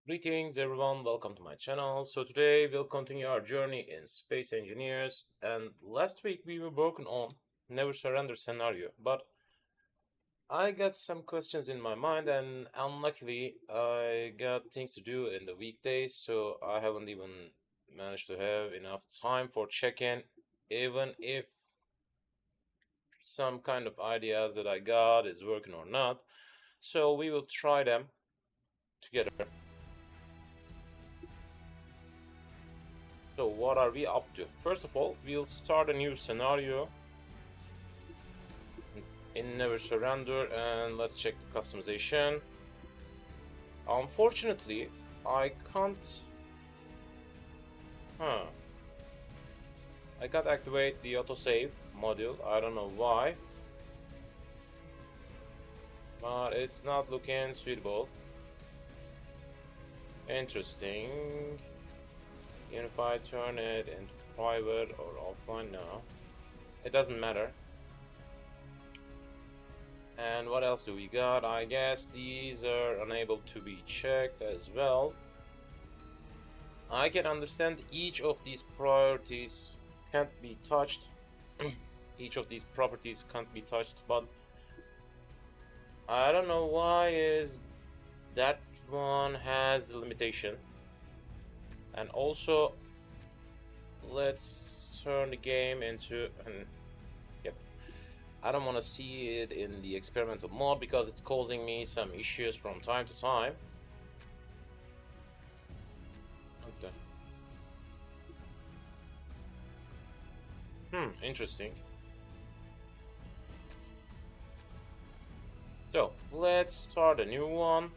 Greetings everyone, welcome to my channel. So today we'll continue our journey in Space Engineers, and last week we were working on Never Surrender scenario, but I got some questions in my mind, and unluckily I got things to do in the weekdays, so I haven't even managed to have enough time for check-in, even if some kind of ideas that I got is working or not. So we will try them together. So what are we up to? First of all, we'll start a new scenario in Never Surrender, and let's check the customization. Unfortunately, I can't. Huh. I can't activate the autosave module. I don't know why, but it's not looking suitable. Interesting. Unify, turn it into private or offline. No, it doesn't matter. And what else do we got? I guess these are unable to be checked as well. I can understand each of these priorities can't be touched. Each of these properties can't be touched, but I don't know why is that one has the limitation. And also, let's turn the game into yep. I don't want to see it in the experimental mode because it's causing me some issues from time to time. Okay. Interesting. So let's start a new one.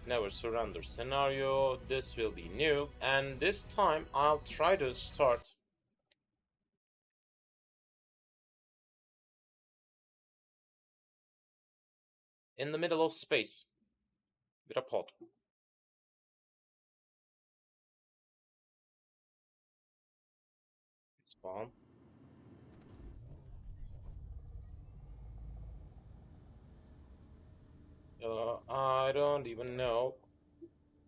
Never surrender scenario. This will be new, and this time I'll try to start in the middle of space with a pod. Spawn. I don't even know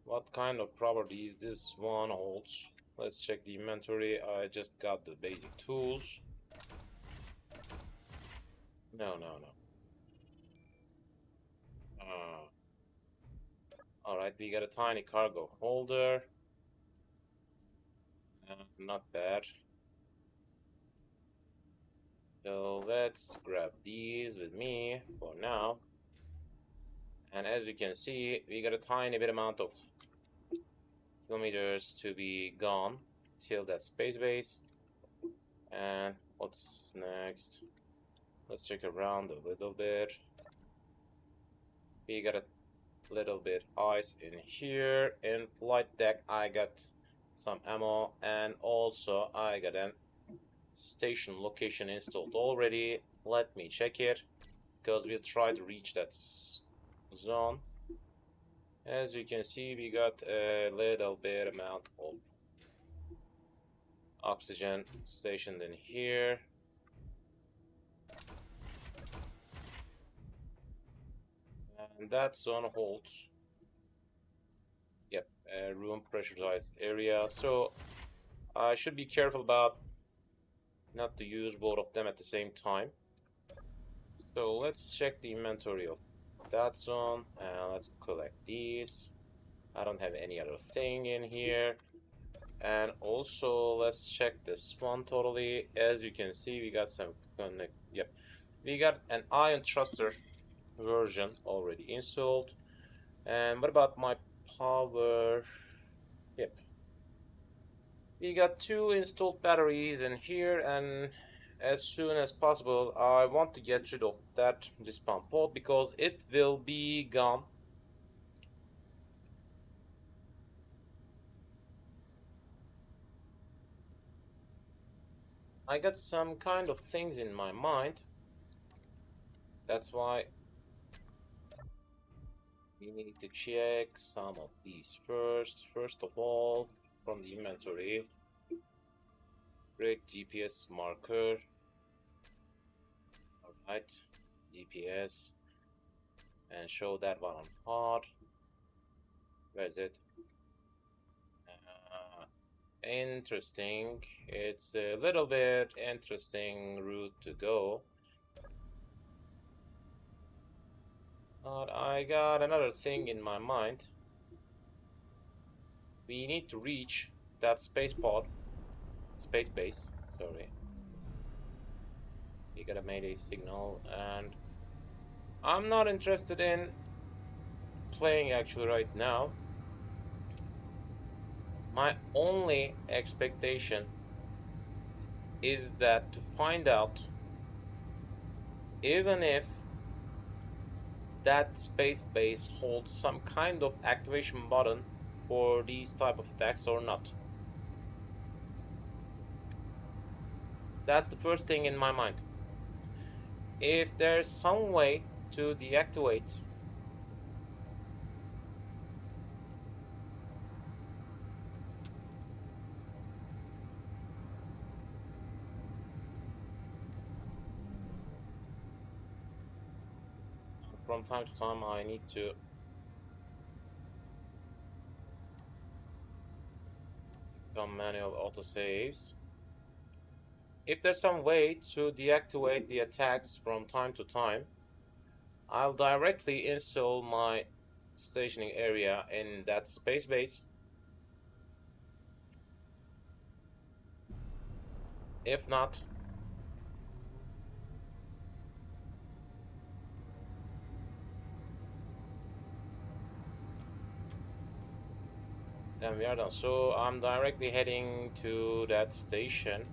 what kind of properties this one holds. Let's check the inventory. I just got the basic tools. No, no, no. Alright, we got a tiny cargo holder. Not bad. So let's grab these with me for now. And as you can see, we got a tiny bit amount of kilometers to be gone till that space base. And what's next? Let's check around a little bit. We got a little bit ice in here. In flight deck, I got some ammo, and also I got a station location installed already. Let me check it because we'll try to reach that zone. As you can see, we got a little bit amount of oxygen stationed in here. And that zone holds, yep, a room pressurized area. So I should be careful about not to use both of them at the same time. So let's check the inventory of that zone and let's collect these. I don't have any other thing in here. And also let's check this one totally. As you can see, we got some yep. We got an ion thruster version already installed. And what about my power? Yep. We got two installed batteries in here, and as soon as possible I want to get rid of that respawn pod because it will be gone. I got some kind of things in my mind. That's why we need to check some of these first. First of all, from the inventory, create GPS marker. Alright, GPS, and show that one on pod. Where is it? Interesting. It's a little bit interesting route to go. But I got another thing in my mind. We need to reach that space base, sorry. We got a mayday signal, and I'm not interested in playing actually right now. My only expectation is that to find out, even if that space base holds some kind of activation button for these type of attacks or not. That's the first thing in my mind. If there's some way to deactivate from time to time, I need to some manual autosaves. If there's some way to deactivate the attacks from time to time, I'll directly install my stationing area in that space base. If not, then we are done. So I'm directly heading to that station.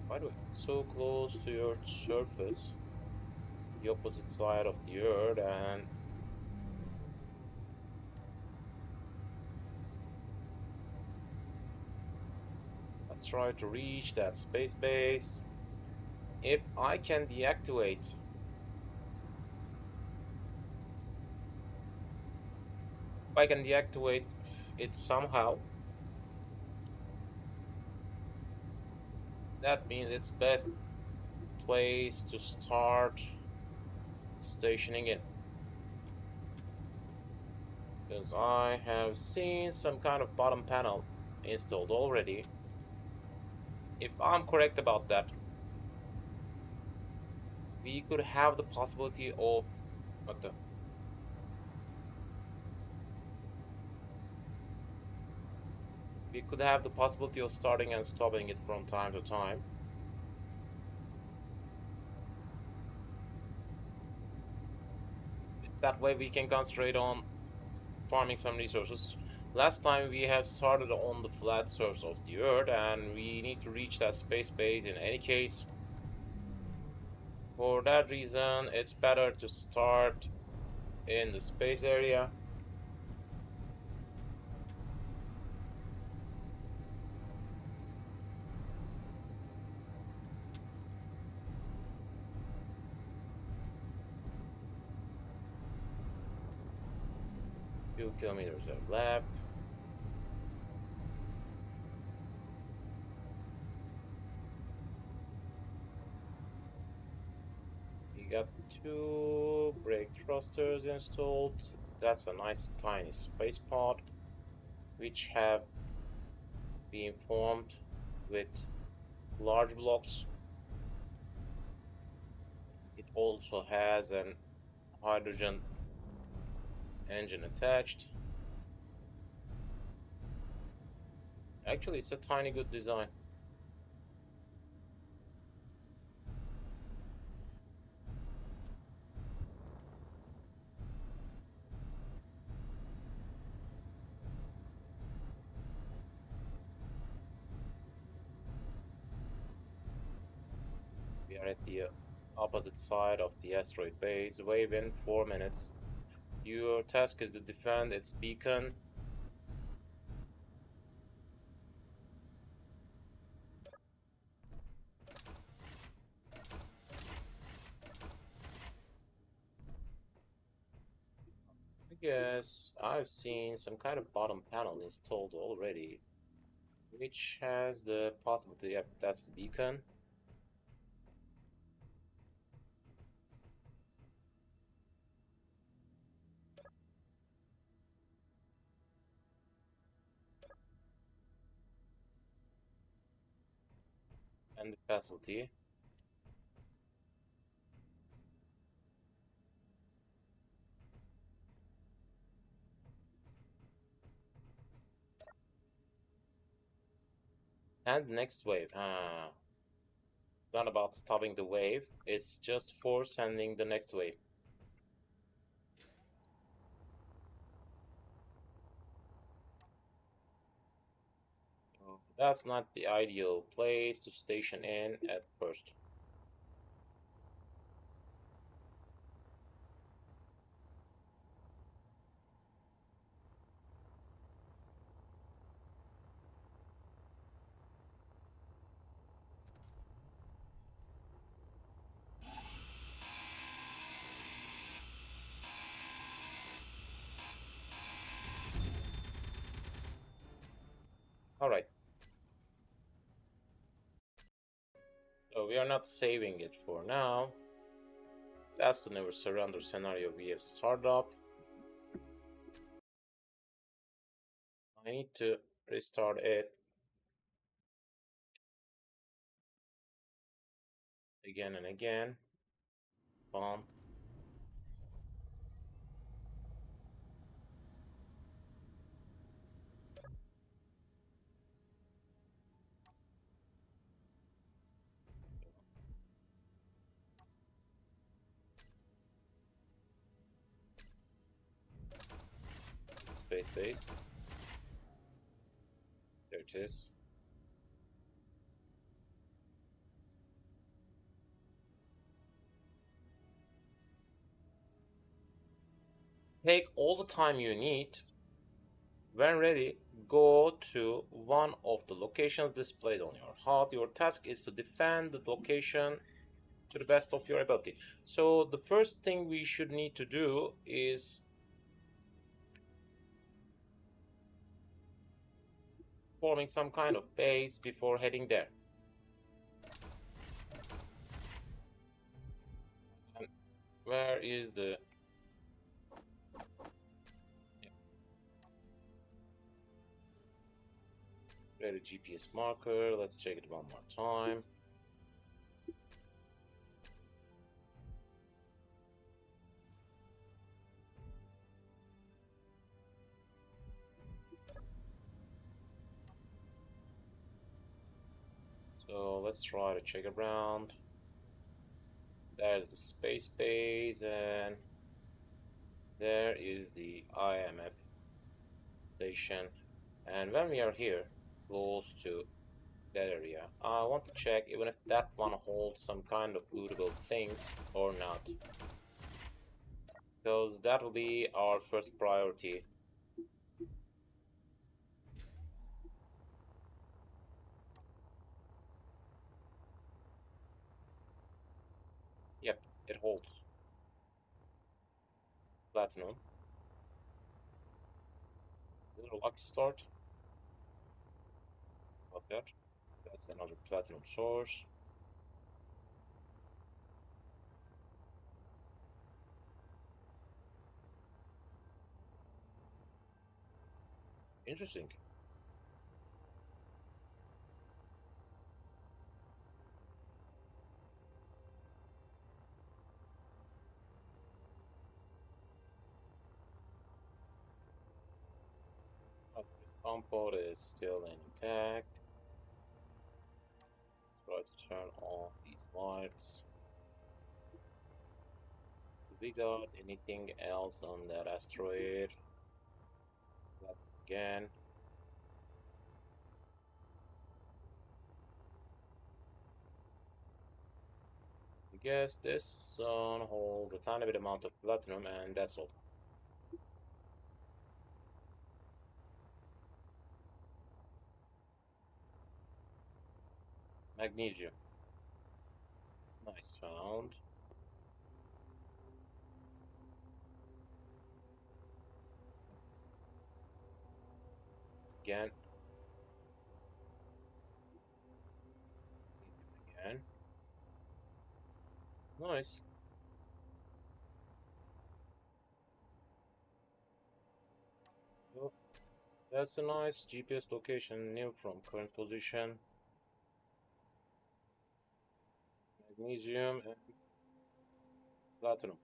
By the way, it's so close to your surface, the opposite side of the Earth, and let's try to reach that space base. If I can deactivate it somehow, that means it's best place to start stationing in. Because I have seen some kind of bottom panel installed already. If I'm correct about that, we could have the possibility of what the we could have the possibility of starting and stopping it from time to time. That way we can concentrate on farming some resources. Last time we have started on the flat surface of the Earth, and we need to reach that space base in any case. For that reason, it's better to start in the space area. Few kilometers are left. We got 2 brake thrusters installed. That's a nice tiny space pod, which have been formed with large blocks. It also has an hydrogen engine attached. Actually, it's a tiny good design. We are at the opposite side of the asteroid base. Wave in 4 minutes. Your task is to defend its beacon. I guess I've seen some kind of bottom panel installed already, which has the possibility, yep, that's the beacon. and the facility. And next wave. It's not about stopping the wave, it's just for sending the next wave. That's not the ideal place to station in at first. Alright, so we are not saving it for now. That's the never surrender scenario we have started up. I need to restart it again and again. Bomb. Space base. There it is. Take all the time you need. When ready, go to one of the locations displayed on your HUD. Your task is to defend the location to the best of your ability. So the first thing we should need to do is forming some kind of base before heading there. And where is the ready GPS marker? Let's check it one more time. So let's try to check around. There's the space base, and there is the IMF station. And when we are here, close to that area, I want to check even if that one holds some kind of lootable things or not. Because that will be our first priority. Yep, it holds. Platinum. Little lucky start. Got that. That's another platinum source. Interesting. This compound is still intact. Let's try to turn on these lights. Do we got anything else on that asteroid? That again. I guess this zone holds a tiny bit amount of platinum, and that's all. Magnesium. Nice found. Again. Again. Nice. Well, that's a nice GPS location new from current position. Magnesium and platinum.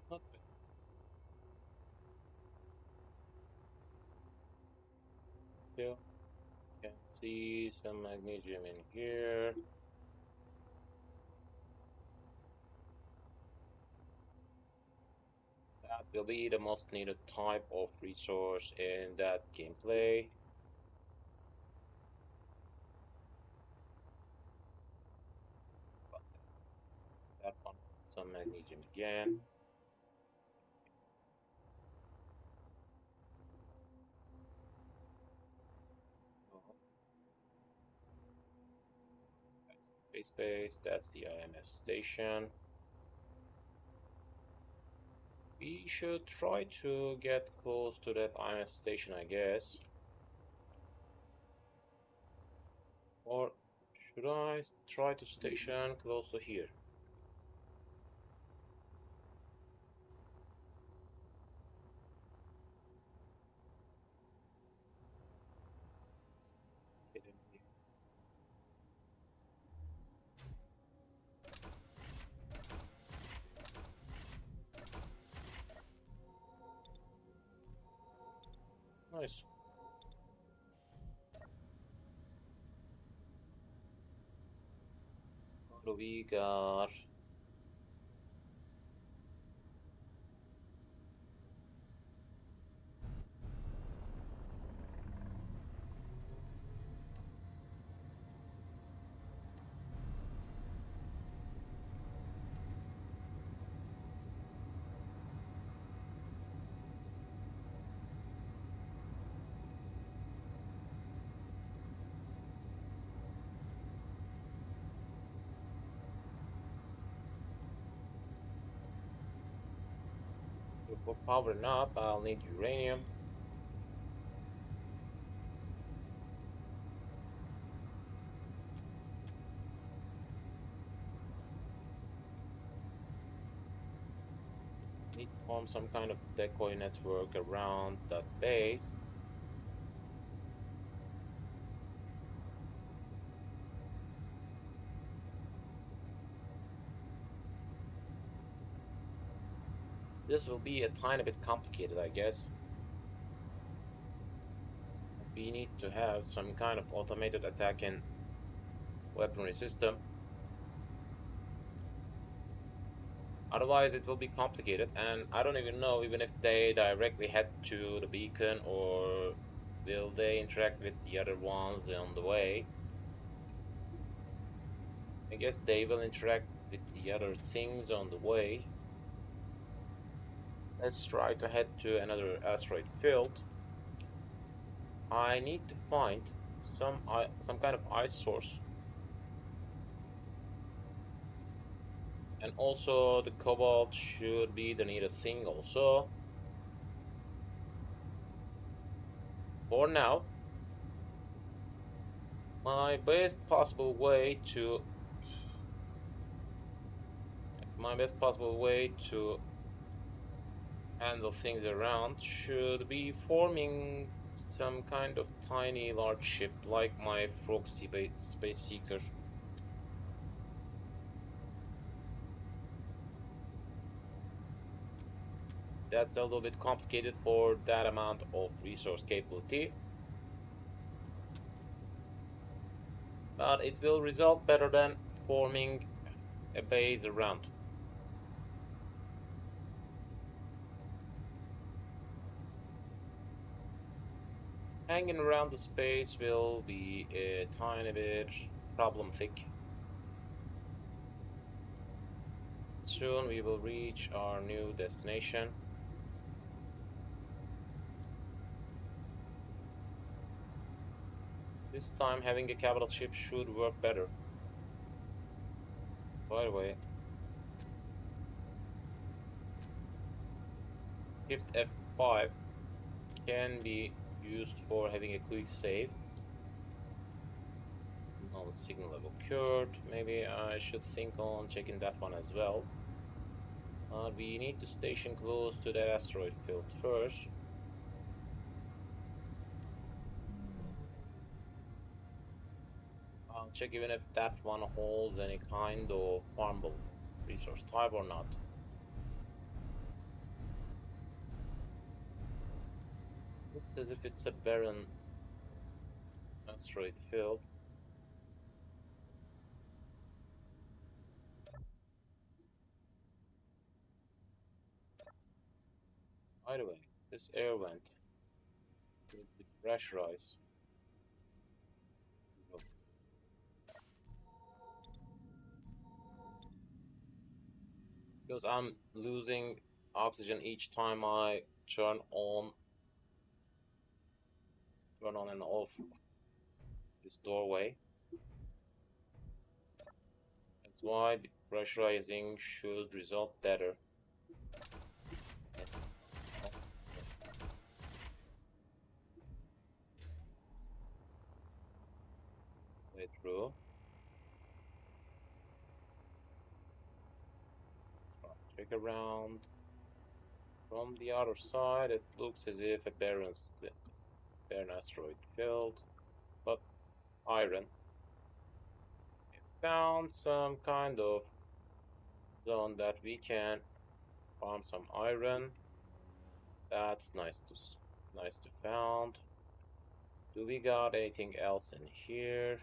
Not bad. Still can see some magnesium in here. That will be the most needed type of resource in that gameplay. That one, some magnesium again. That's space base. That's the IMF station. We should try to get close to that IMF station, I guess. Or should I try to station close to here? Nice. What do we got? For powering up, I'll need uranium. Need to form some kind of decoy network around that base. This will be a tiny bit complicated, I guess. We need to have some kind of automated attack and weaponry system. Otherwise, it will be complicated, and I don't even know even if they directly head to the beacon or will they interact with the other ones on the way. I guess they will interact with the other things on the way. Let's try to head to another asteroid field. I need to find some kind of ice source. And also the cobalt should be the needed thing also. For now, my best possible way to handle things around should be forming some kind of tiny large ship like my Froxy Space Seeker. That's a little bit complicated for that amount of resource capability, but it will result better than forming a base around. Hanging around the space will be a tiny bit problematic. Soon we will reach our new destination. This time having a capital ship should work better. By the way, Shift F5 can be used for having a quick save. Now the signal level cured. Maybe I should think on checking that one as well. We need to station close to the asteroid field first. I'll check even if that one holds any kind of farmable resource type or not. Looks as if it's a barren asteroid field. By the way, this air vent will be pressurized. Because I'm losing oxygen each time I turn on and off this doorway. That's why the pressurizing should result better. Way through. Check around. From the other side, it looks as if a barren asteroid field, but iron. We found some kind of zone that we can farm some iron. That's nice to found. Do we got anything else in here?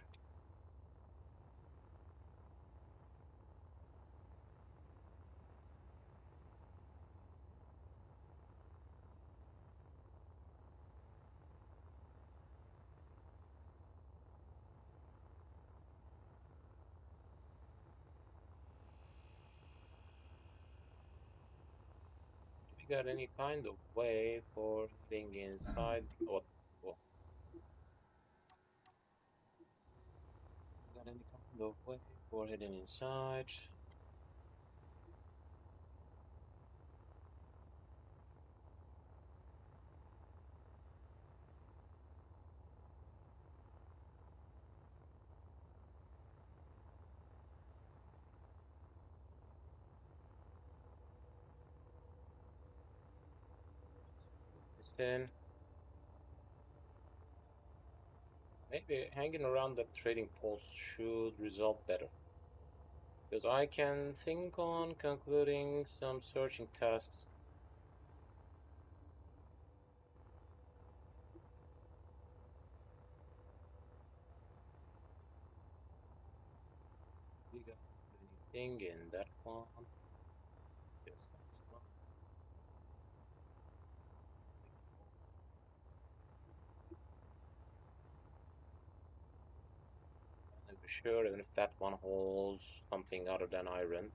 Do we got any kind of way for getting inside? What? Got any kind of way for heading inside? Listen, maybe hanging around the trading post should result better. Because I can think on concluding some searching tasks. We got anything in that one? Yes, that's one. And be sure, even if that one holds something other than iron.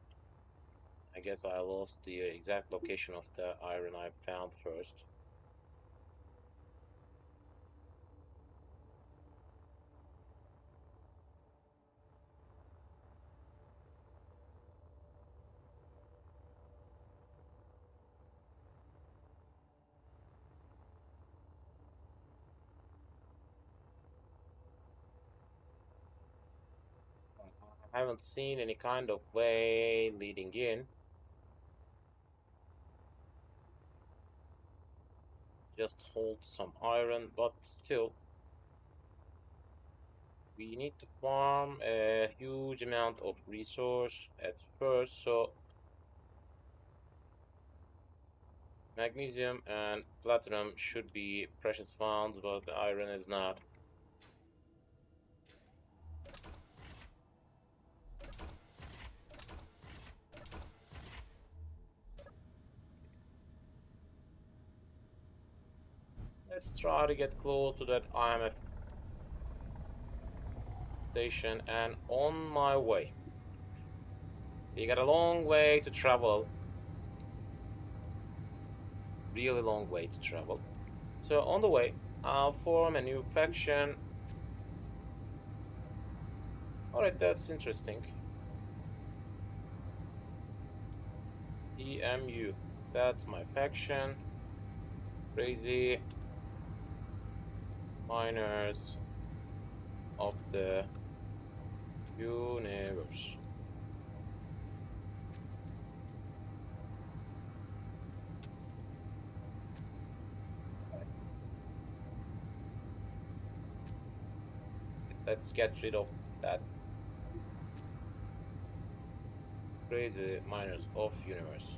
I guess I lost the exact location of the iron I found first. I haven't seen any kind of way leading in. Just hold some iron, but still, we need to farm a huge amount of resource at first, so magnesium and platinum should be precious found, but the iron is not. Let's try to get close to that IMF station and on my way. You got a long way to travel. Really long way to travel. So on the way, I'll form a new faction. Alright, that's interesting. EMU. That's my faction. Crazy miners of the universe. Let's get rid of that crazy miners of universe.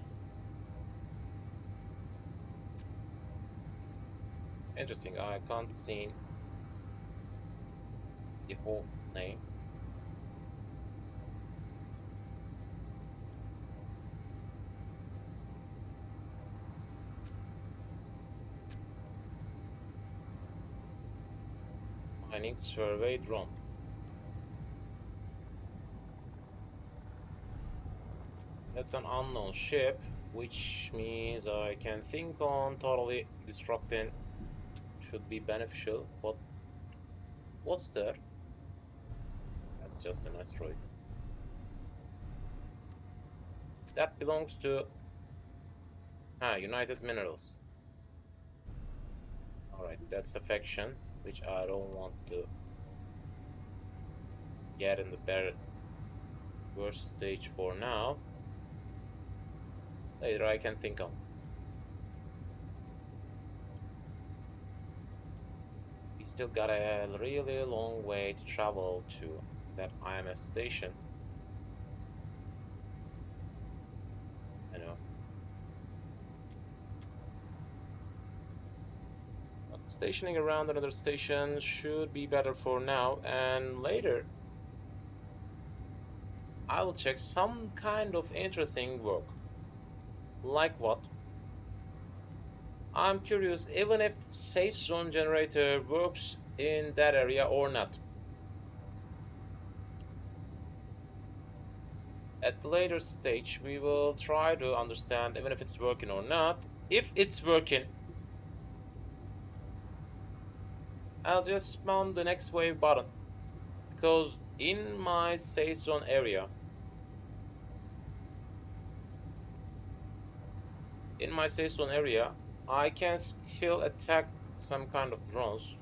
Interesting. I can't see the whole name. Mining survey drone. That's an unknown ship, which means I can think on totally destructing should be beneficial. But what's there? That's just an asteroid. That belongs to United Minerals. Alright, that's a faction which I don't want to get in the worst stage for now. Later I can think on. We still got a really long way to travel to that IMF station. I know. But stationing around another station should be better for now, and later I will check some kind of interesting work. Like what? I'm curious even if safe zone generator works in that area or not. At the later stage, we will try to understand even if it's working or not. If it's working, I'll just spawn the next wave button. Because in my safe zone area, I can still attack some kind of drones,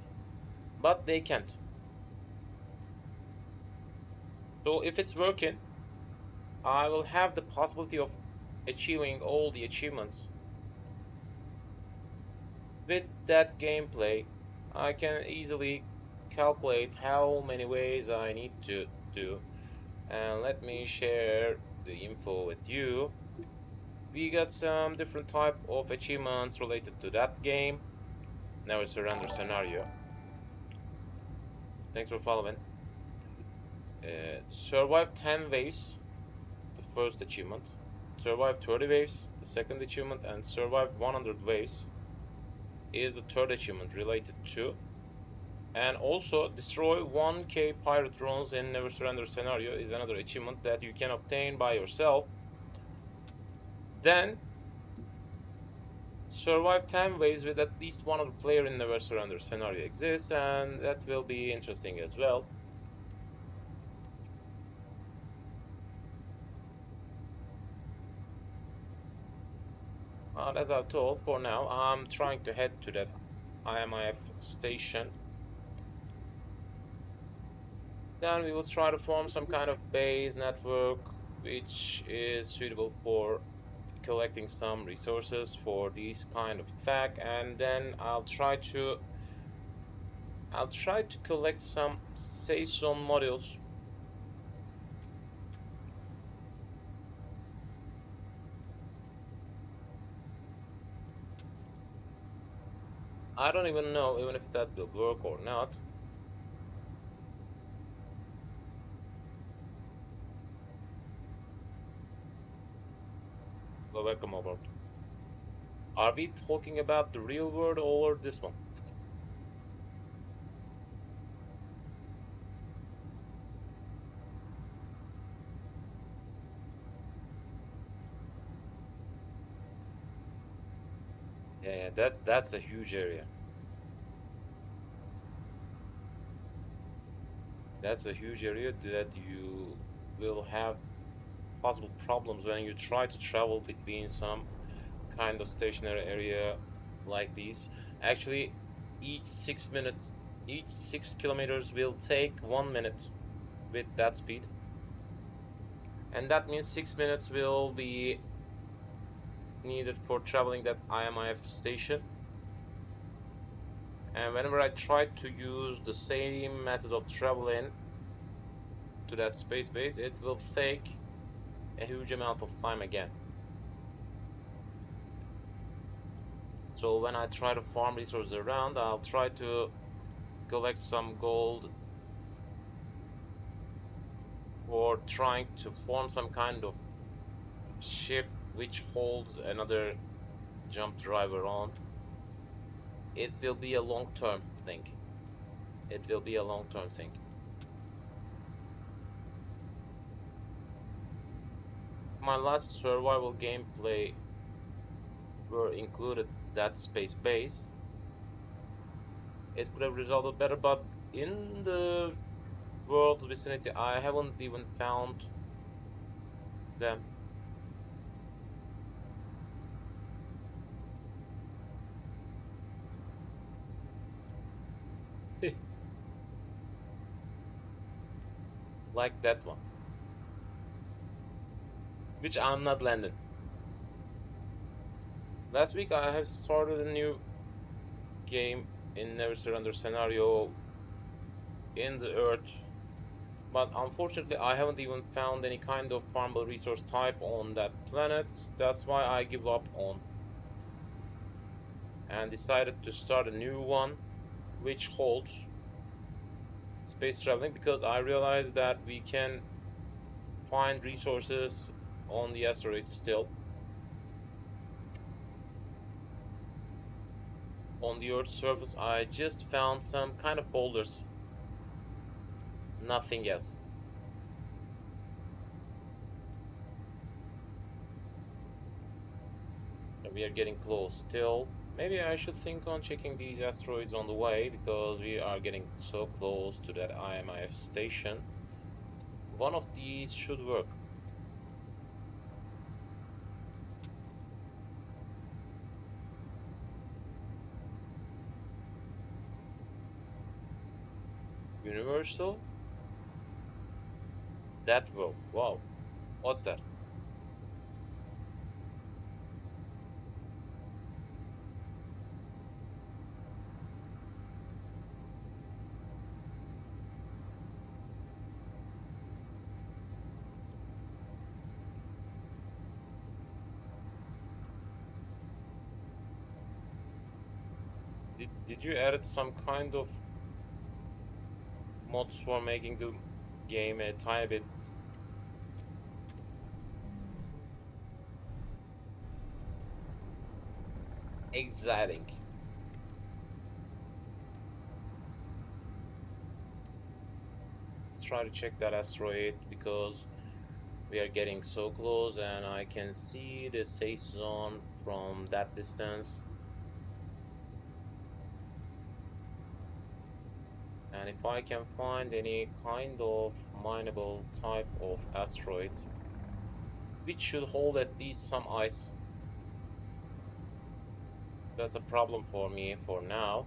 but they can't. So if it's working, I will have the possibility of achieving all the achievements. With that gameplay, I can easily calculate how many ways I need to do. And let me share the info with you. We got some different type of achievements related to that game. Never surrender scenario. Thanks for following. Survive 10 waves, the first achievement. Survive 30 waves, the second achievement, and survive 100 waves is the third achievement related to. And also destroy 1k pirate drones in never surrender scenario is another achievement that you can obtain by yourself. Then survive 10 waves with at least one other player in never surrender scenario exists, and that will be interesting as well. As I've told, for now I'm trying to head to that IMF station. Then we will try to form some kind of base network which is suitable for collecting some resources for these kind of attack, and then I'll try to collect some safe zone modules. I don't even know even if that will work or not. Welcome aboard. Are we talking about the real world or this one? Yeah, that's a huge area. That's a huge area that you will have possible problems when you try to travel between some kind of stationary area like these. Actually, each 6 minutes, each 6 kilometers will take 1 minute with that speed, and that means 6 minutes will be needed for traveling that IMF station. And whenever I try to use the same method of traveling to that space base, it will take a huge amount of time again. So when I try to farm resources around, I'll try to collect some gold for trying to form some kind of ship which holds another jump driver on. It will be a long-term thing. It will be a long-term thing. My last survival gameplay were included that space base. It could have resulted better, but in the world's vicinity, I haven't even found them. Like that one, which I'm not landing. Last week I have started a new game in Never Surrender scenario in the Earth, but unfortunately I haven't even found any kind of farmable resource type on that planet. That's why I give up on and decided to start a new one which holds space traveling, because I realized that we can find resources on the asteroid still. On the Earth's surface, I just found some kind of boulders. Nothing else. We are getting close still. Maybe I should think on checking these asteroids on the way, because we are getting so close to that IMIF station. One of these should work. Universal? That will. Wow. What's that? Did you add some kind of mods for making the game a tiny bit exciting? Let's try to check that asteroid, because we are getting so close and I can see the safe zone from that distance. And if I can find any kind of mineable type of asteroid, which should hold at least some ice, that's a problem for me for now.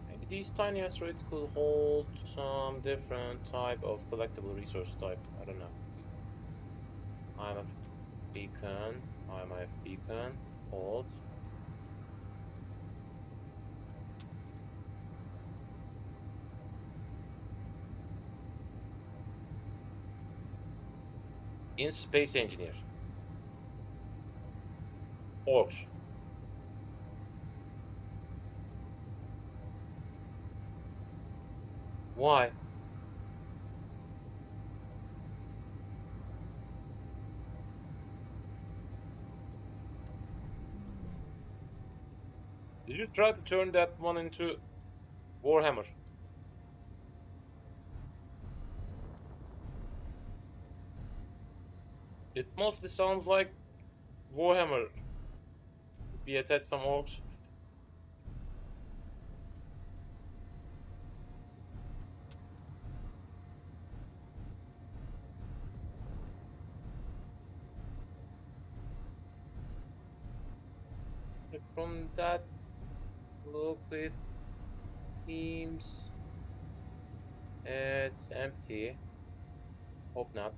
Maybe these tiny asteroids could hold some different type of collectible resource type. I don't know. IMF beacon, IMF beacon, hold. In Space Engineer. Orcs. Why? Did you try to turn that one into Warhammer? It mostly sounds like Warhammer. We attack some orcs. From that look, it seems it's empty. Hope not.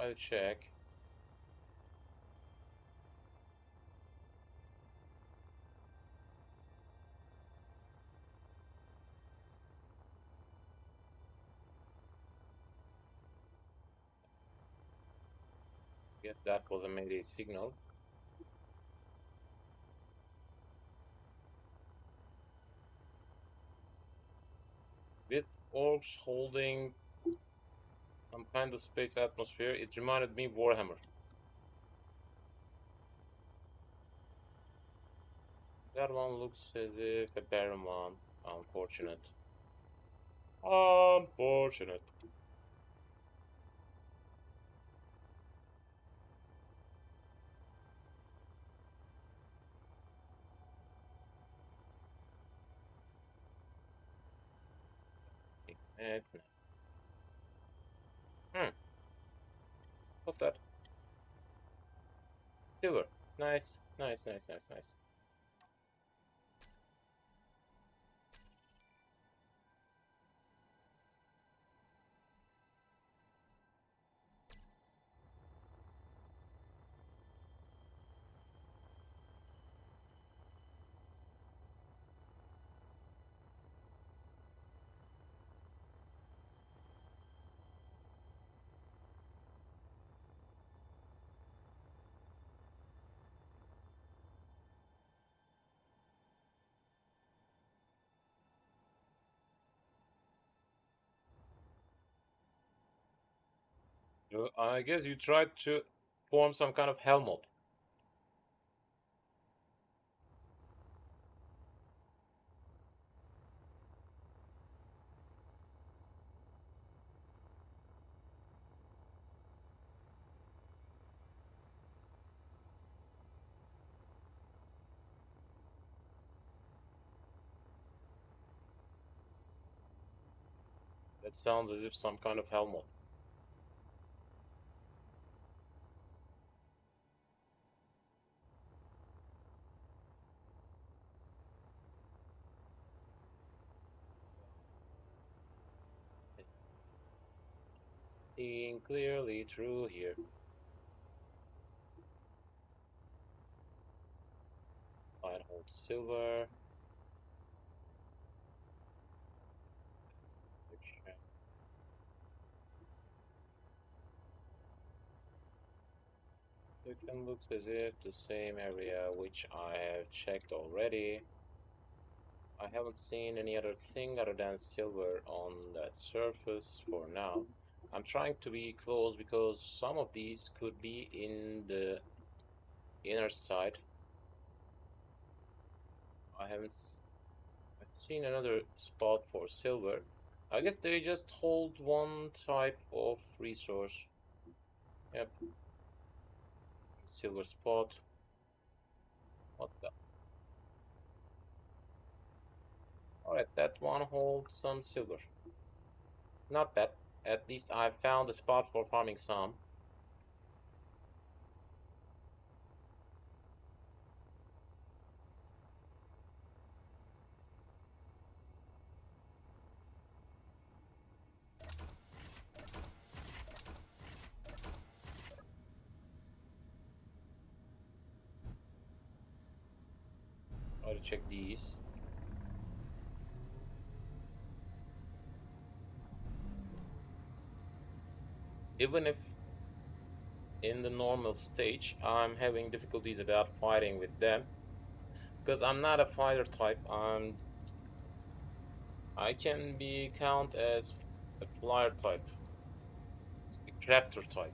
try to check. Guess that was a Mayday signal. With orbs holding some kind of space atmosphere, it reminded me Warhammer. That one looks as if a barren one. Unfortunate. Unfortunate. Eh, Hmm. What's that? Silver. Nice. Nice, nice, nice, nice. I guess you tried to form some kind of helmet. That sounds as if some kind of helmet. Seeing clearly through here. Slide hold silver. It can look as if the same area which I have checked already. I haven't seen any other thing other than silver on that surface for now. I'm trying to be close because some of these could be in the inner side. I haven't seen another spot for silver. I guess they just hold one type of resource. Yep, silver spot. What the? Alright, that one holds some silver. Not bad. At least I found a spot for farming some. Try to check these. Even if in the normal stage I'm having difficulties about fighting with them because I'm not a fighter type. I can be count as a flyer type, a crafter type.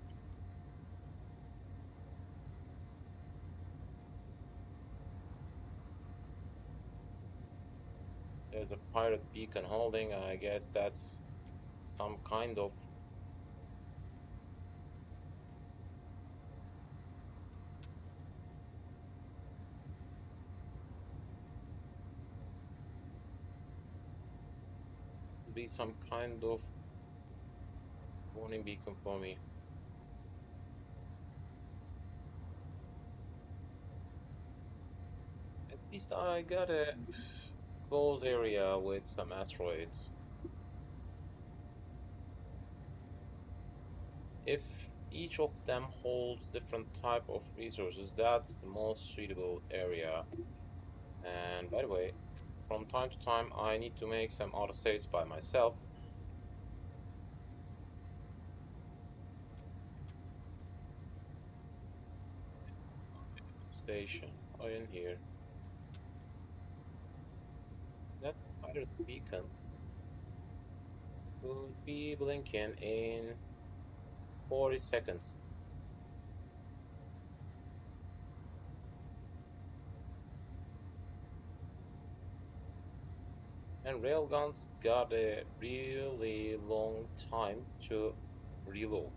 There's a pirate beacon holding. I guess that's some kind of be some kind of warning beacon for me. At least I got a close area with some asteroids. If each of them holds different type of resources. That's the most suitable area. And by the way, from time to time, I need to make some autosaves by myself. Station. Oh, in here. That pirate beacon will be blinking in 40 seconds. And railguns got a really long time to reload.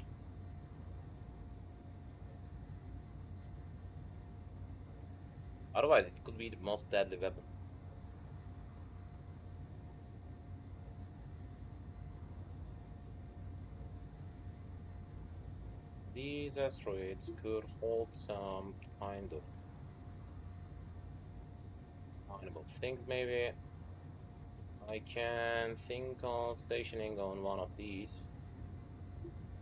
Otherwise, it could be the most deadly weapon. These asteroids could hold some kind of mineable things, maybe. I can think on stationing on one of these.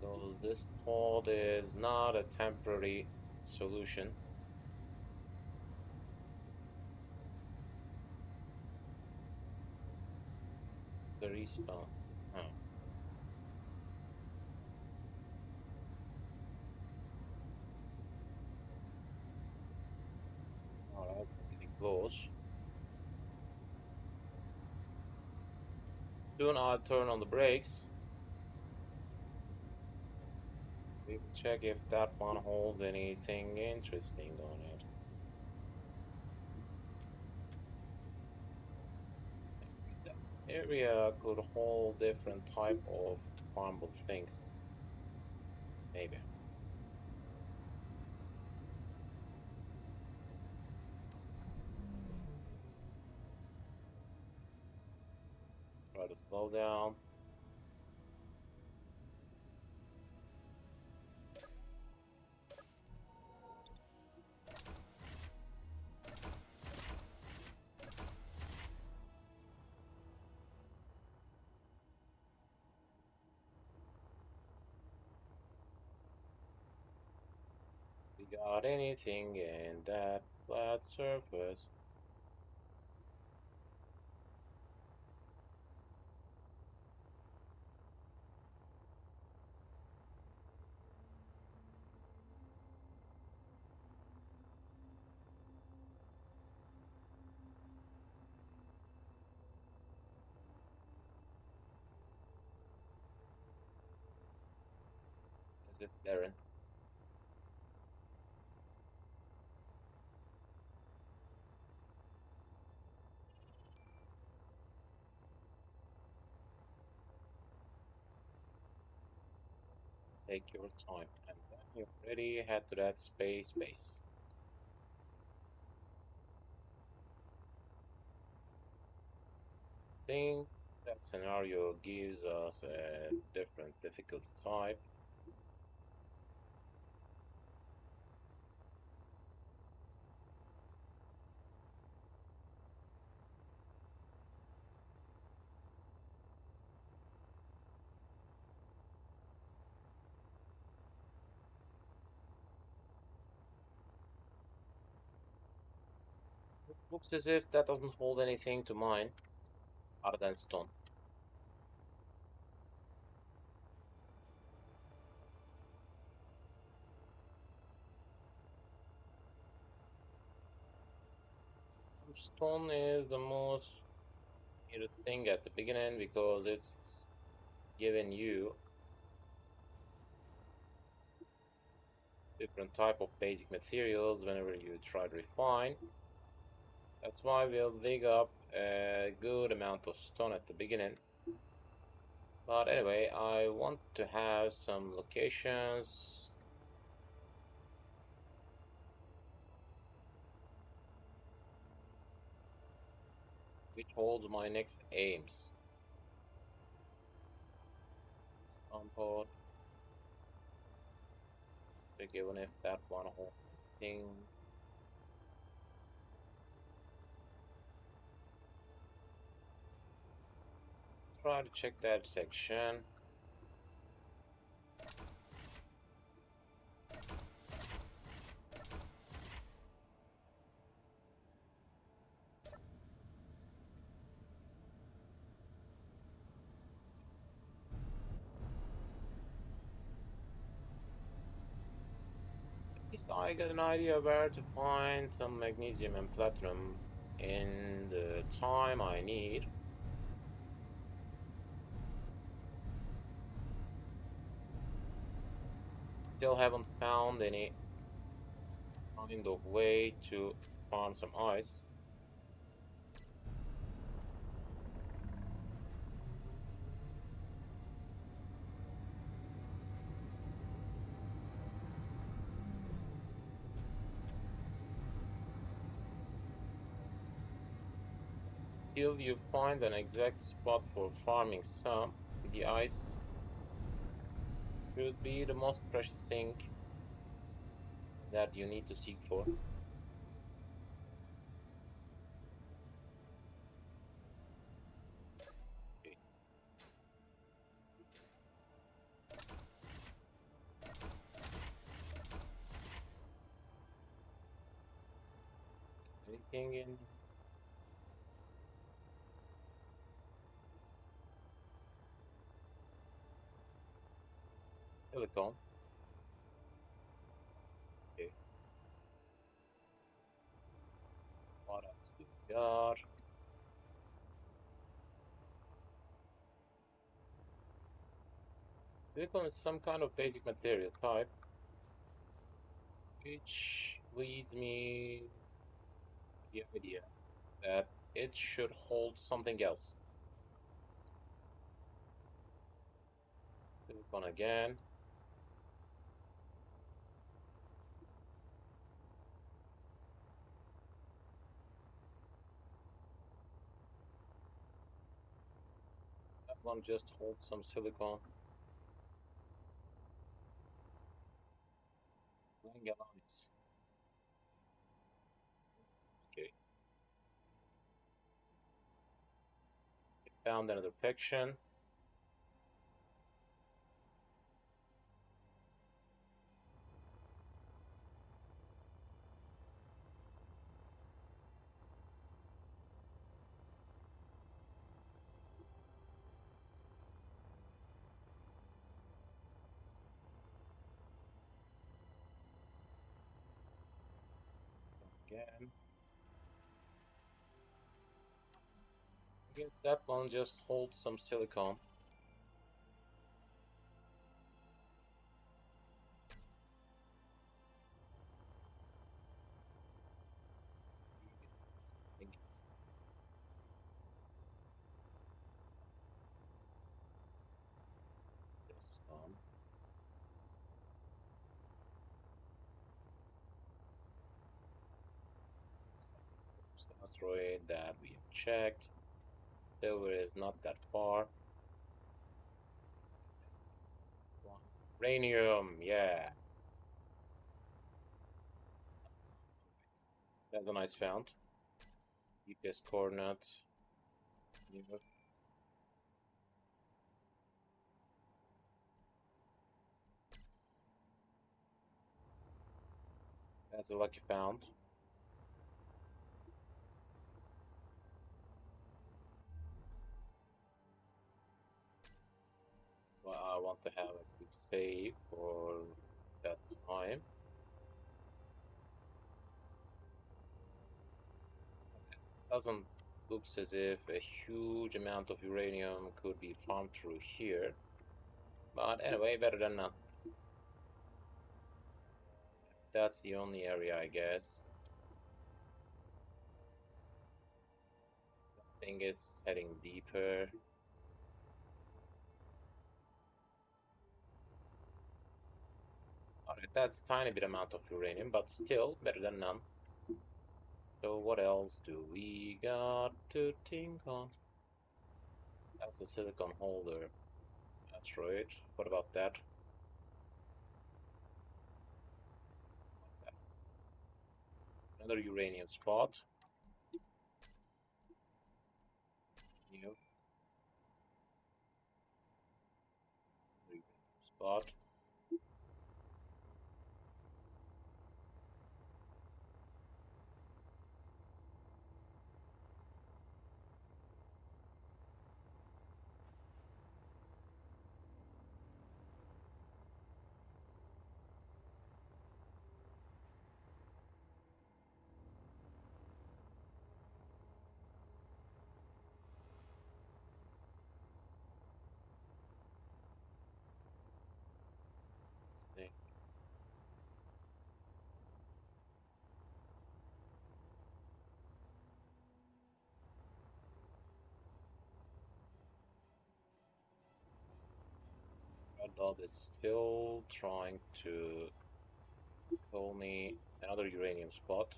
So this pod is not a temporary solution. It's a respawn. Oh, alright, we're getting close. Soon I'll turn on the brakes. We will check if that one holds anything interesting on it. That area could hold different type of farmable things. Maybe. Try to slow down. We got anything in that flat surface? Is it Darren? Take your time, and when you're ready, head to that space base. Think that scenario gives us a different difficulty type. It looks as if that doesn't hold anything to mine other than stone. Stone is the most needed thing at the beginning because it's giving you different type of basic materials whenever you try to refine. That's why we'll dig up a good amount of stone at the beginning. But anyway, I want to have some locations which hold my next aims. Stone pod, check even if that one whole thing. Try to check that section. least I got an idea where to find some magnesium and platinum in the time I need. Still haven't found any kind of way to farm some ice. Till you find an exact spot for farming some, the ice should be the most precious thing that you need to seek for. Okay. Anything in silicon? Okay. What else do we got? Silicon is some kind of basic material type, which leads me to the idea that it should hold something else. Silicon again. That one just holds some silicon. Galvanize. Okay. Found another section. Again. I guess that one just holds some silicon. Something else. This one. First asteroid that we have checked. Silver is not that far. Uranium, yeah. That's a nice found. GPS coordinate. Yep. That's a lucky found. Well, I want to have a quick save for that time. Doesn't looks as if a huge amount of uranium could be farmed through here. But anyway, better than none. That's the only area, I guess. I think it's heading deeper. Alright, that's a tiny bit amount of uranium, but still better than none. So what else do we got to think on? That's a silicon holder asteroid. What about that? Another uranium spot. New uranium spot. Blob is still trying to call me another uranium spot.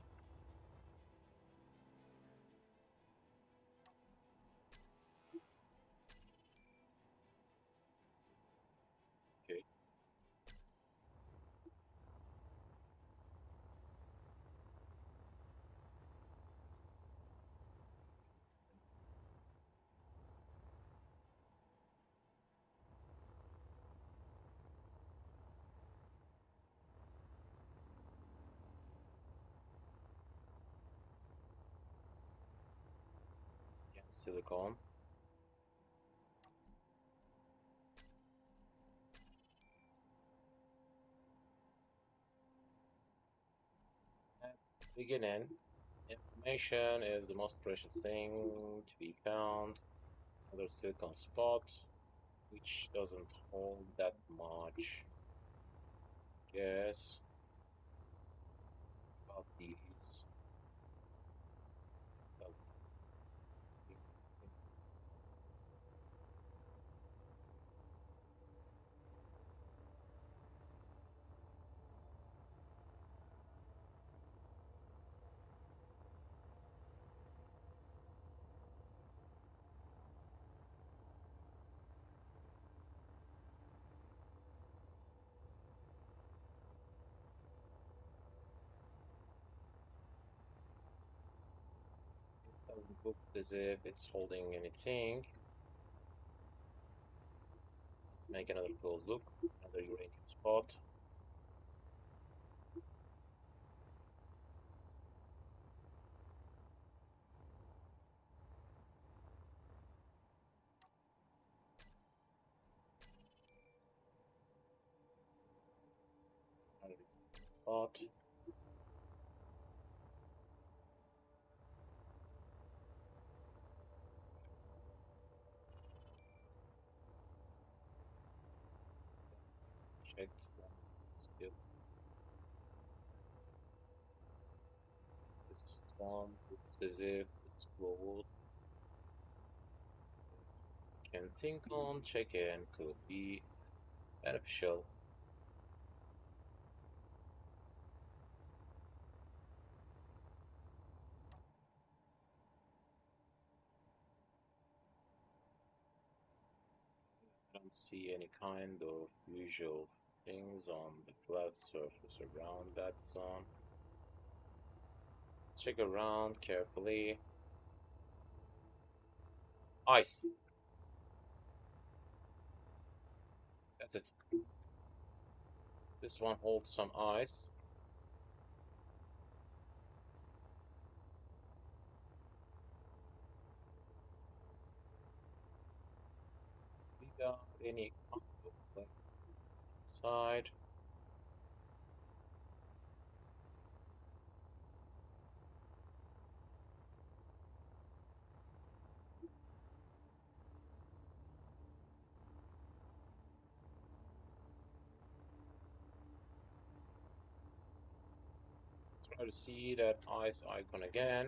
Okay. Again, silicon. At the beginning, information is the most precious thing to be found. Another silicon spot, which doesn't hold that much. Guess about these. Doesn't look as if it's holding anything. Let's make another close look. Another uranium spot. Another spot. Check still. This one looks as if it's closed. Can think on check-in could be beneficial. I don't see any kind of usual things on the flat surface around that zone. Let's check around carefully. Ice. That's it. This one holds some ice. We got any kind of like inside. Let's try to see that ice icon again.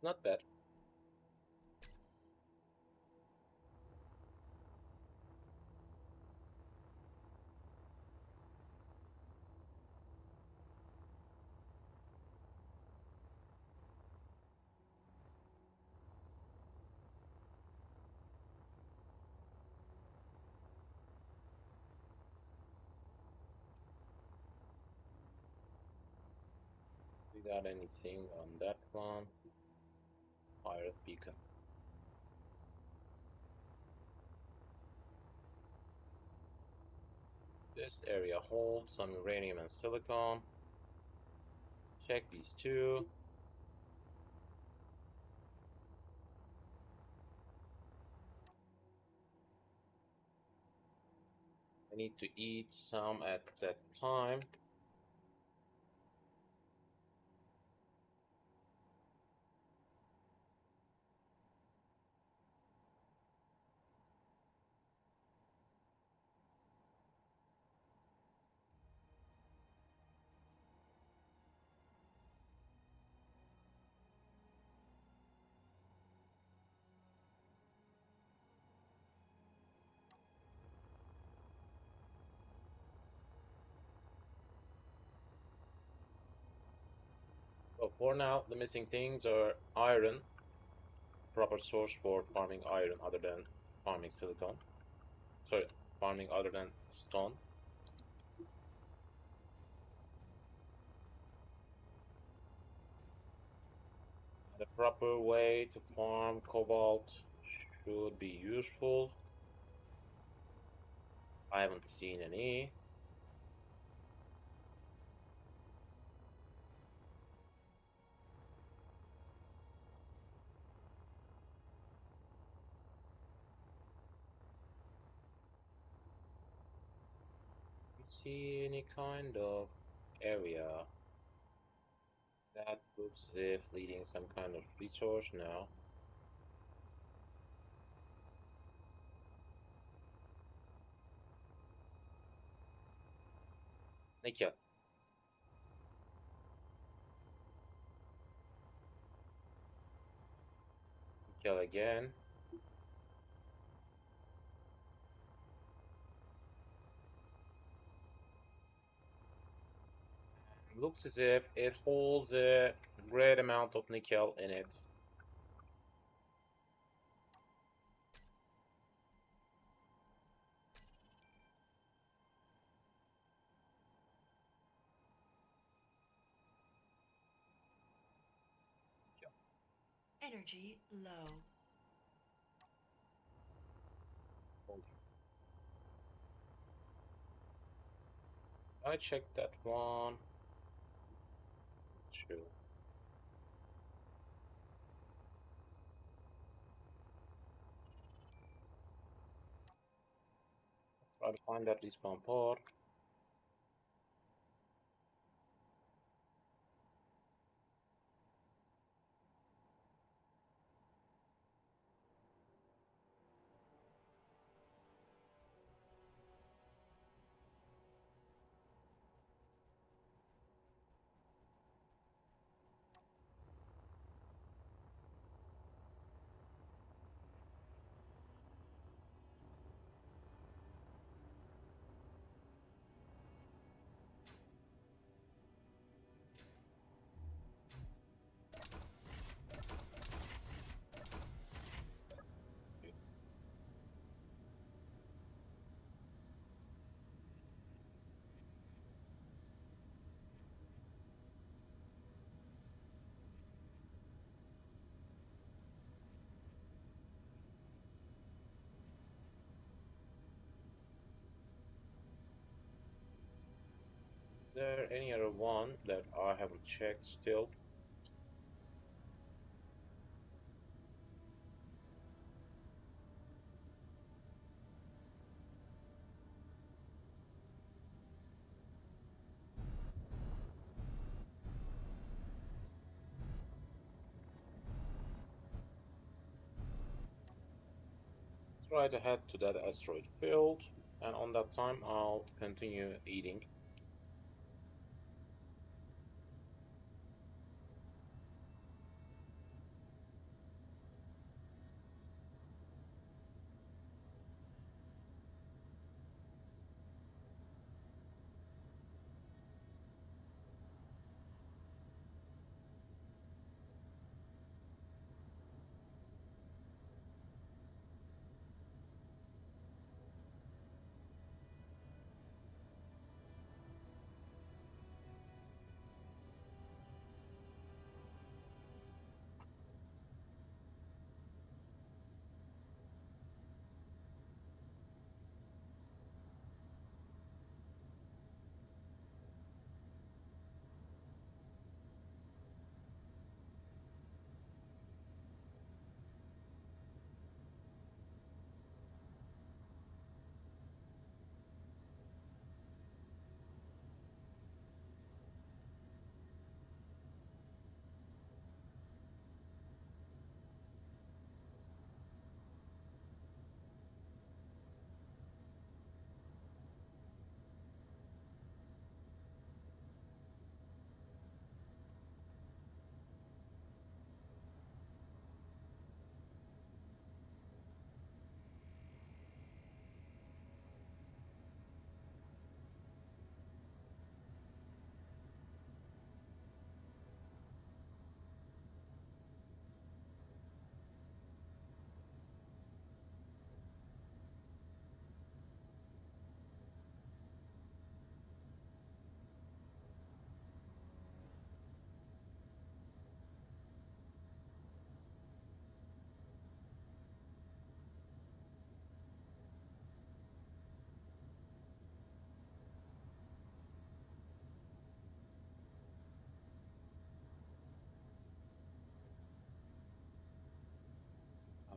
Not bad. We got anything on that one? Pirate beacon. This area holds some uranium and silicon. Check these two. I need to eat some at that time. So for now, the missing things are iron, proper source for farming iron other than farming silicon. Sorry, farming other than stone. The proper way to farm cobalt should be useful. I haven't seen any. See any kind of area that looks as if leading some kind of resource now. Nickel. Nickel again. Looks as if it holds a great amount of nickel in it. Energy low. I checked that one. Sure. Try to find that respawn pod. Is there any other one that I haven't checked still? Try to head to that asteroid field, and on that time I'll continue eating.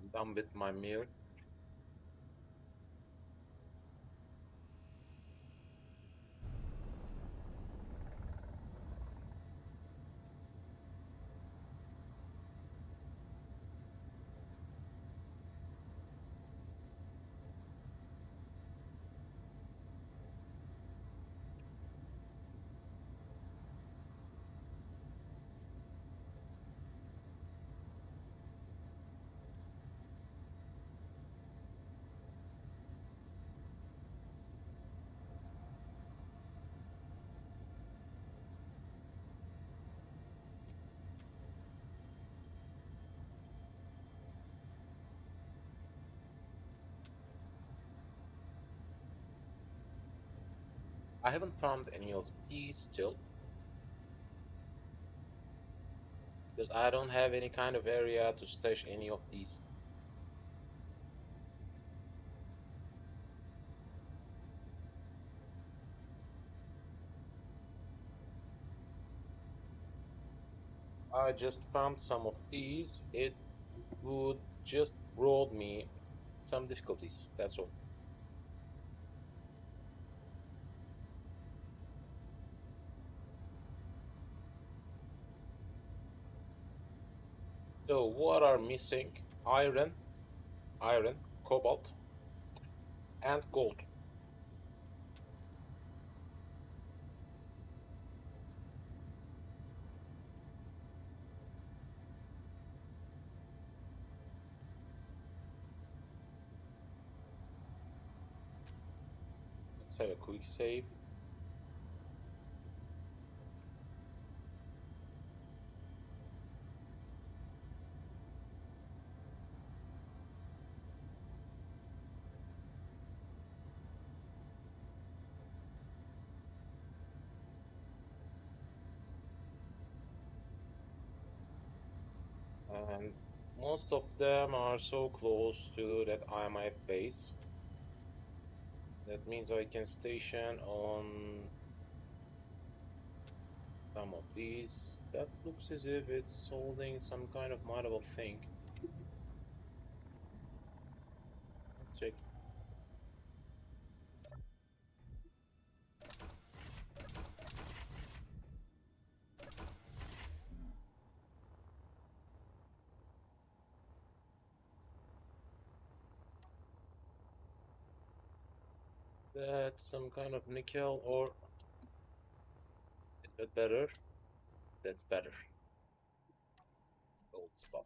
I'm done with my meal. I haven't found any of these still, because I don't have any kind of area to stash any of these. I just found some of these. It would just brought me some difficulties. That's all. So what are missing? Iron, iron, cobalt, and gold. Let's have a quick save. And most of them are so close to that IMF base. That means I can station on some of these. That looks as if it's holding some kind of mineable thing. Let's check. That's some kind of nickel, or is that better? That's better. Gold spot.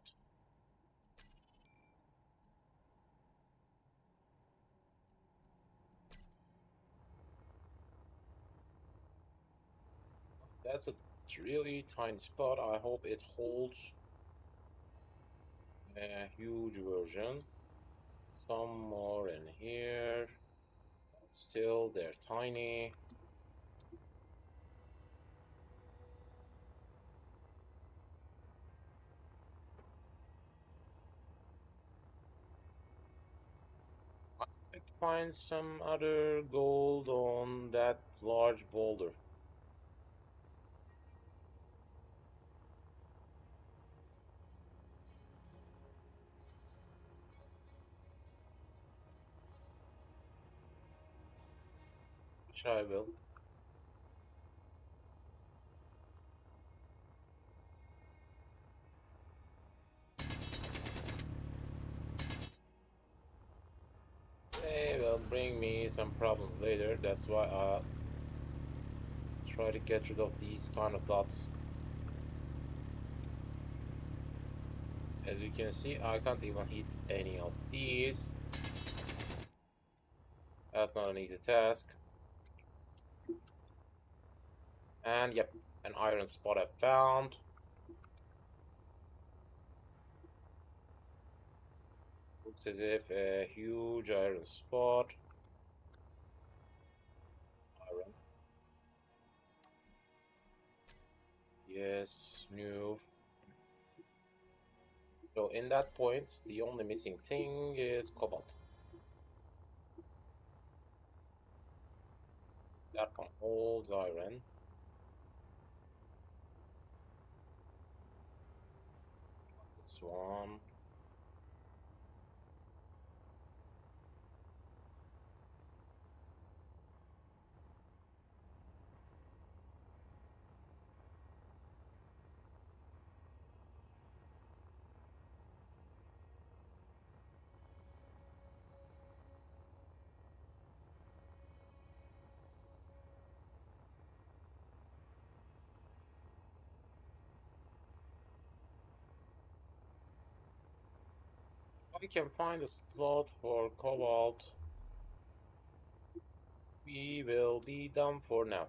That's a really tiny spot. I hope it holds a huge version. Some more in here. Still, they're tiny. I might find some other gold on that large boulder. Which I will. They will bring me some problems later. That's why I try to get rid of these kind of dots. As you can see, I can't even hit any of these. That's not an easy task. And yep, an iron spot I found. Looks as if a huge iron spot. Iron. Yes, new. So in that point, the only missing thing is cobalt. That one holds iron. This one. I can find a slot for cobalt. We will be done for now.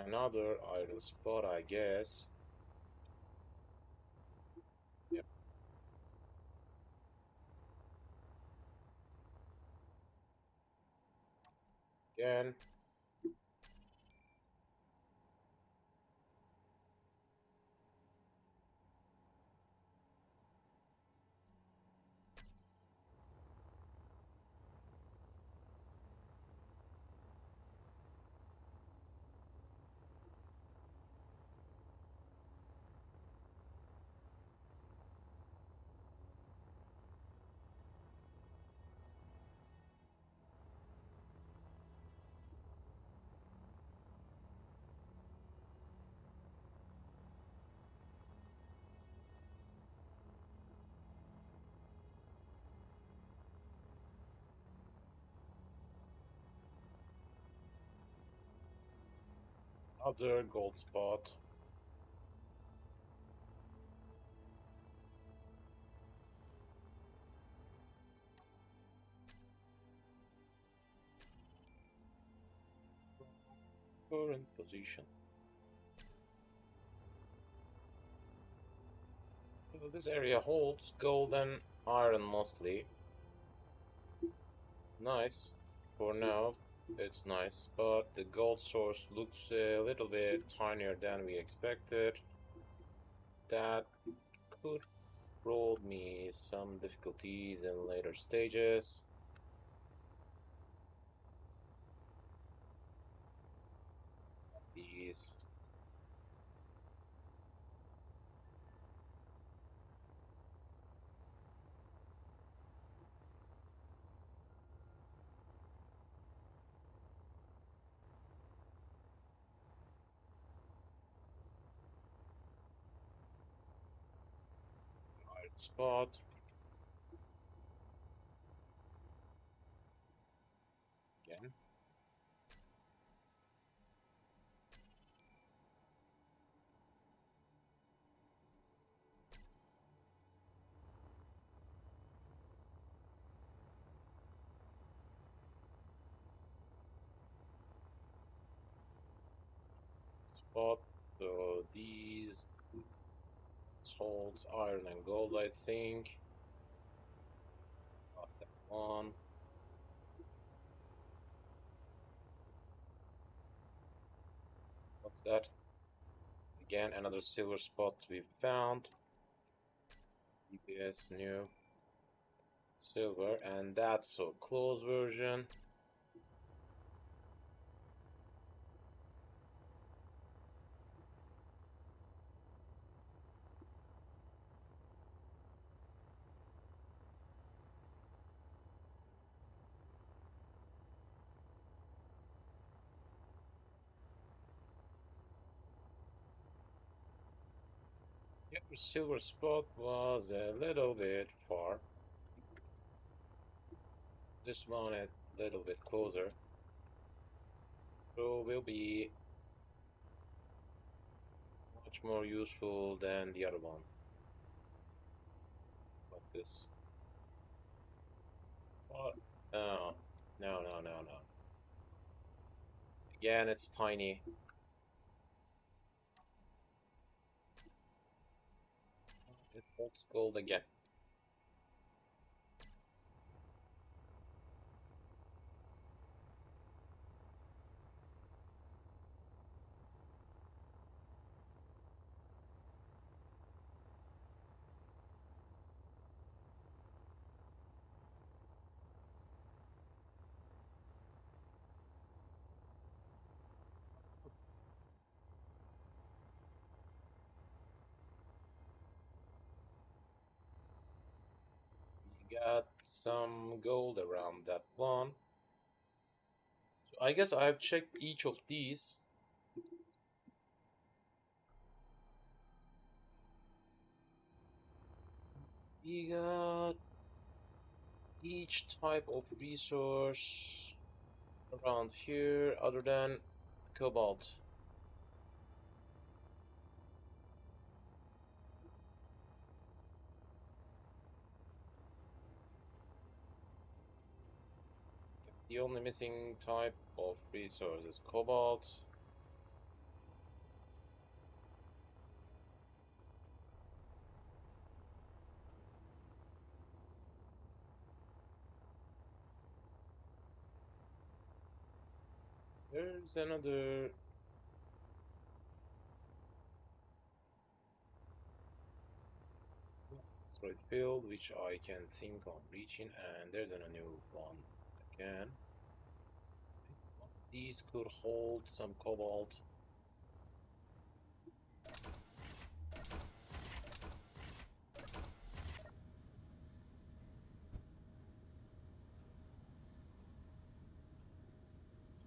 Another iron spot, I guess. Yep. Again. Other gold spot. Current position. So this area holds gold and iron mostly. Nice. For now, it's nice, but the gold source looks a little bit tinier than we expected. That could roll me some difficulties in later stages. These iron spot. Again. Spot. So these holds iron and gold, I think. Got that one. What's that? Again, another silver spot we found. EPS new silver, and that's a close version. Yep, the silver spot was a little bit far. This one a little bit closer. So will be much more useful than the other one. Like this. What? No, no, no, no, no. Again, it's tiny. It holds gold again. We got some gold around that one. So I guess I've checked each of these. We got each type of resource around here other than cobalt. The only missing type of resource is cobalt. There's another asteroid field which I can think on reaching, and there's a new one again. These could hold some cobalt.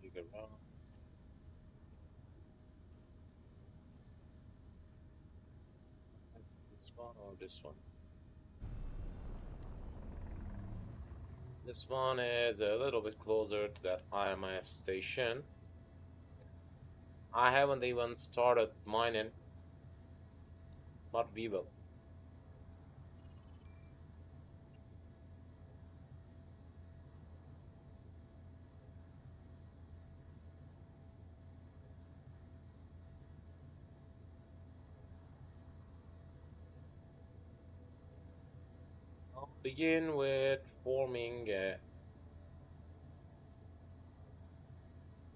Dig around. This one or this one? This one is a little bit closer to that IMF station. I haven't even started mining, but we will. I'll begin with forming a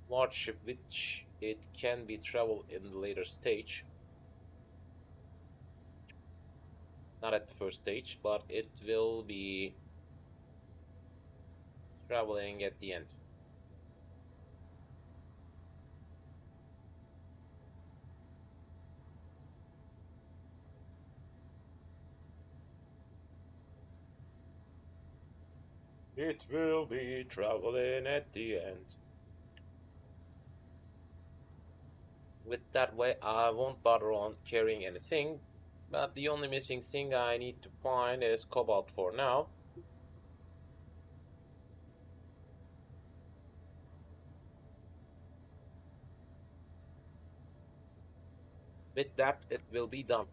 large ship which it can be traveled in the later stage. Not at the first stage, but it will be traveling at the end. It will be traveling at the end. With that way, I won't bother on carrying anything, but the only missing thing I need to find is cobalt for now. With that, it will be done.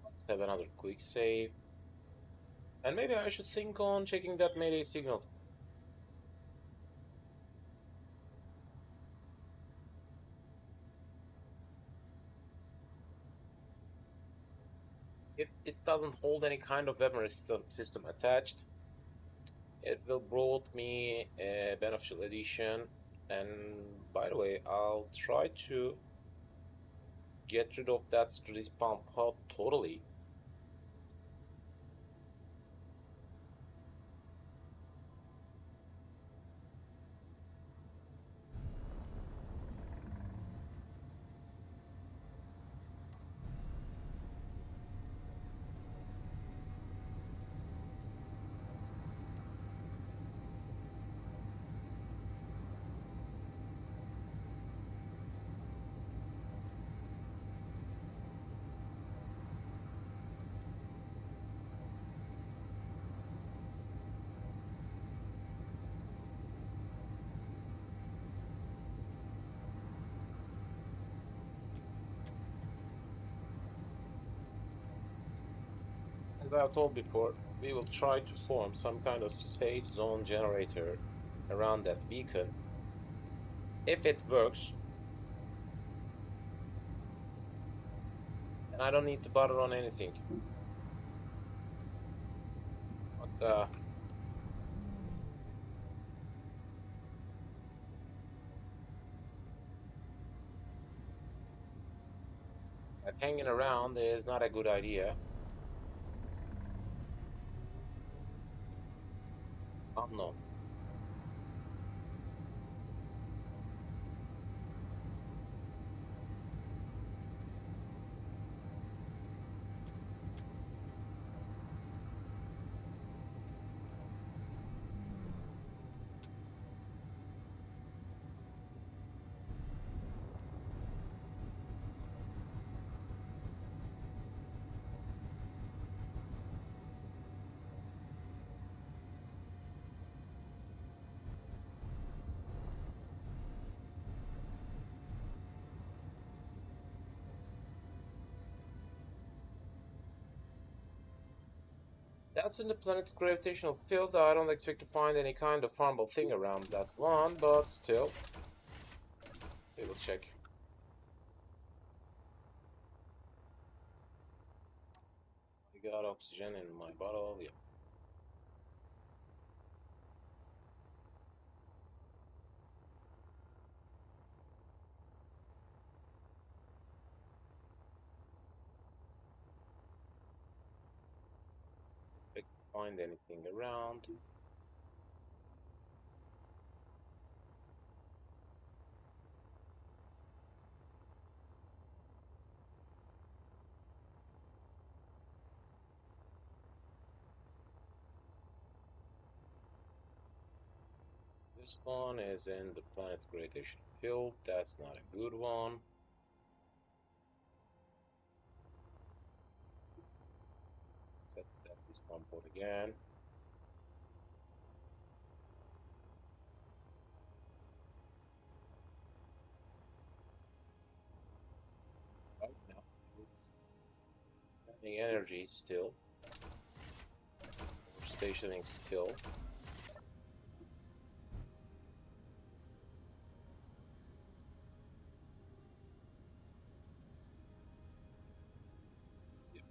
Let's have another quick save. And maybe I should think on checking that Mayday signal. If it doesn't hold any kind of weapon system attached, it will brought me a beneficial edition. And by the way, I'll try to get rid of that respawn pod totally. As I told before, we will try to form some kind of safe zone generator around that beacon. If it works, then I don't need to bother on anything. But hanging around is not a good idea. Unknown. That's in the planet's gravitational field. I don't expect to find any kind of farmable thing around that one, but still. We will check. I got oxygen in my bottle. Yeah. Expect to find anything around. This one is in the planet's gravitational field. That's not a good one. Set that respawn point again. Right now, it's spending energy still, or stationing still. Yep.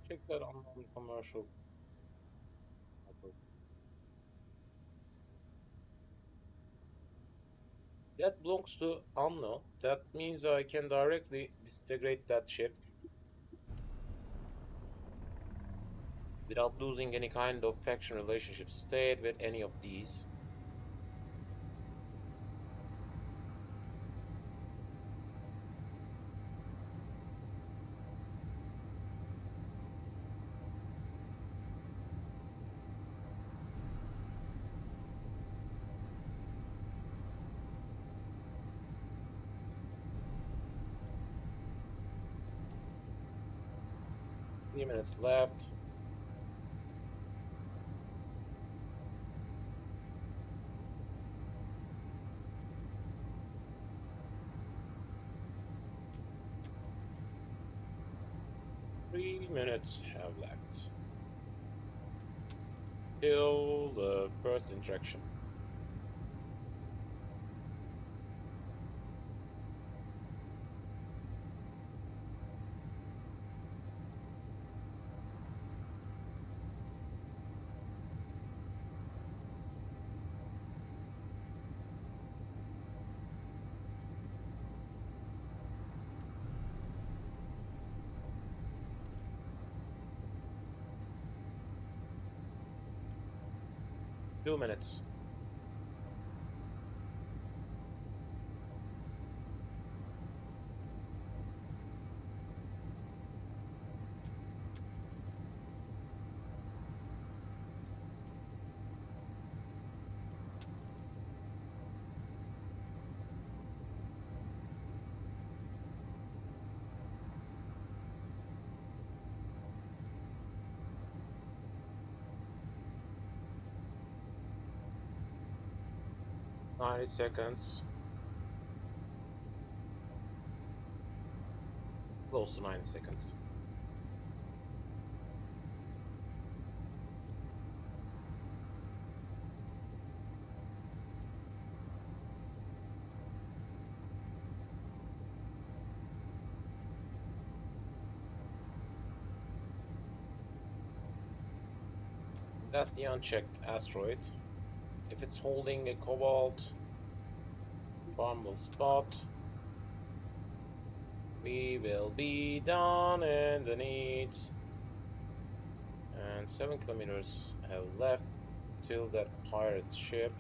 Check that on commercial. That belongs to Anno. That means I can directly disintegrate that ship without losing any kind of faction relationship state with any of these. Three minutes left. Minutes have left till the first interaction. Two minutes. $90. Close to 90 seconds. That's the unchecked asteroid. If it's holding a cobalt farmable spot, we will be down in the needs. And 7 kilometers have left till that pirate ship.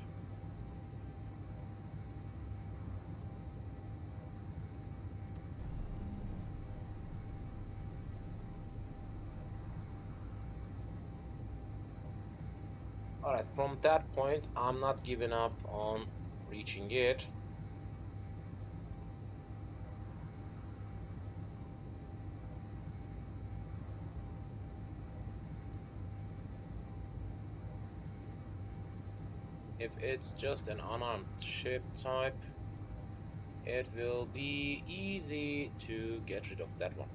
Alright, from that point, I'm not giving up on reaching it. If it's just an unarmed ship type, it will be easy to get rid of that one.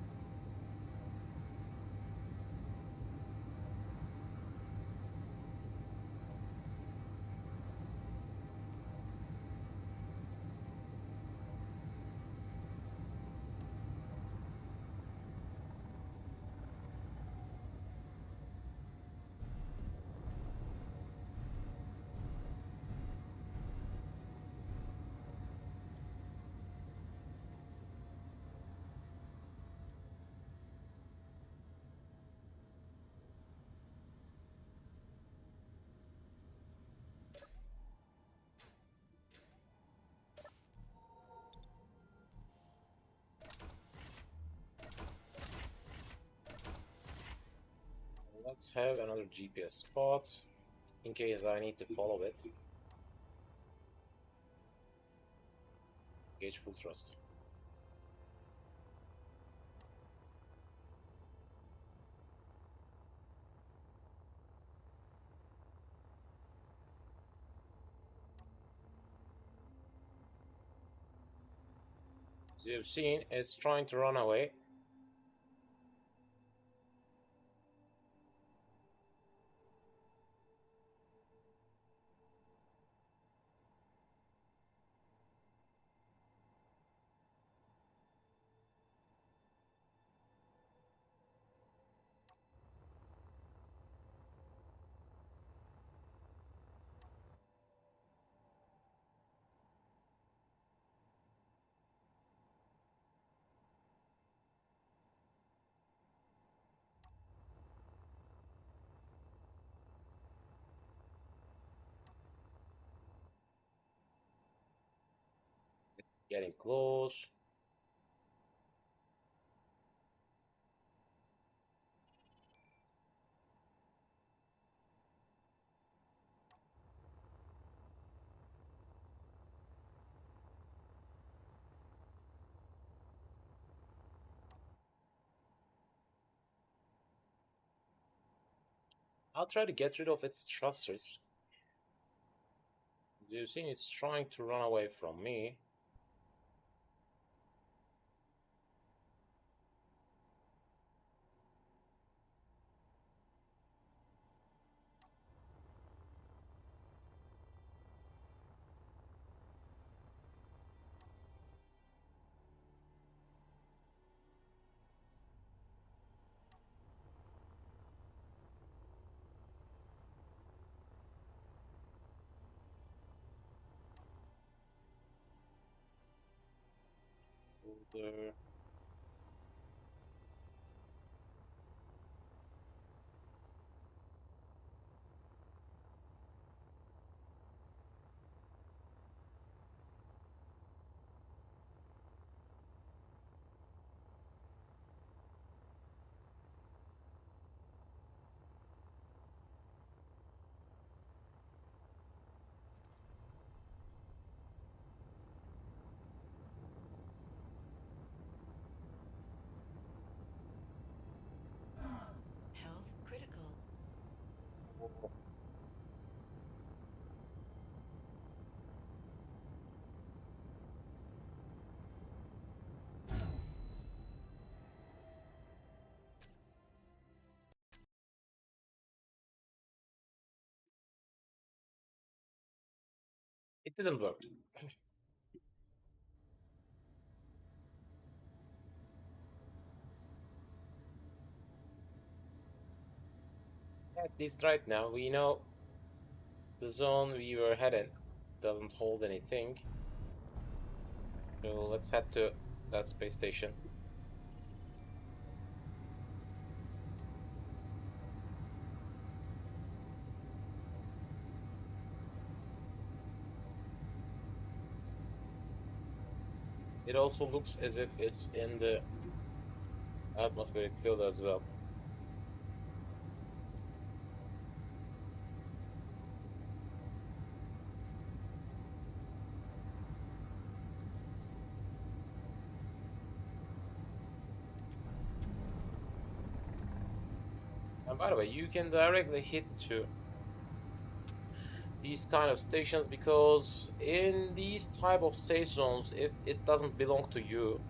Let's have another GPS spot in case I need to follow it. Gauge full thrust. As you've seen, it's trying to run away. Getting close. I'll try to get rid of its thrusters. You've seen it's trying to run away from me. Older. Health critical. It didn't work. At least right now, we know the zone we were heading doesn't hold anything. So let's head to that space station. It also looks as if it's in the atmospheric field as well. And by the way, you can directly hit to these kind of stations because in these type of safe zones, if it doesn't belong to you,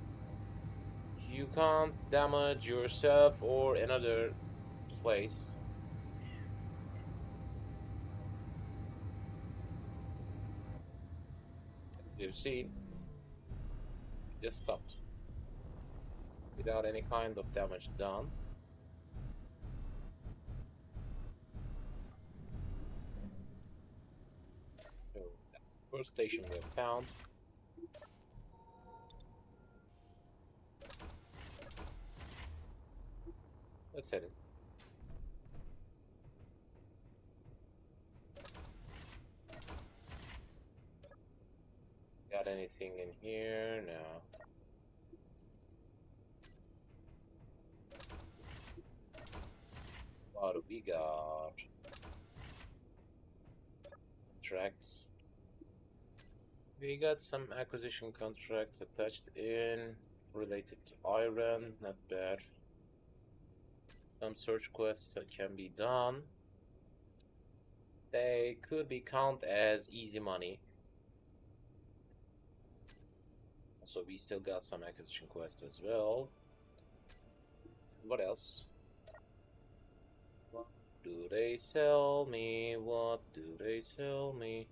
you can't damage yourself or another place. You've seen, it just stopped without any kind of damage done. So that's the first station we have found. Let's hit it. Got anything in here? No. What do we got? Contracts. We got some acquisition contracts attached in related to iron. Not bad. Some search quests that can be done. They could be counted as easy money. Also, we still got some acquisition quests as well. What else? What do they sell me? What do they sell me?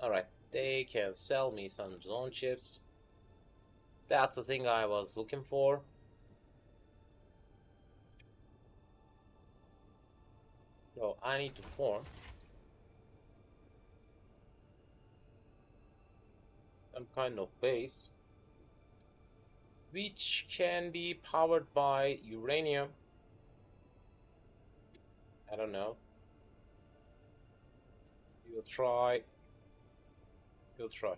Alright, they can sell me some zone chips. That's the thing I was looking for. So I need to form some kind of base which can be powered by uranium. I don't know. You'll try. You'll try.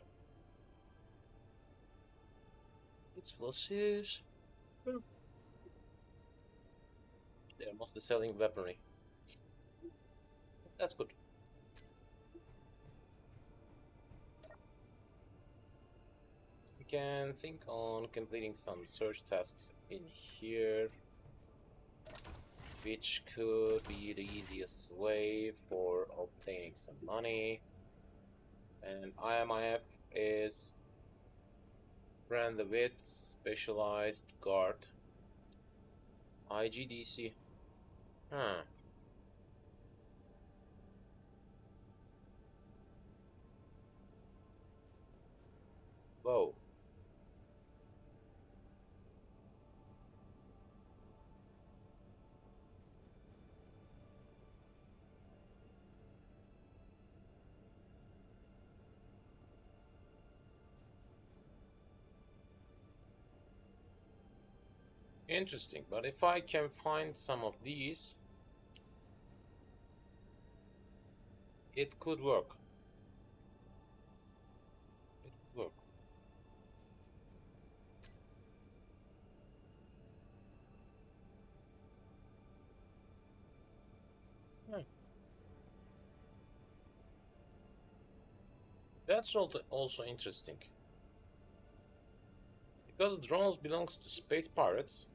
Explosives. They're mostly selling weaponry. That's good. We can think on completing some search tasks in here, which could be the easiest way for obtaining some money. And IMIF is brand with specialized guard. IGDC. Huh. Whoa. Interesting, but if I can find some of these, it could work. It could work. Hmm. That's also interesting. Because drones belongs to space pirates,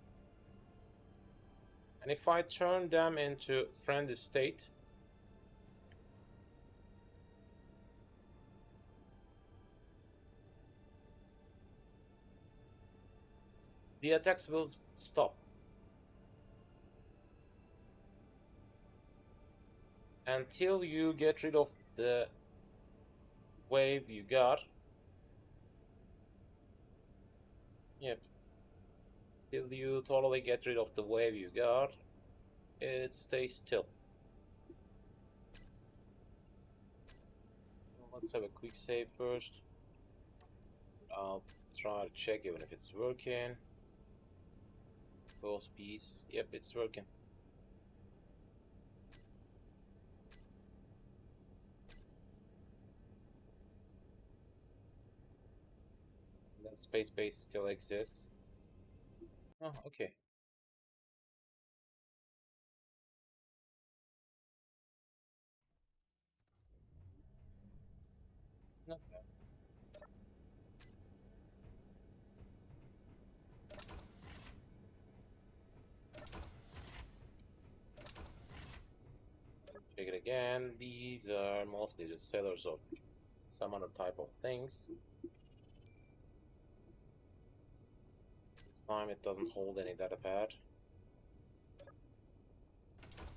and if I turn them into friendly state, the attacks will stop. Until you get rid of the wave you got. Yep. Till you totally get rid of the wave you got, it stays still. Let's have a quick save first. I'll try to check even if it's working. Ghost piece. Yep, it's working. That space base still exists. Oh, okay. Not bad. again, these are mostly the sellers of some other type of things. This time it doesn't hold any data pad.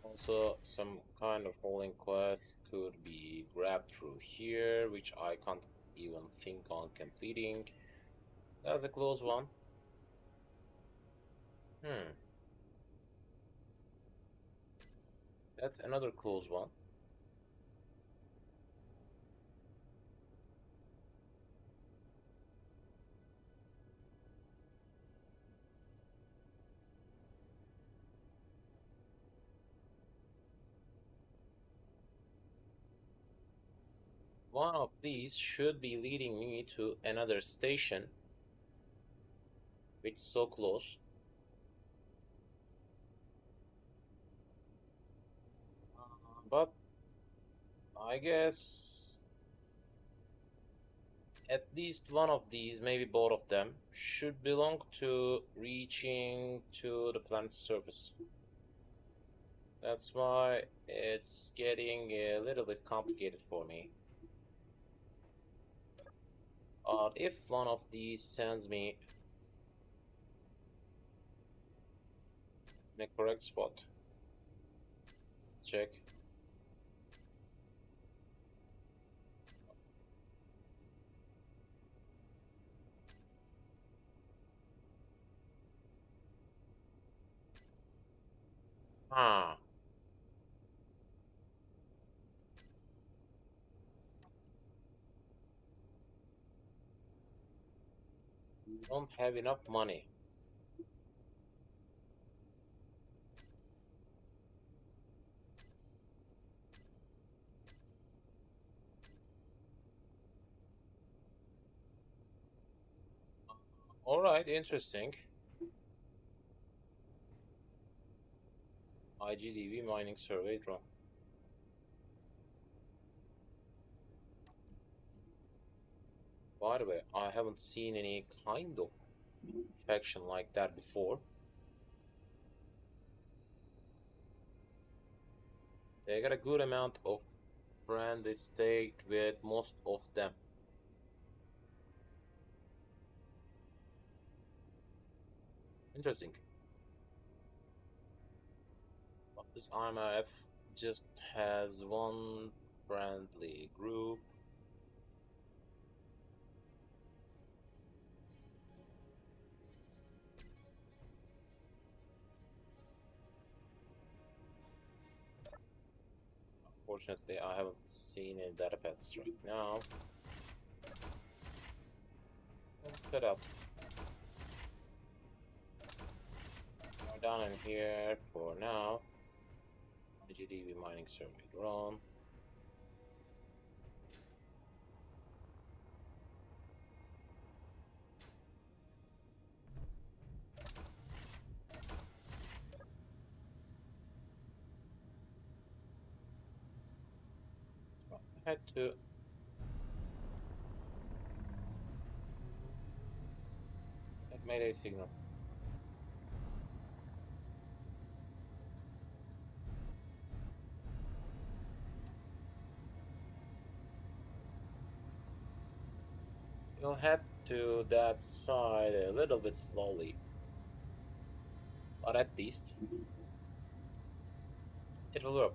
Also, some kind of holding quest could be grabbed through here, which I can't even think on completing. That's a close one. That's another close one. One of these should be leading me to another station, which is so close. But I guess at least one of these, maybe both of them, should belong to reaching to the planet's surface. That's why it's getting a little bit complicated for me. If one of these sends me in a correct spot, check. Ah, don't have enough money. Alright, interesting. IGDV mining survey drone. By the way, I haven't seen any kind of faction like that before. They got a good amount of friendly state with most of them. Interesting. But this IMF just has one friendly group. Fortunately, I haven't seen any data pads right now. Let's set up. We're down in here for now. IGDV mining survey drone. I had to get mayday signal. You'll head to that side a little bit slowly, but at least it will work.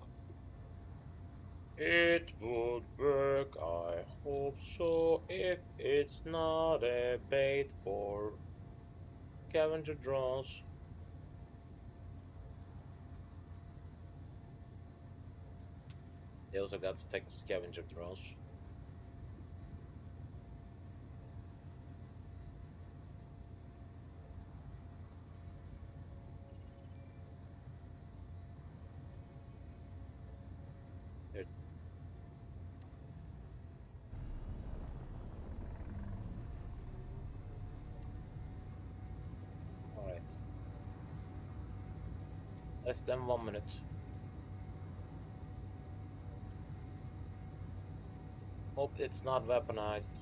It would work, I hope so, if it's not a bait for scavenger drones. They also got scavenger drones. It's alright. Less than 1 minute. Hope it's not weaponized.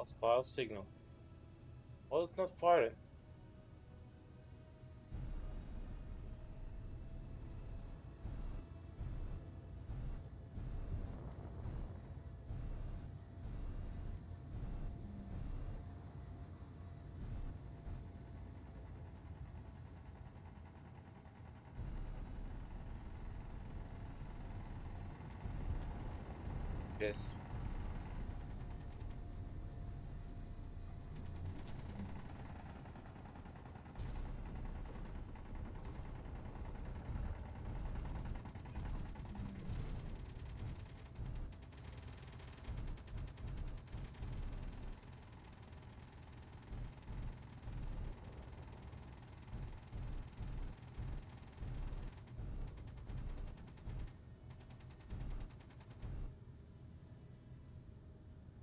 Hostile signal. Well, it's not firing. Yes.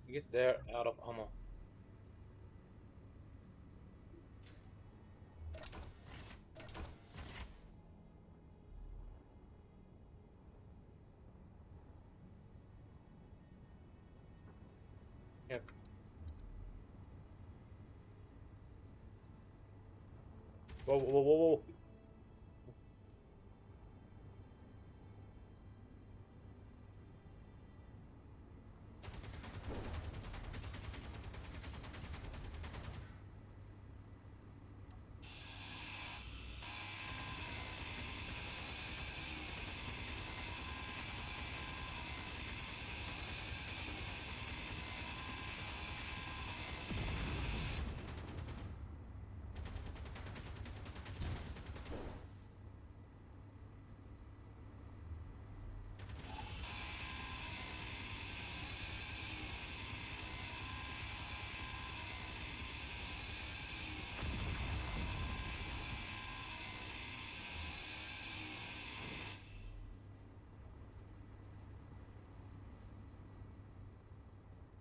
I guess they're out of ammo. Yep. Whoa, whoa, whoa, whoa.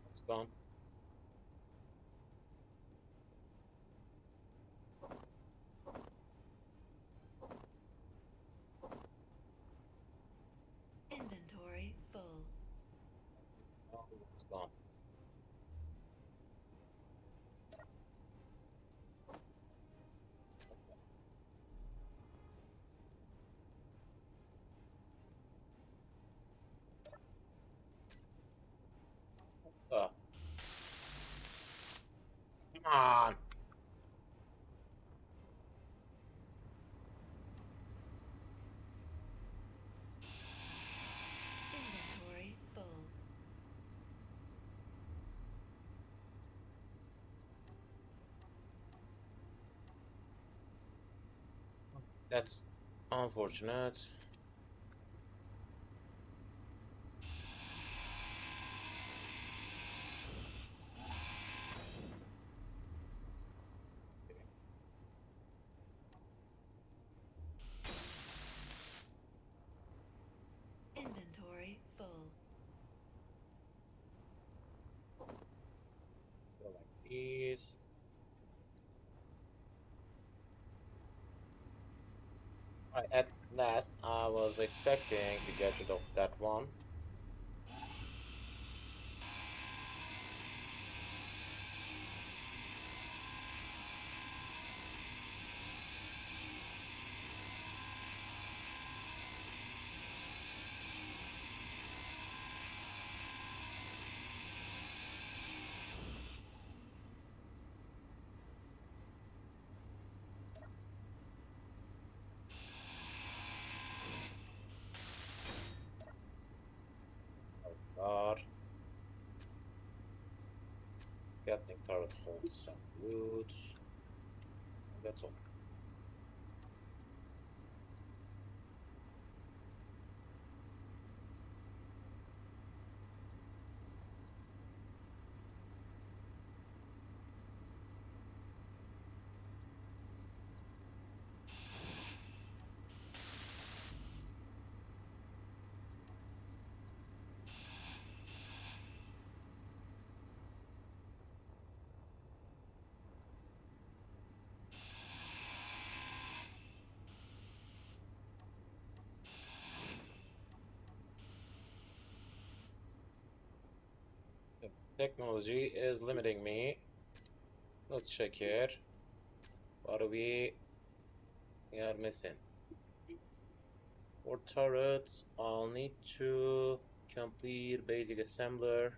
It's gone. Inventory full. Oh, it's gone. Ah, come on. Inventory full. That's unfortunate. Inventory full. Go like this. Alright, at last, I was expecting to get rid of that one. God. Getting turret holds some loot. That's all. Technology is limiting me. Let's check here. What do we are missing? For turrets, I'll need to complete basic assembler.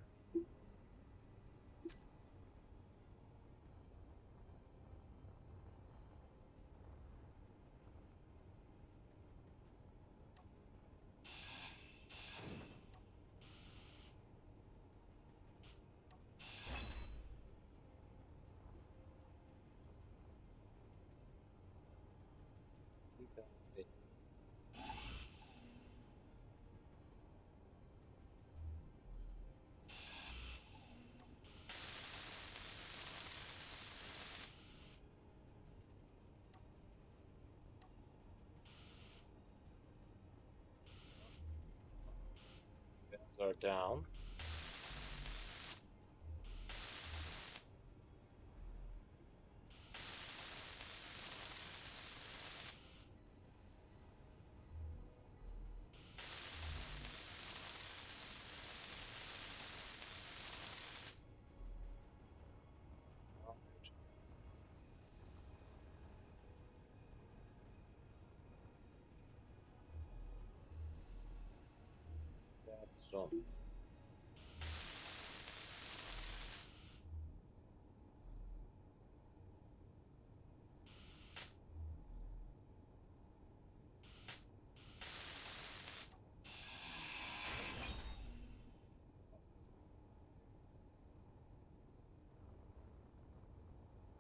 Are down. That's all.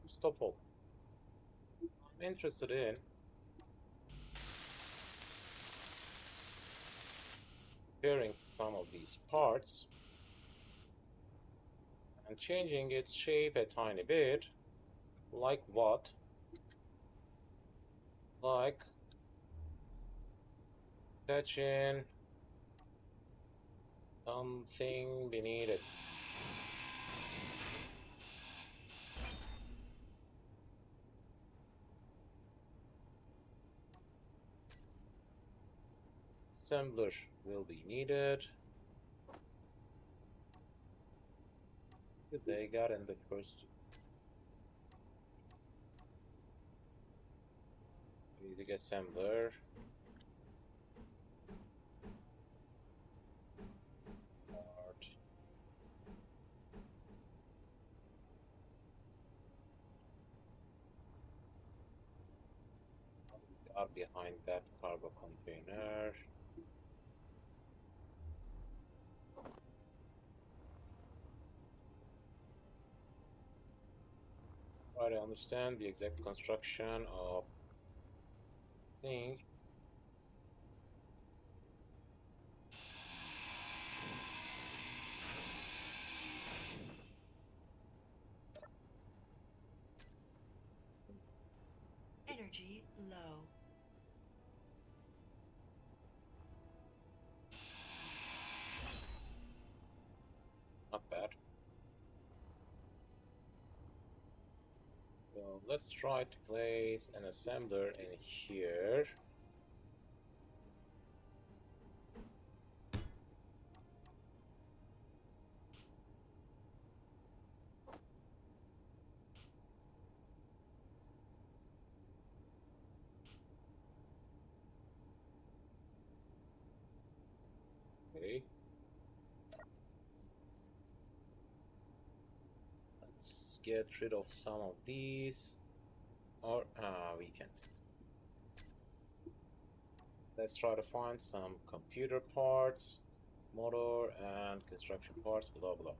First of all, I'm interested in repairing some of these parts and changing its shape a tiny bit. Like what? Like touching something beneath it. Assembler will be needed. They got in the first basic assembler. Part. Got behind that cargo container. Try to understand the exact construction of thing. Energy low. Not bad. So let's try to place an assembler in here. Okay. Let's get rid of some of these. Or we can't. Let's try to find some computer parts, motor and construction parts, blah blah.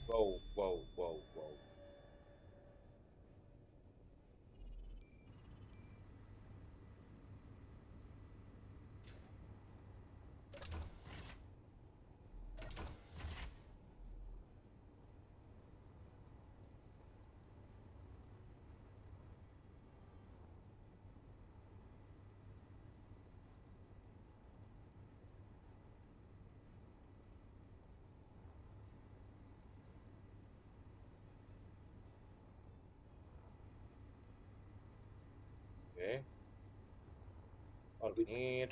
Whoa, whoa, whoa, whoa. what we need.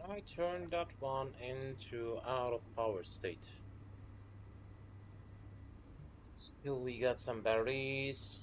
I turned that one into out of power state. Still, we got some batteries.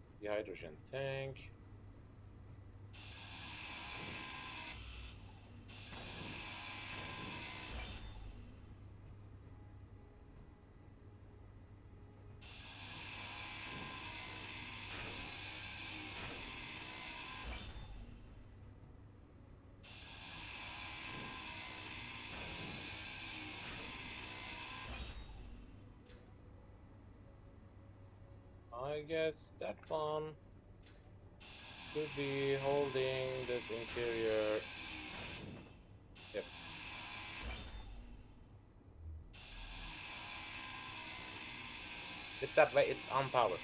It's the hydrogen tank. I guess that one should be holding this interior. Yep. It's that way, it's unpowered.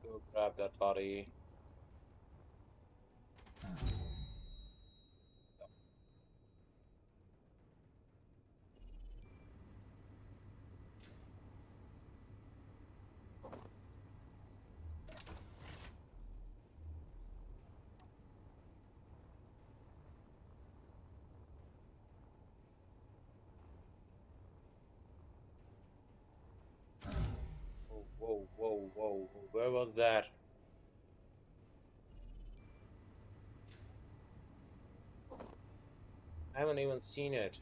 Go grab that body. Whoa, whoa, whoa, whoa, whoa. Where was that? I haven't even seen it.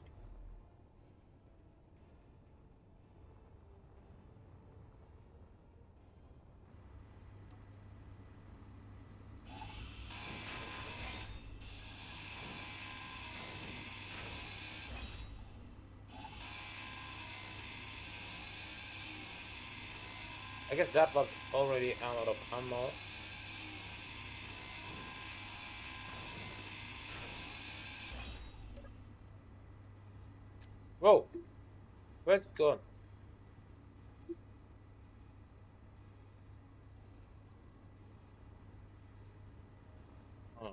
I guess that was already out of ammo. Whoa! Where's it gone? Oh.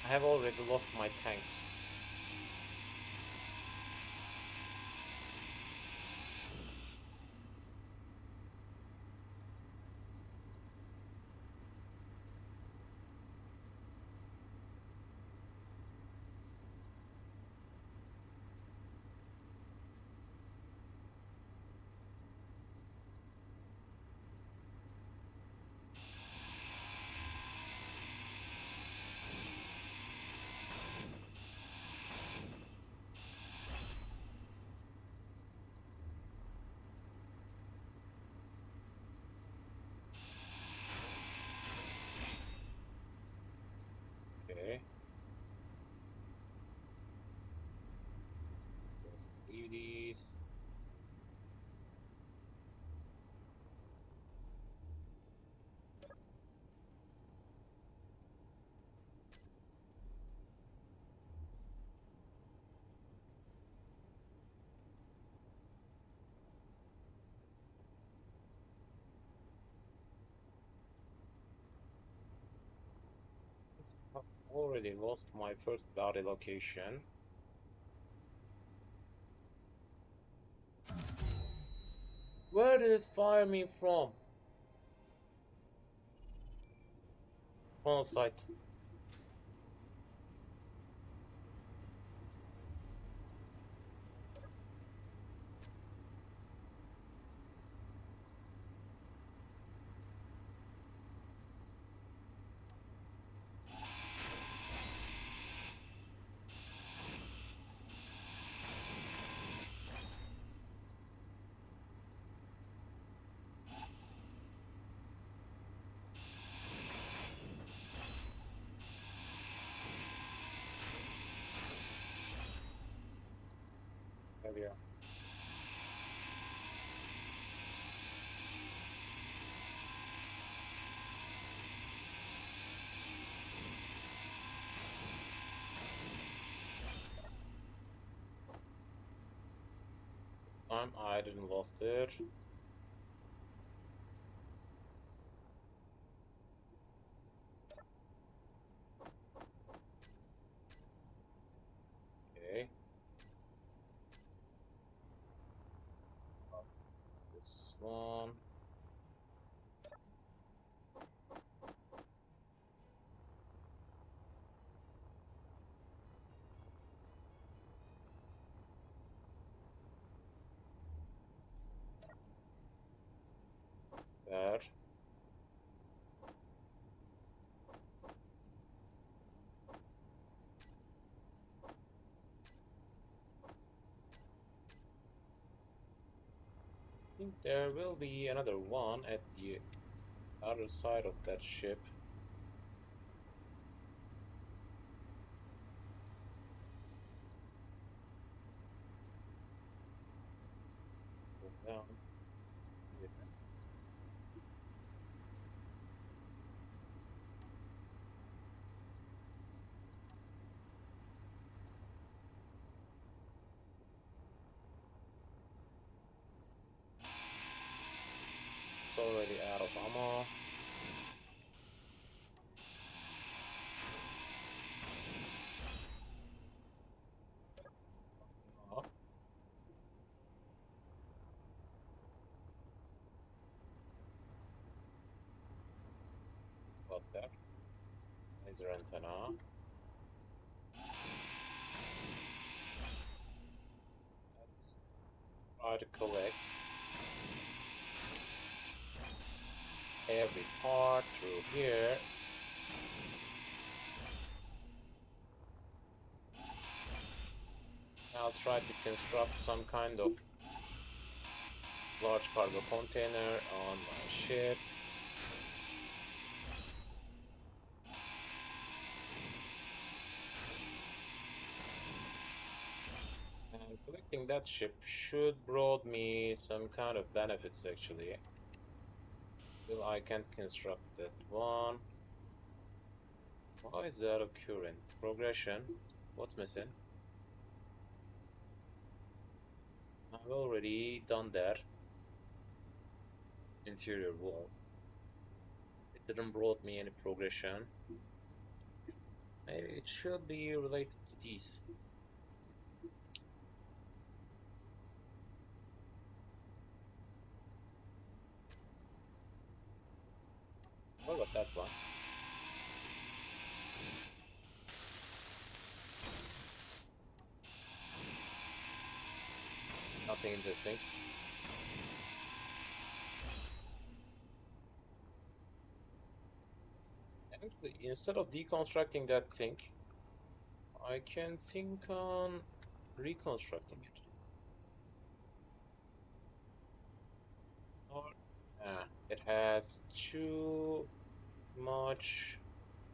I have already lost my tanks. Okay. Let's go leave these. I've already lost my first body location. Where did it fire me from? Funnel site. There we are. Time I didn't lost it. Okay. This one. There. I think there will be another one at the other side of that ship. Go down. Yeah. It's already out of ammo. Oh, got that. Laser antenna. Let's try to collect every part through here. I'll try to construct some kind of large cargo container on my ship. And collecting that ship should brought me some kind of benefits actually. Still, I can't construct that one. Why is that occurring? Progression. What's missing? I've already done that. Interior wall. It didn't brought me any progression. Maybe it should be related to these. What about that one? Nothing interesting. Actually, instead of deconstructing that thing, I can think on reconstructing it. Or, it has too much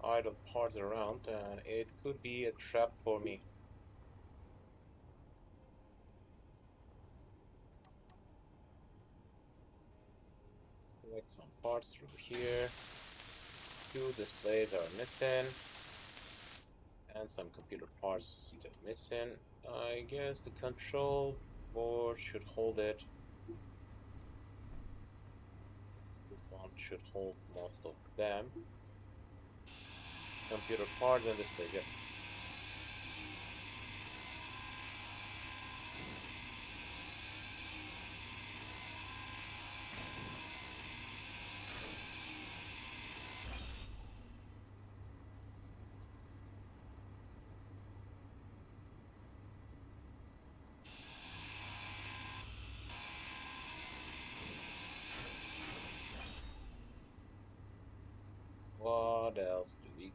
idle parts around, and it could be a trap for me. Collect some parts through here. Two displays are missing, and some computer parts still missing. I guess the control board should hold it. This one should hold most of them. Computer parts and display, yeah.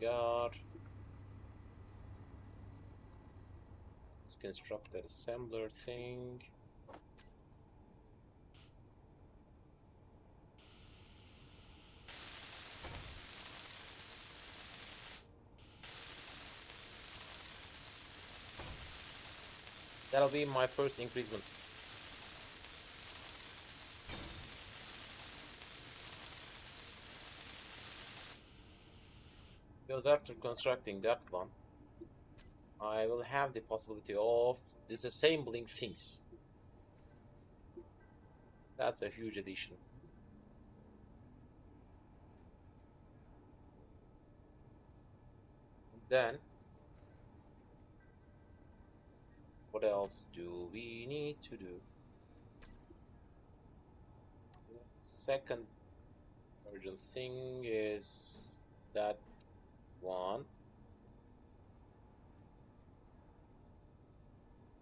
got? Let's construct that assembler thing. That'll be my first increment. Because after constructing that one, I will have the possibility of disassembling things. That's a huge addition. Then, what else do we need to do? The second urgent thing is that one.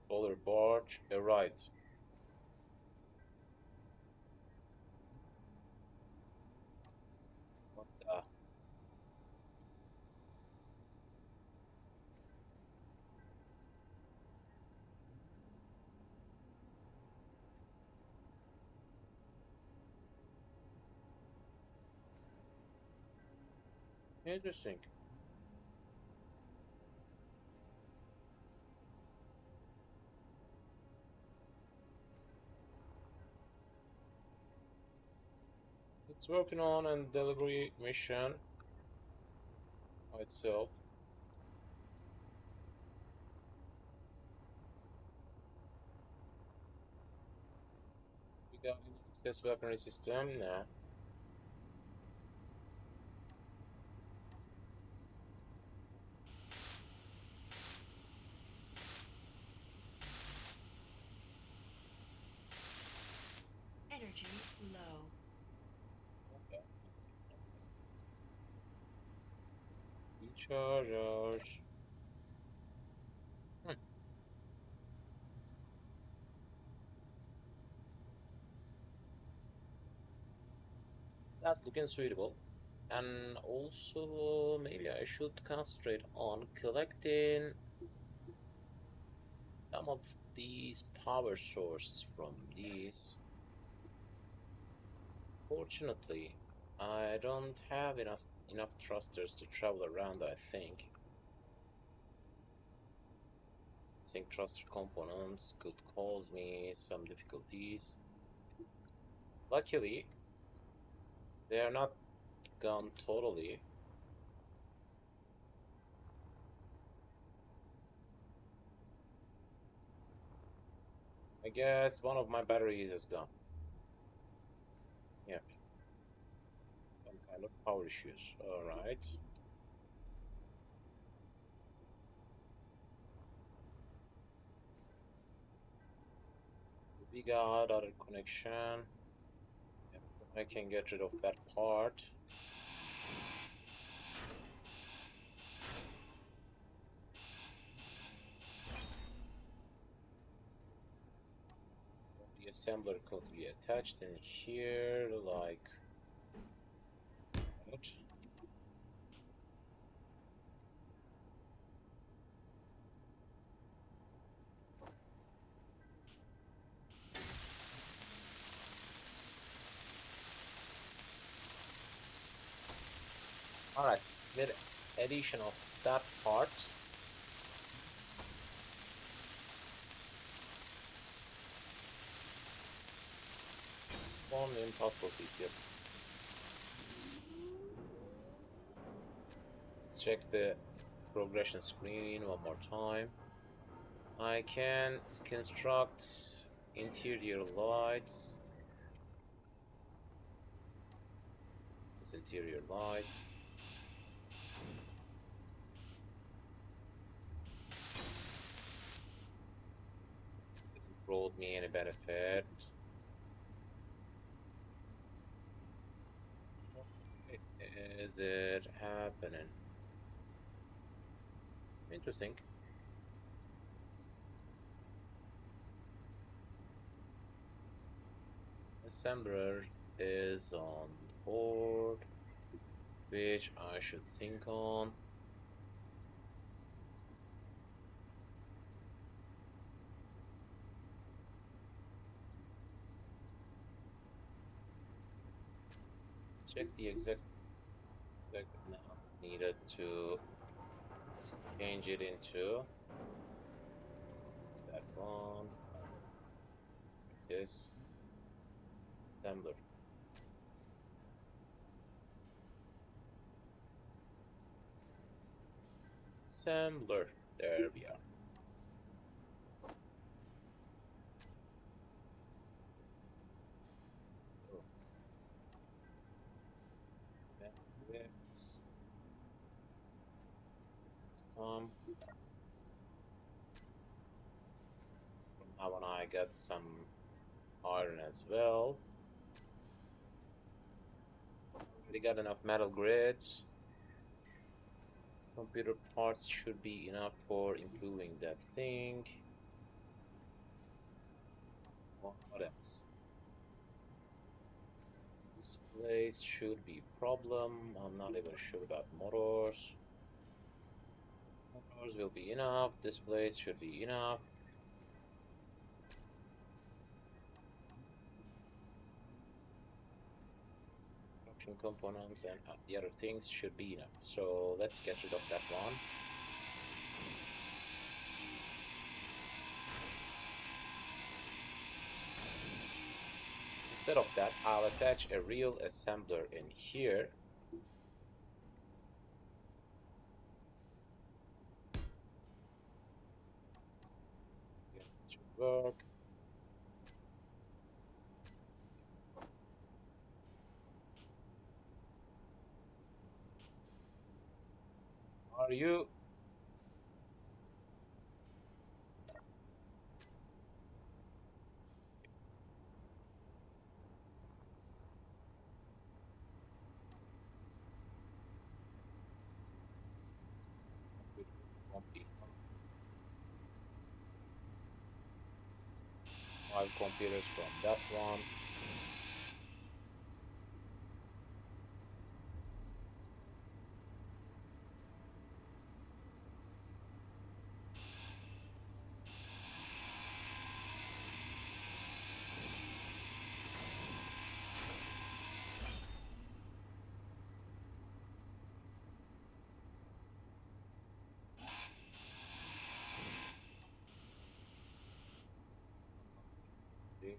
Solar barge arrived. What the? Interesting. It's working on a delivery mission by itself. We got any access weaponry system? Nah. Energy low. Okay. Recharge. Hmm. That's looking suitable. And also, maybe I should concentrate on collecting some of these power sources from these. Fortunately, I don't have enough thrusters to travel around, I think. Sync thruster components could cause me some difficulties. Luckily, they are not gone totally. I guess one of my batteries is gone. Yeah, some kind of power issues. Alright. We got other connection. Yep, I can get rid of that part. The assembler could be attached in here, like that. Alright, with addition of that part, one impossible piece here. Let's check the progression screen one more time. I can construct interior lights. This interior light. Didn't brought me any benefit. What is it happening? Interesting. Assembler is on board, which I should think on. check the exact now. Needed to change it into that one. This assembler. Assembler. There we are. Oh, yes. Some. From now on, I got some iron as well. Already got enough metal grids. Computer parts should be enough for improving that thing. What else? Displays should be problem. I'm not even sure about motors. Motors will be enough. Displays should be enough. Production components and the other things should be enough. So let's get rid of that one. Instead of that, I'll attach a real assembler in here. Yes, it should work. Are you? Five computers from that one. Okay.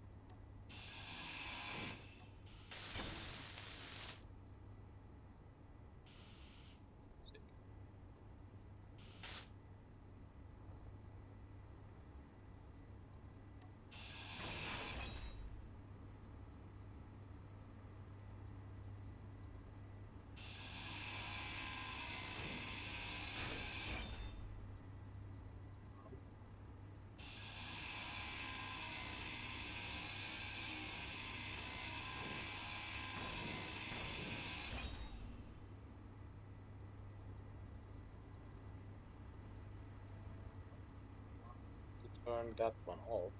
To turn that one off.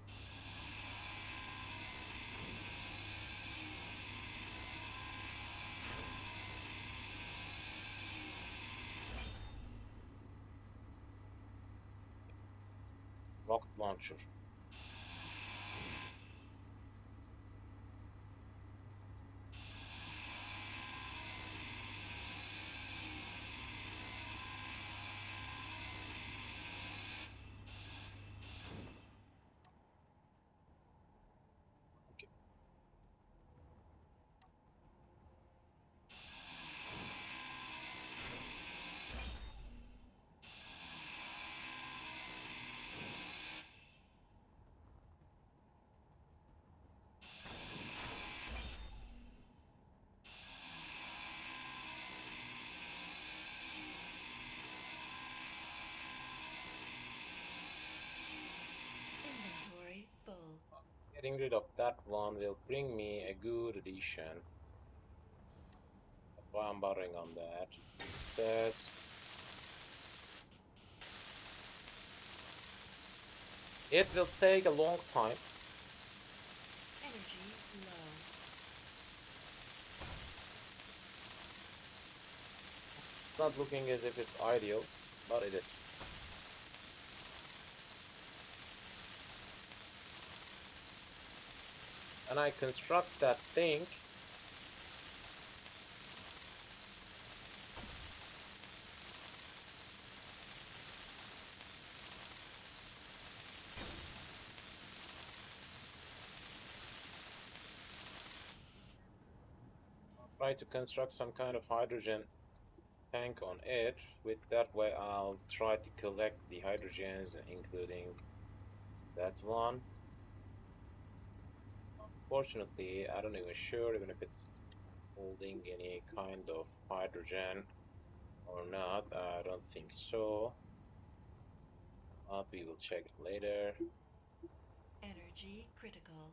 Rocket launcher. Okay. Inventory full. Getting rid of that one will bring me a good addition. That's why I'm bothering on that. It says it will take a long time. Energy low. It's not looking as if it's ideal, but it is. And I construct that thing. try to construct some kind of hydrogen tank on it. With that way, I'll try to collect the hydrogens, including that one. Unfortunately, I don't even sure even if it's holding any kind of hydrogen or not. I don't think so. But we will check it later. Energy critical.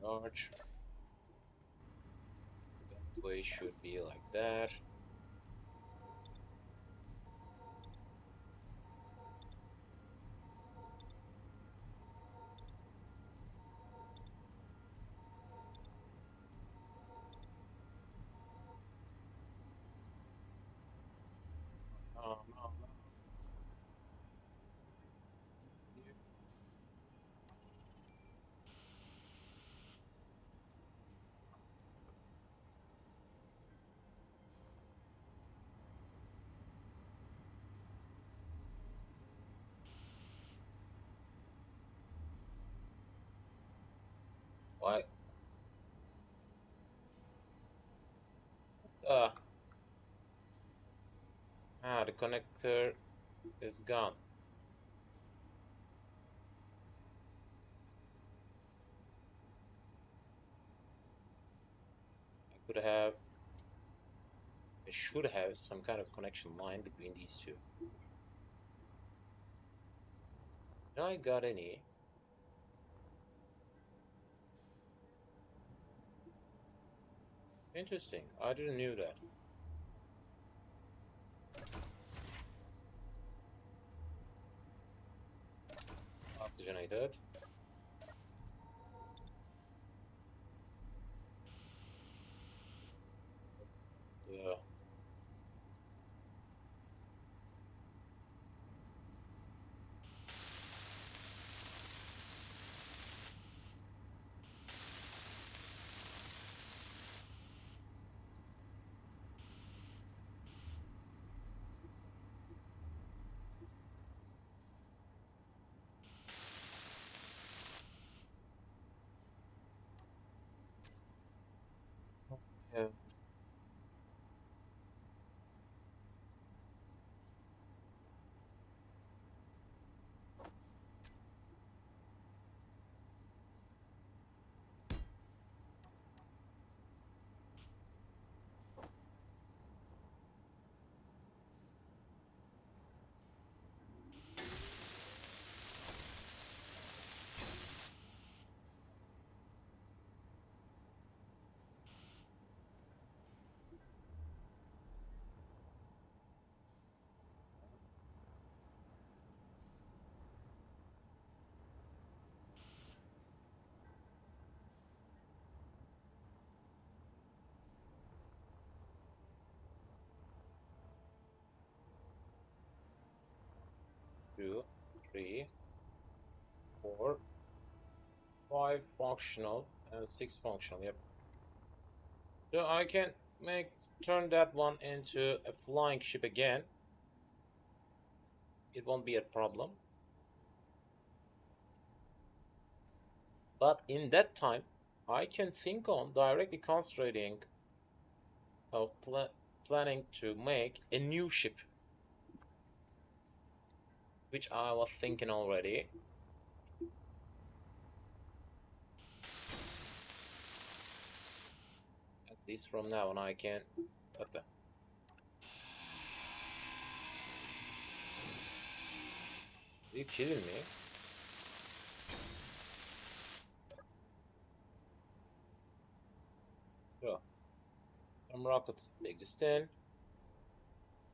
Charge. The best way should be like that. No, no, no. Why? Uh, the connector is gone. I could have, I should have some kind of connection line between these two. Did I got any? Interesting. I didn't knew that. Oxygenated. Yeah. Yeah. Two, three, four, five functional, and six functional. Yep. So I can make turn that one into a flying ship again. It won't be a problem. But in that time, I can think on directly concentrating of planning to make a new ship, which I was thinking already. At least from now on, I can. What the? Are you kidding me? So, some rockets existing,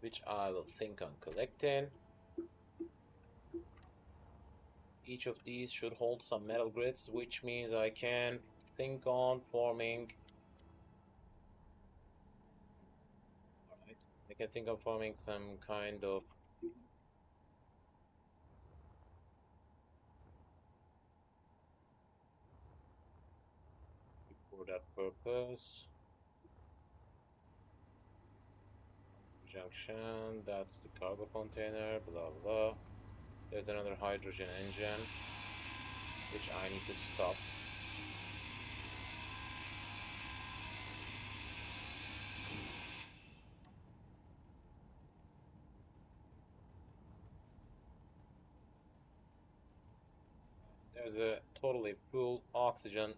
which I will think on collecting. Each of these should hold some metal grids, which means I can think on forming. Alright, I can think of forming some kind of for that purpose. Junction, that's the cargo container, blah blah. There's another hydrogen engine. which I need to stop. There's a totally full oxygen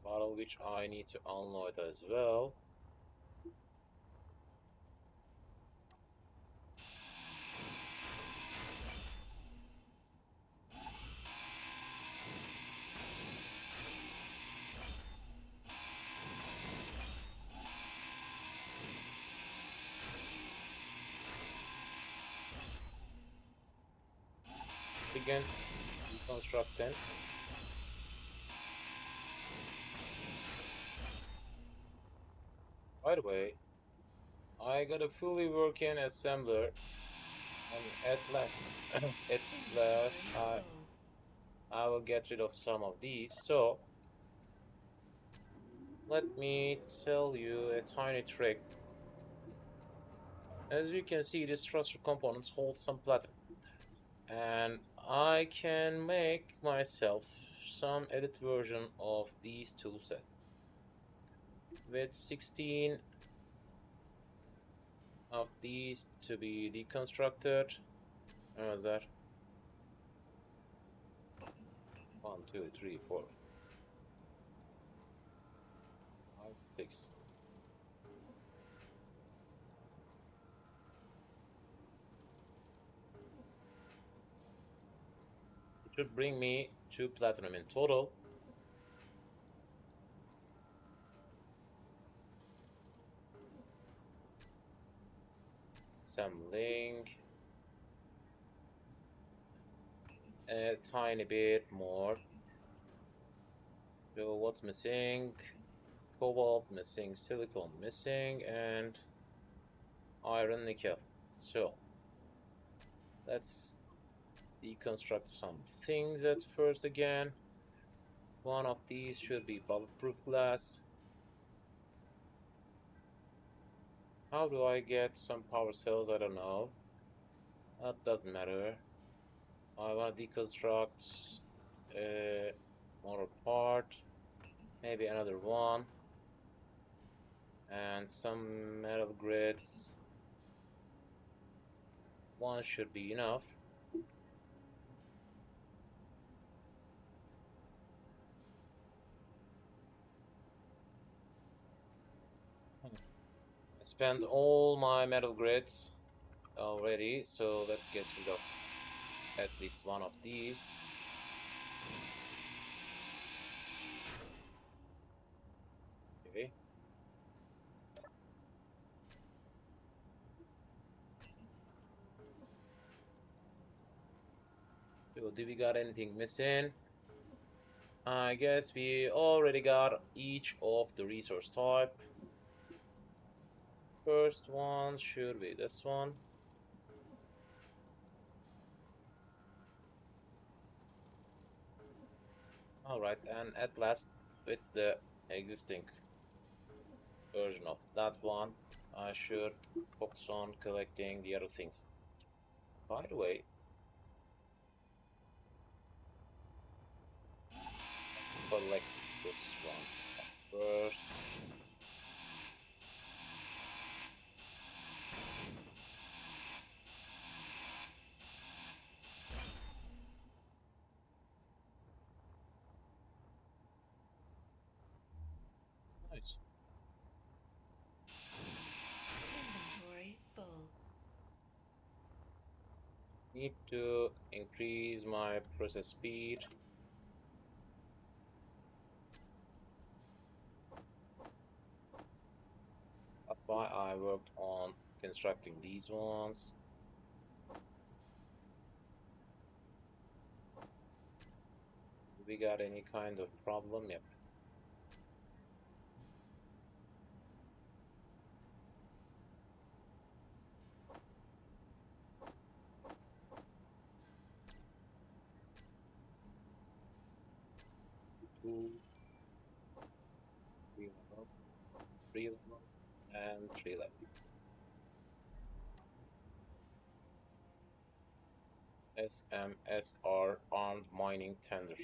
bottle which I need to unload as well. Begin deconstructing. By the way, I got a fully working assembler, and at last, at last, I will get rid of some of these. So let me tell you a tiny trick. As you can see, these thruster components hold some platinum, and I can make myself some edit version of these tool set with 16 of these to be deconstructed. How was that? 1, 2, 3, 4, 5, 6. It should bring me 2 platinum in total. Assembling a tiny bit more. So what's missing? Cobalt missing, silicon missing, and iron nickel. So let's deconstruct some things at first again. One of these should be bulletproof glass. How do I get some power cells? I don't know. That doesn't matter. I want to deconstruct a motor part, maybe another one, and some metal grids. One should be enough. I spent all my metal grids already, so let's get rid of at least one of these. Okay. So, do we got anything missing? I guess we already got each of the resource type. First one should be this one. Alright, and at last, with the existing version of that one, I should focus on collecting the other things. By the way, let's collect this one first. Nice. Inventory full. Need to increase my process speed. That's why I worked on constructing these ones. We got any kind of problem? Yep. Two, three level, three level, and three level. SMSR armed mining tender.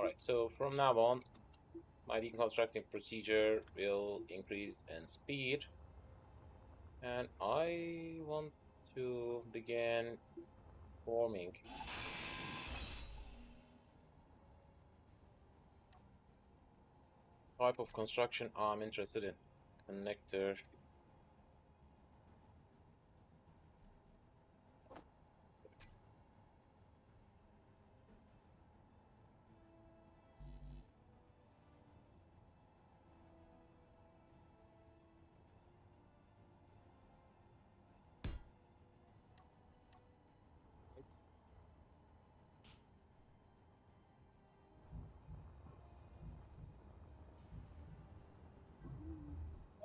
Alright, so from now on, my deconstructing procedure will increase in speed. And I want to begin forming type of construction I'm interested in. Connector.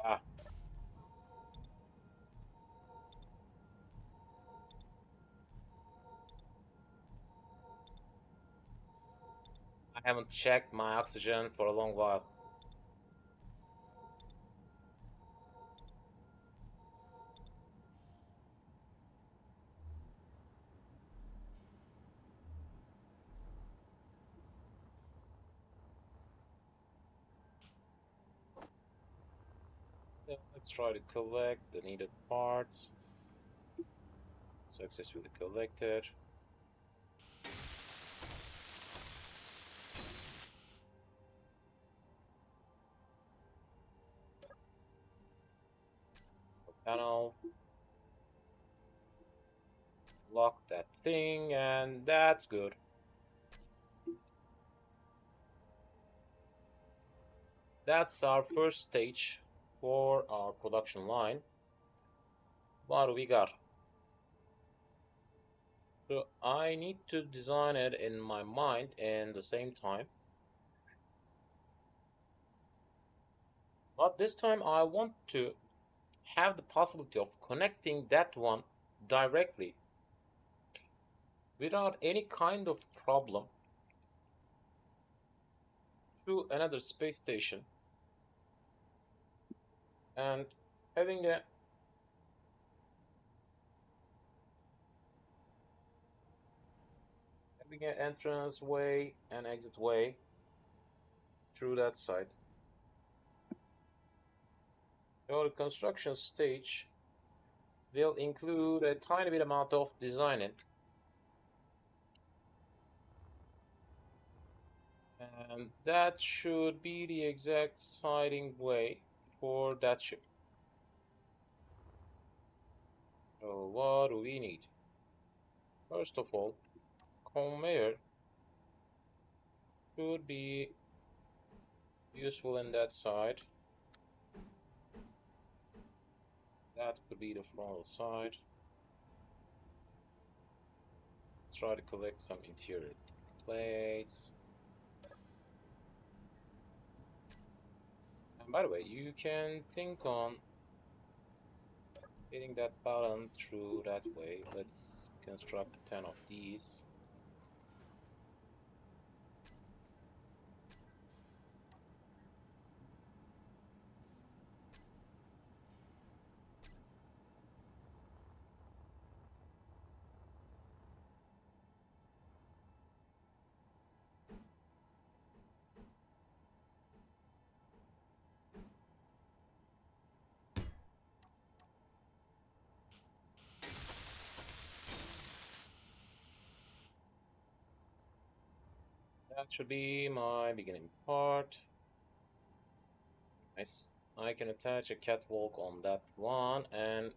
Ah, I haven't checked my oxygen for a long while. Yeah, let's try to collect the needed parts. Successfully collected. Panel. Lock that thing, and that's good. That's our first stage for our production line. What do we got? So I need to design it in my mind and the same time. But this time I want to have the possibility of connecting that one directly without any kind of problem to another space station and having a having an entrance way and exit way through that side. So the construction stage will include a tiny bit amount of designing, and that should be the exact siding way for that ship. So what do we need? First of all, conveyor should be useful in that side. That could be the frontal side. Let's try to collect some interior plates. And by the way, you can think on getting that button through that way. Let's construct 10 of these. That should be my beginning part. Nice. I can attach a catwalk on that one, and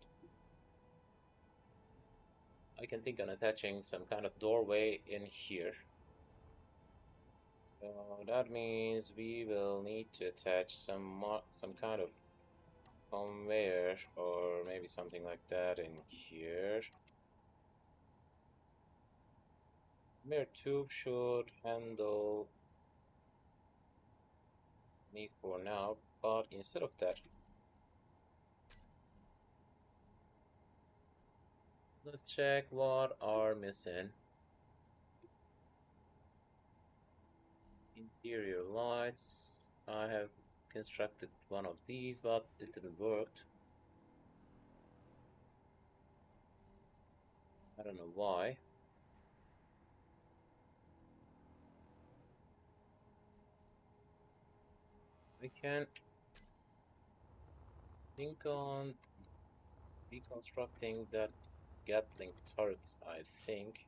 I can think on attaching some kind of doorway in here. So that means we will need to attach some kind of conveyor or maybe something like that in here. Conveyor tube should handle me for now, but instead of that, let's check what are missing. Interior lights. I have constructed one of these, but it didn't work. I don't know why. We can think on reconstructing that Gatling turret, I think.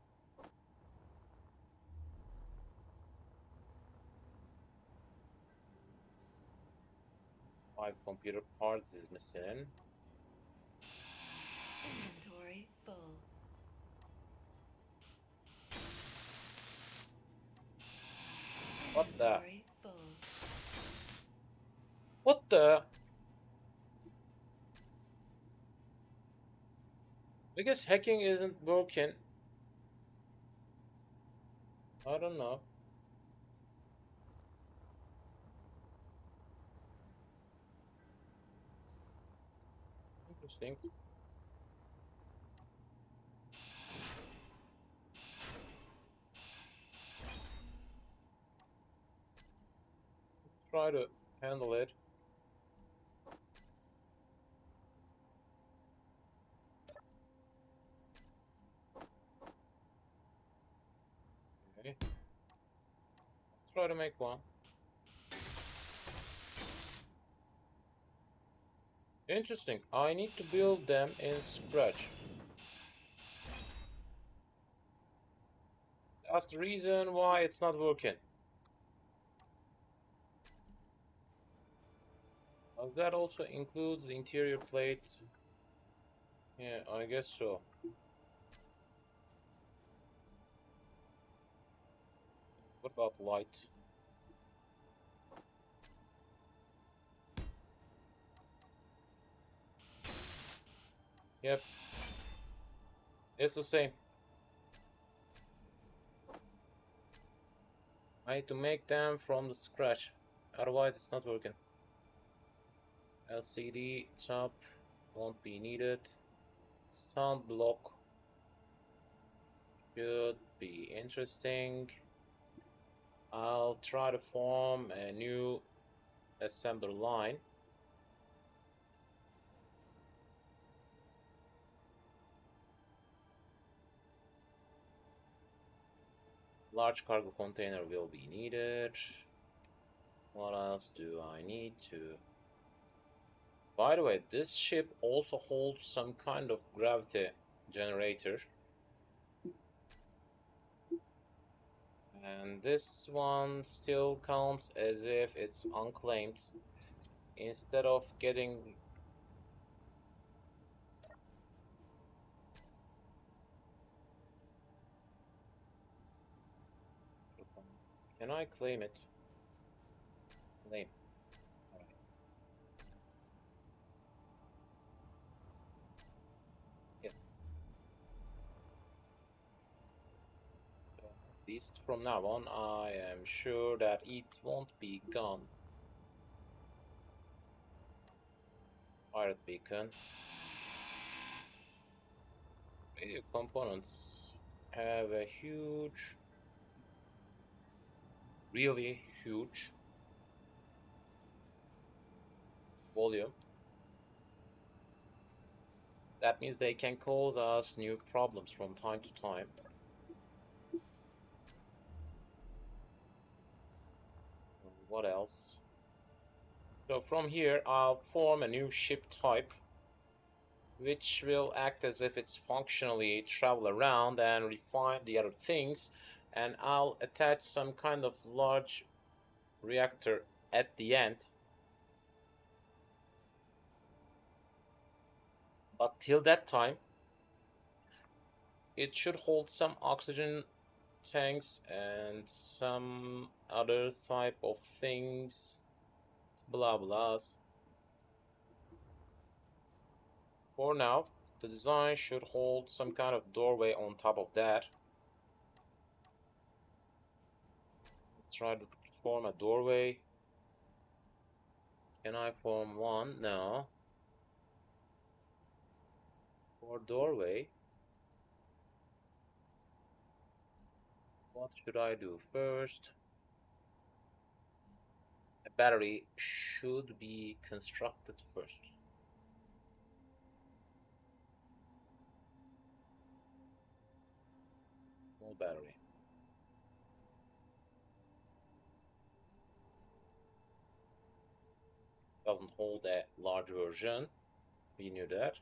5 computer parts is missing. Inventory full. What the? Inventory full. What the? I guess hacking isn't working. I don't know. Interesting. Try to handle it. Okay. Try to make one. Interesting. I need to build them in Scratch. That's the reason why it's not working. Does that also include the interior plate? Yeah, I guess so. What about light? Yep, it's the same. I need to make them from the scratch. Otherwise, it's not working. LCD top won't be needed. Sound block should be interesting. I'll try to form a new assembler line. Large cargo container will be needed. What else do I need to? By the way, this ship also holds some kind of gravity generator. And this one still counts as if it's unclaimed. Instead of getting... Can I claim it? Claim. Alright. Yeah. So at least from now on, I am sure that it won't be gone. Pirate beacon. Radio components have a huge, really huge volume. That means they can cause us new problems from time to time. What else? So from here, I'll form a new ship type, which will act as if it's functionally travel around and refine the other things. And I'll attach some kind of large reactor at the end. But till that time, it should hold some oxygen tanks and some other type of things, blah blahs. For now, the design should hold some kind of doorway on top of that. Let's try to form a doorway. Can I form one? No. For doorway, what should I do first? A battery should be constructed first. Small battery. doesn't hold a large version. We knew that.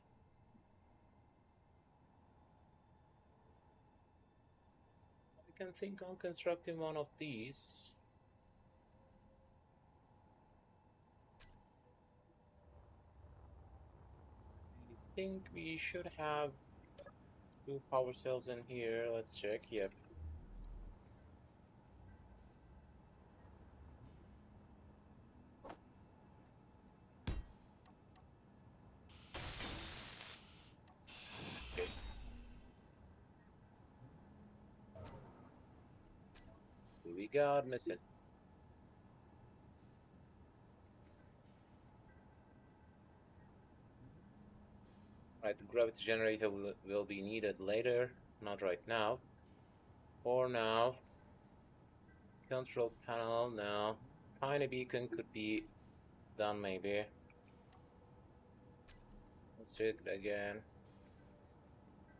I can think on constructing one of these. I think we should have 2 power cells in here. Let's check. Yep. Okay. So we got missing. Right, the gravity generator will be needed later, not right now. For now, control panel now. Tiny beacon could be done maybe. Let's check it again.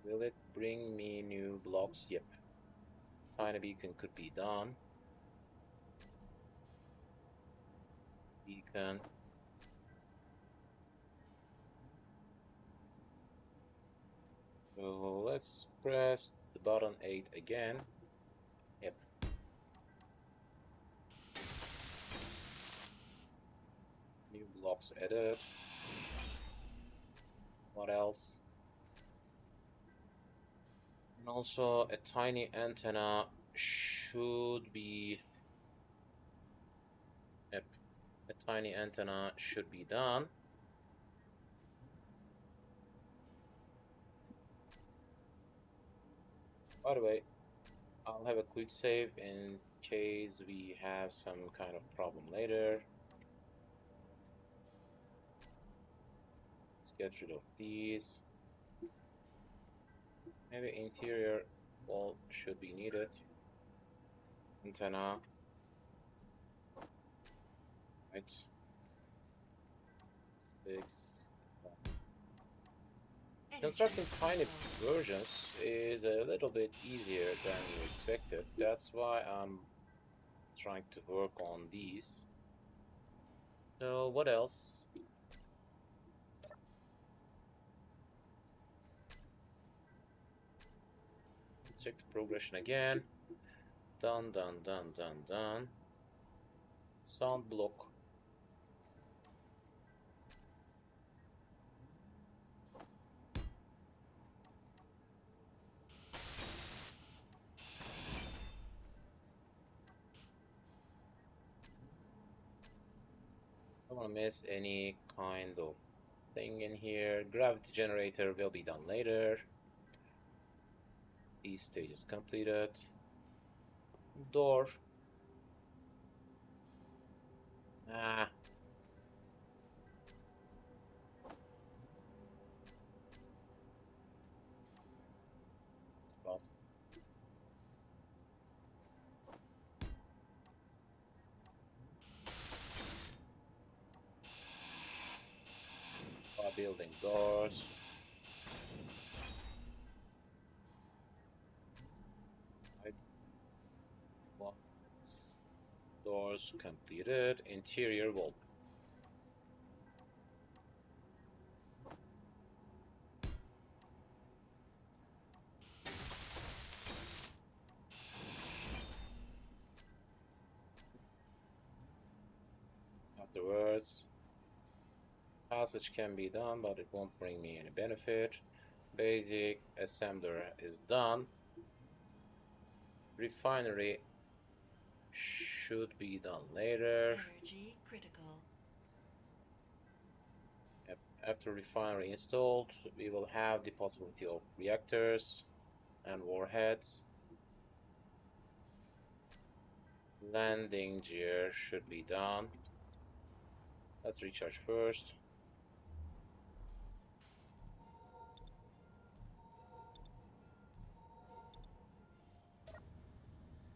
Will it bring me new blocks? Yep. Tiny beacon could be done. Beacon. So let's press the button 8 again. Yep. New blocks added. What else? And also a tiny antenna should be... Yep. A tiny antenna should be done. By the way, I'll have a quick save in case we have some kind of problem later. Let's get rid of these. Maybe interior wall should be needed. Antenna. Right. 6. Constructing tiny versions is a little bit easier than you expected. That's why I'm trying to work on these. So what else? Let's check the progression again. Done, done, done, done, done. Sound block. Don't want to miss any kind of thing in here. Gravity generator will be done later. These stages completed. Door. Ah. Spot. Building doors. Right. Doors completed. Interior wall. Afterwards, passage can be done, but it won't bring me any benefit. Basic assembler is done. Refinery should be done later. Energy critical. Yep. After refinery installed, we will have the possibility of reactors and warheads. Landing gear should be done. Let's recharge first.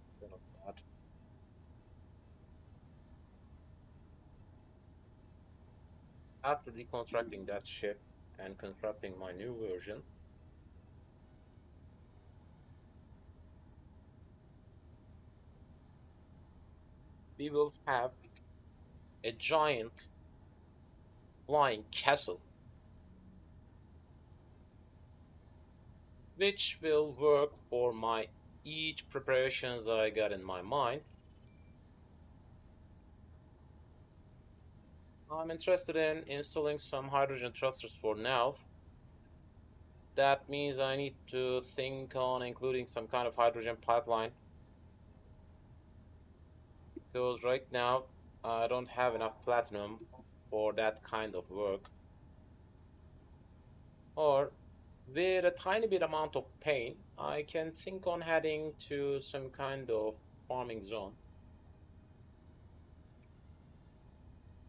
Instead of that. After deconstructing that ship and constructing my new version, we will have a giant flying castle, which will work for my each preparations I got in my mind. I'm interested in installing some hydrogen thrusters for now. That means I need to think on including some kind of hydrogen pipeline, because right now I don't have enough platinum for that kind of work. Or with a tiny bit amount of pain, I can think on heading to some kind of farming zone.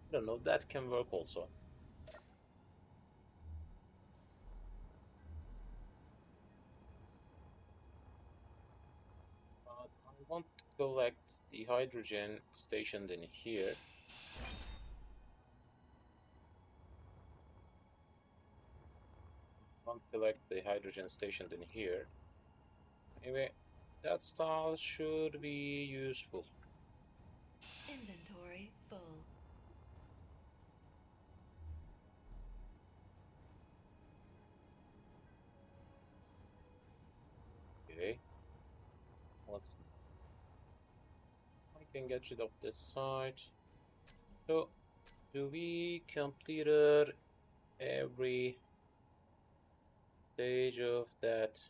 I don't know, that can work also. But I want to collect the hydrogen stationed in here. I want to collect the hydrogen stationed in here. Anyway, that style should be useful. Inventory full. Okay, let's. I can get rid of this side. So, do we completed every stage of that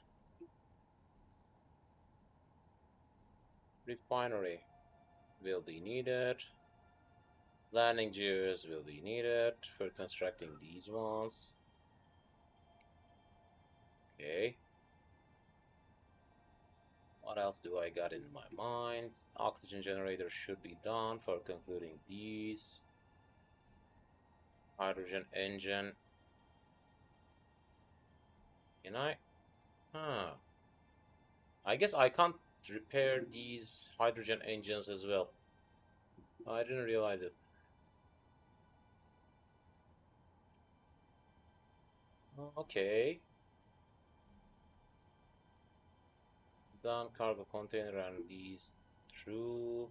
refinery? Will be needed. Landing gears will be needed for constructing these ones. Okay. What else do I got in my mind? Oxygen generator should be done for concluding these. Hydrogen engine. Can I? Huh. I guess I can't repair these hydrogen engines as well. I didn't realize it. Okay. Done cargo container and these through.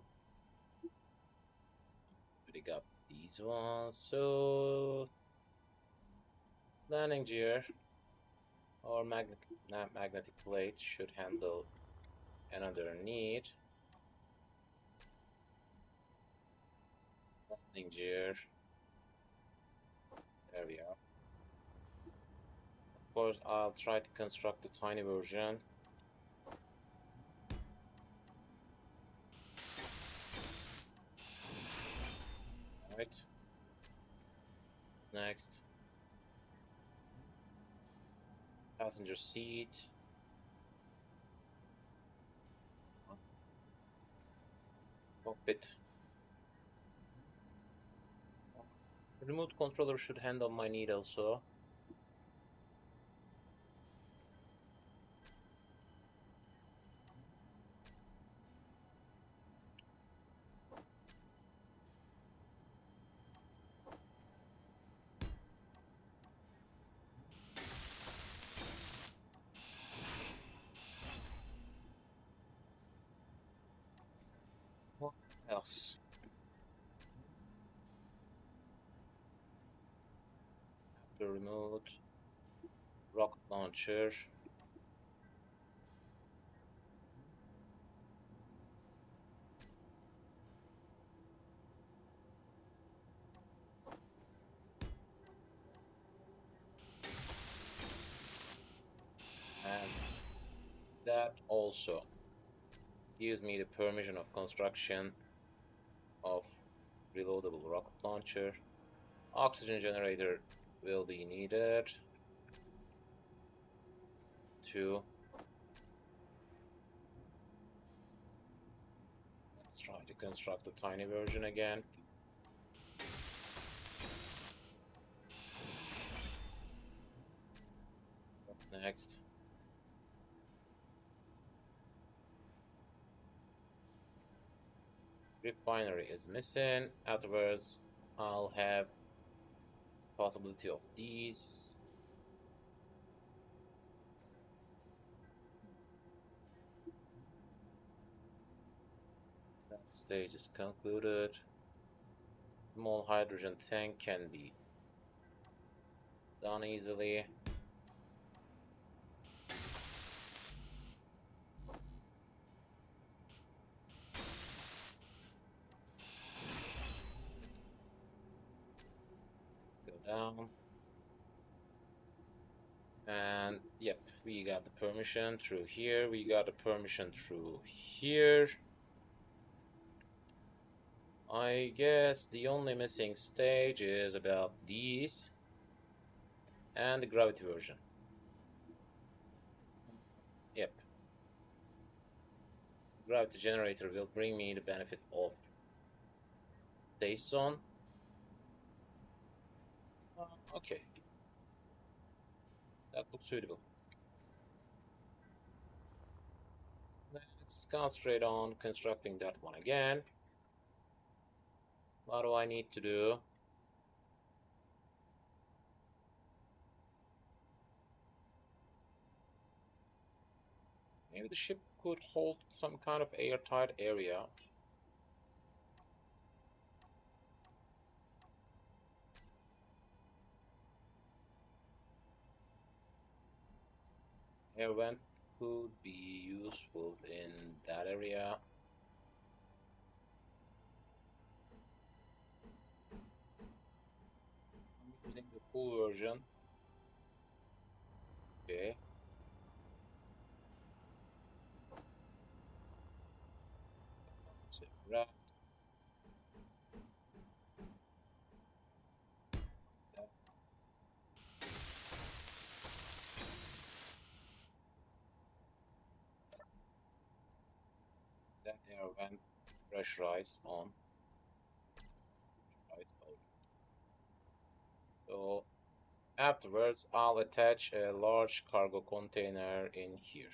We got these ones. So landing gear or magnetic plate should handle another need. Landing gear. There we are. Of course, I'll try to construct a tiny version. Right. Next. Passenger seat. Cockpit. The remote controller should handle my need also. What else? The remote, rocket launcher. And that also gives me the permission of construction of reloadable rocket launcher. Oxygen generator will be needed to. Let's try to construct a tiny version again. What's next? Refinery is missing. Afterwards, I'll have possibility of these. That stage is concluded. Small hydrogen tank can be done easily. Go down. And yep, we got the permission through here. We got the permission through here. I guess the only missing stage is about these and the gravity version. Yep. Gravity generator will bring me the benefit of stage zone. Okay. That looks suitable. Let's concentrate on constructing that one again. What do I need to do? Maybe the ship could hold some kind of airtight area. Air vent could be useful in that area. I'm using the full version. Okay. Right. That air vent pressurized on. So afterwards, I'll attach a large cargo container in here.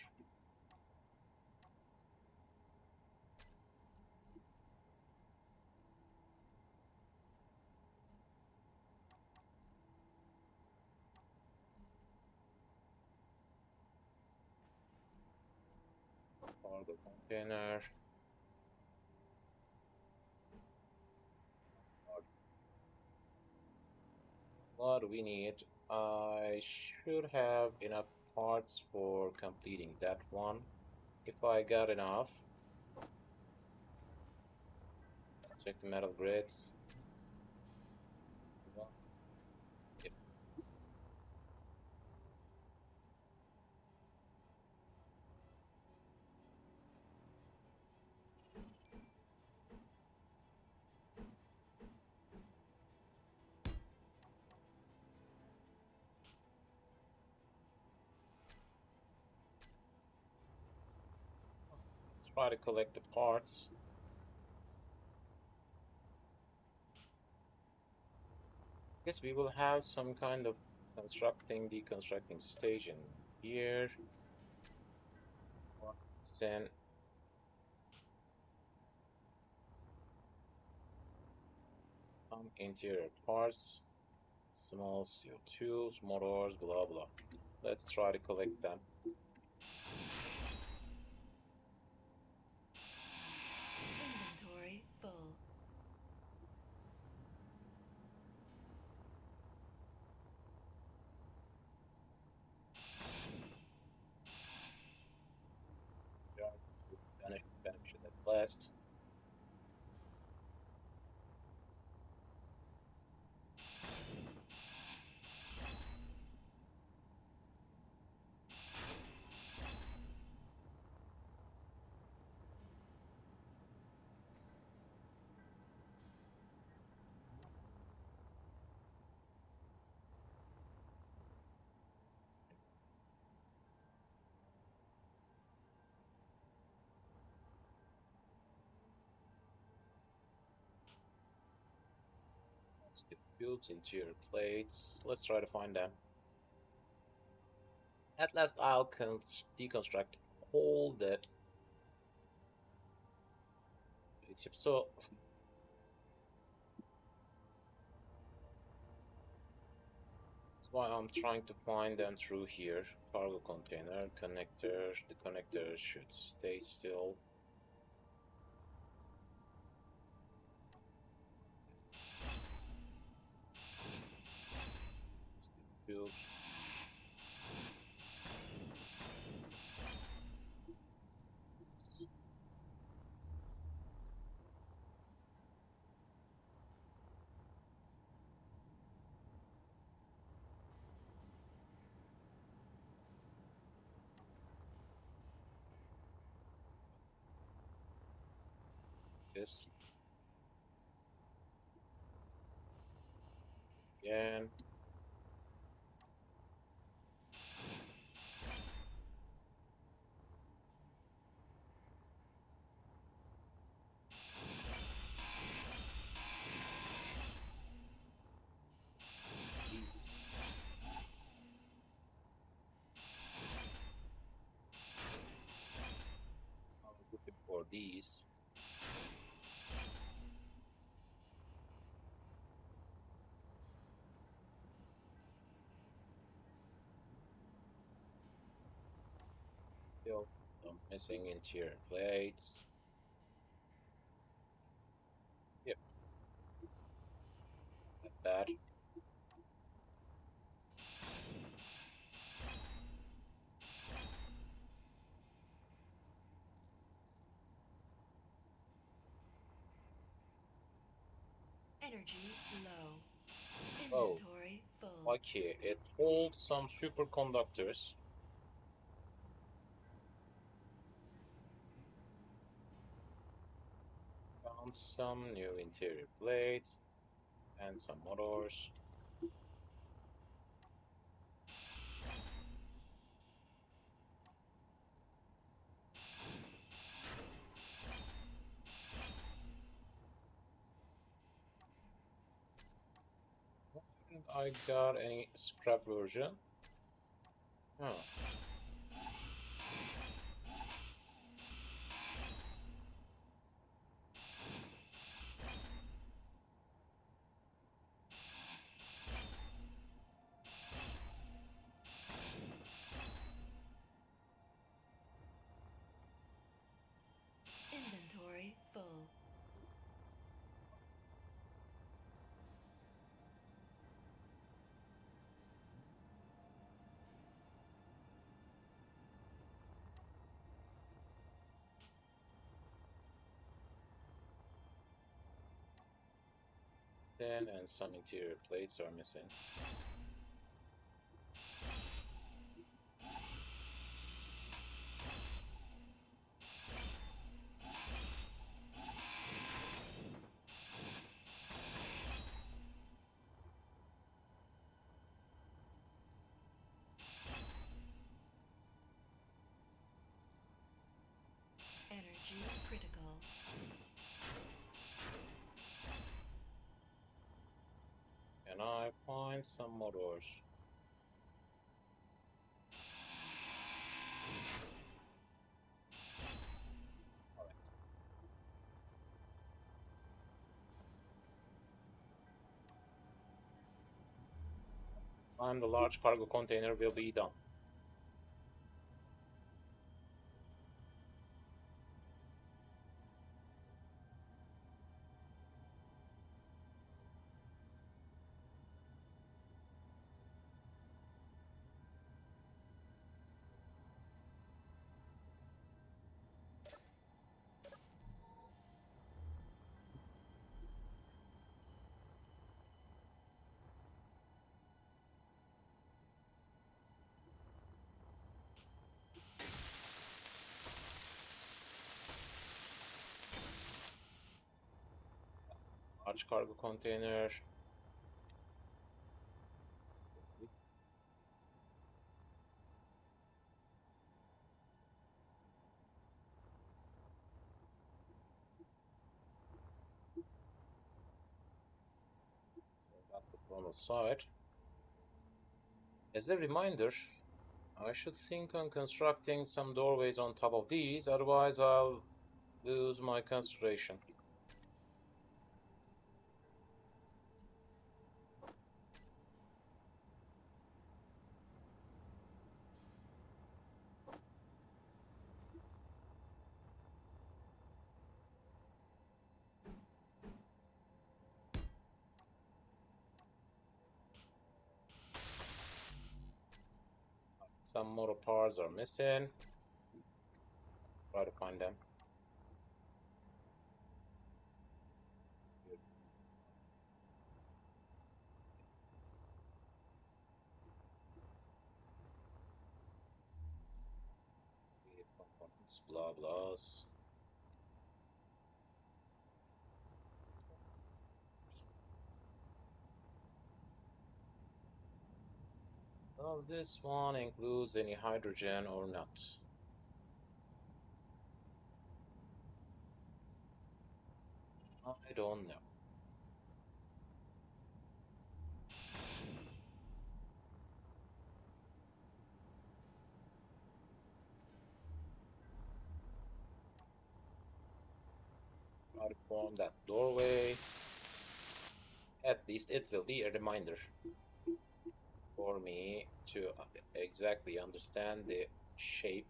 Cargo container. What do we need? I should have enough parts for completing that one. If I got enough. Check the metal grids. Yep. Let's try to collect the parts. Guess we will have some kind of deconstructing station here. Send some interior parts, small steel tubes, motors, blah blah. Let's try to collect them. Inventory full. Vanish at last. Builds interior plates. Let's try to find them. At last, I'll deconstruct all that. So that's why I'm trying to find them through here. Cargo container, connector. The connector should stay still. Fuel Oops. This again. These. I was looking for these. Still some missing interior plates. Yep, not bad. Energy low. Oh, Inventory full. okay. It holds some superconductors. Found some new interior plates and some motors. And I got any scrap version. Oh, Inventory full. then and some interior plates are missing. Energy critical. Can I find some motors? And the large cargo container will be done. Large cargo container. That's the frontal side. As a reminder, I should think on constructing some doorways on top of these, otherwise I'll lose my concentration. Some motor parts are missing. Try to find them. Components, blah blahs. Does this one includes any hydrogen or not? I don't know. Try to form that doorway. At least it will be a reminder for me to exactly understand the shape.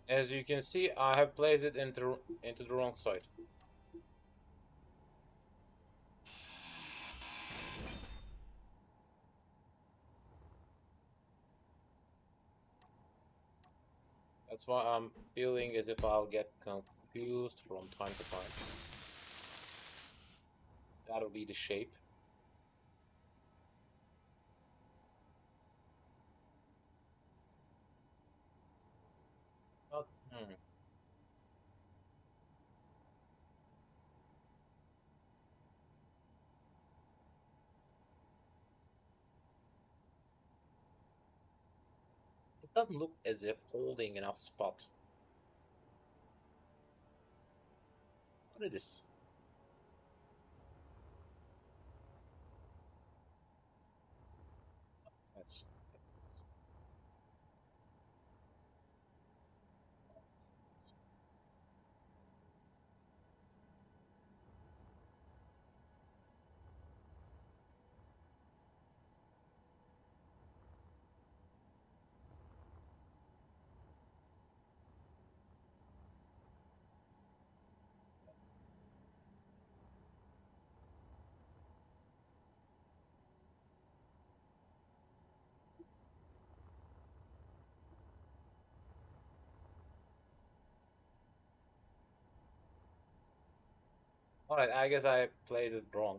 As you can see, I have placed it into the wrong side. That's why I'm feeling as if I'll get confused from time to time. That'll be the shape. But, it doesn't look as if holding enough spot. What is this? That's alright, I guess I played it wrong.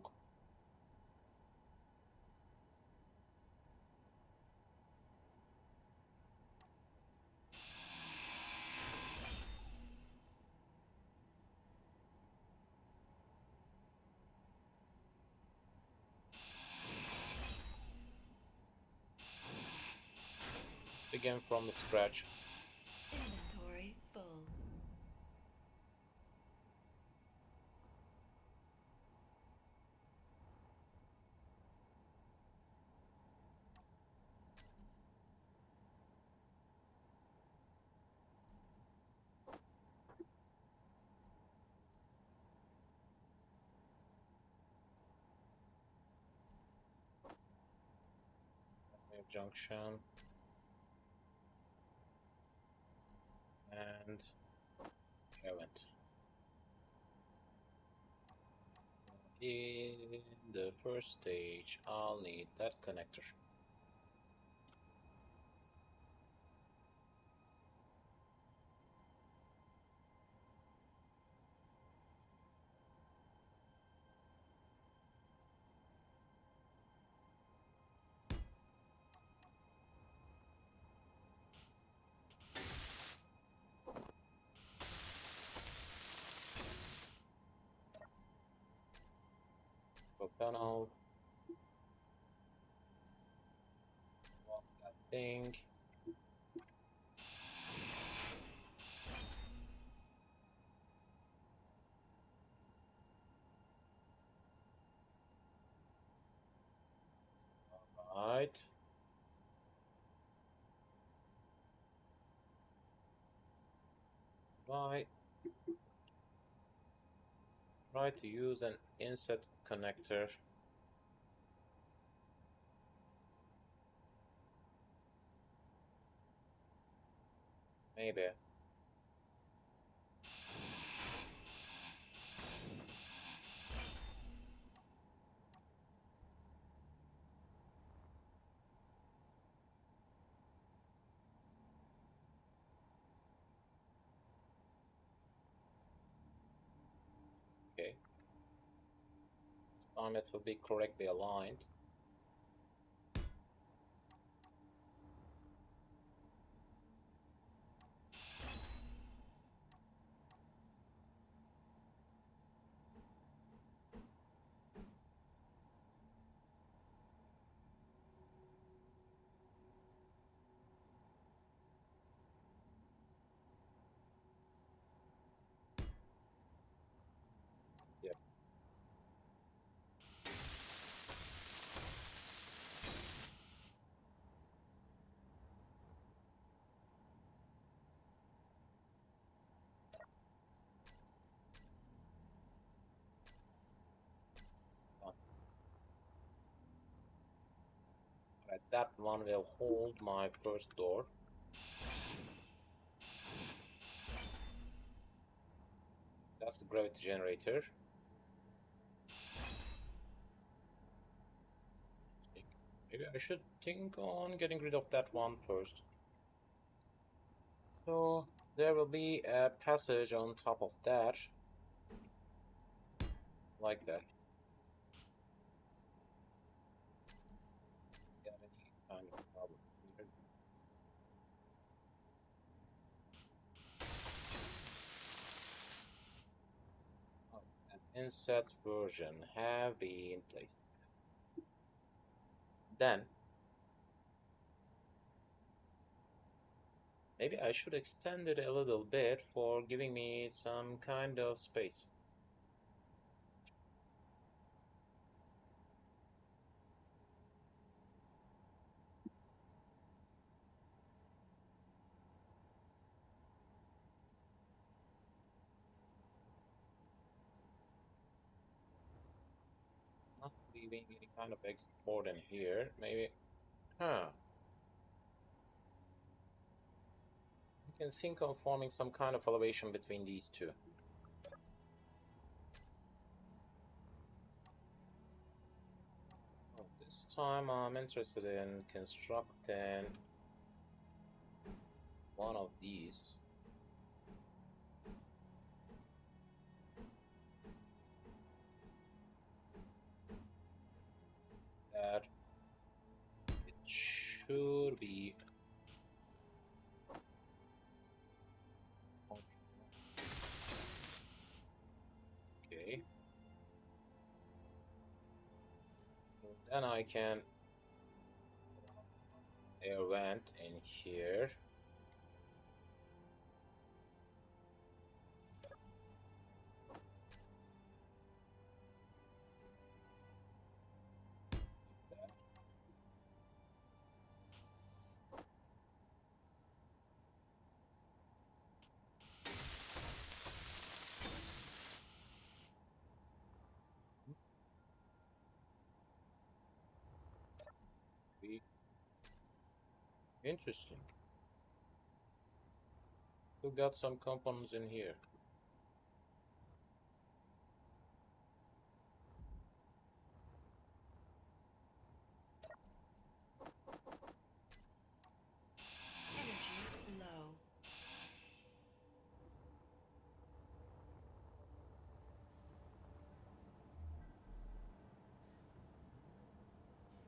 Begin from the scratch. Inventory full. Junction. And event. In the first stage, I'll need that connector. Panel. That thing. Alright. Right. Try to use an inset connector. Maybe. time it will be correctly aligned. Yep. Alright, that one will hold my first door. That's the gravity generator. Maybe I should think on getting rid of that one first. So there will be a passage on top of that. Like that. Got any kind of problem here? Oh, an inset version have been placed. Then maybe I should extend it a little bit for giving me some kind of space. Not leaving any kind of exit port in here. Maybe, huh? You can think of forming some kind of elevation between these two. Oh, this time I'm interested in constructing one of these. That it should be okay. Then I can air vent in here. Interesting. We got some components in here. Energy low.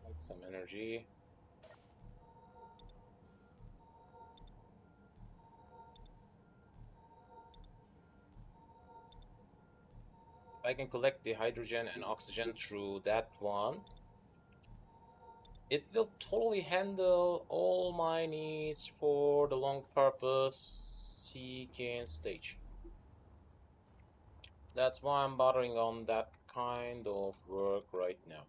Like some energy. If I can collect the hydrogen and oxygen through that one, it will totally handle all my needs for the long purpose seeking stage. That's why I'm bothering on that kind of work right now.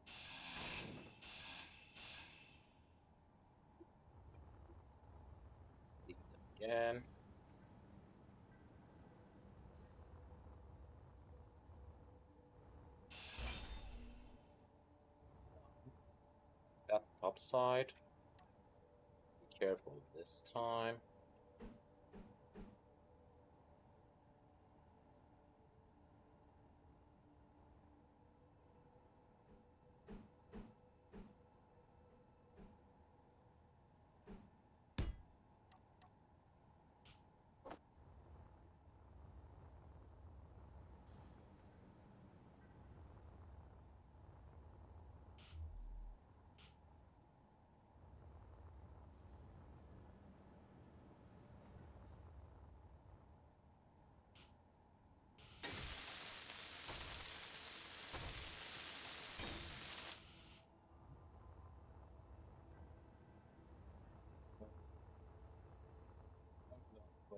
Again. That's the top side. Be careful this time.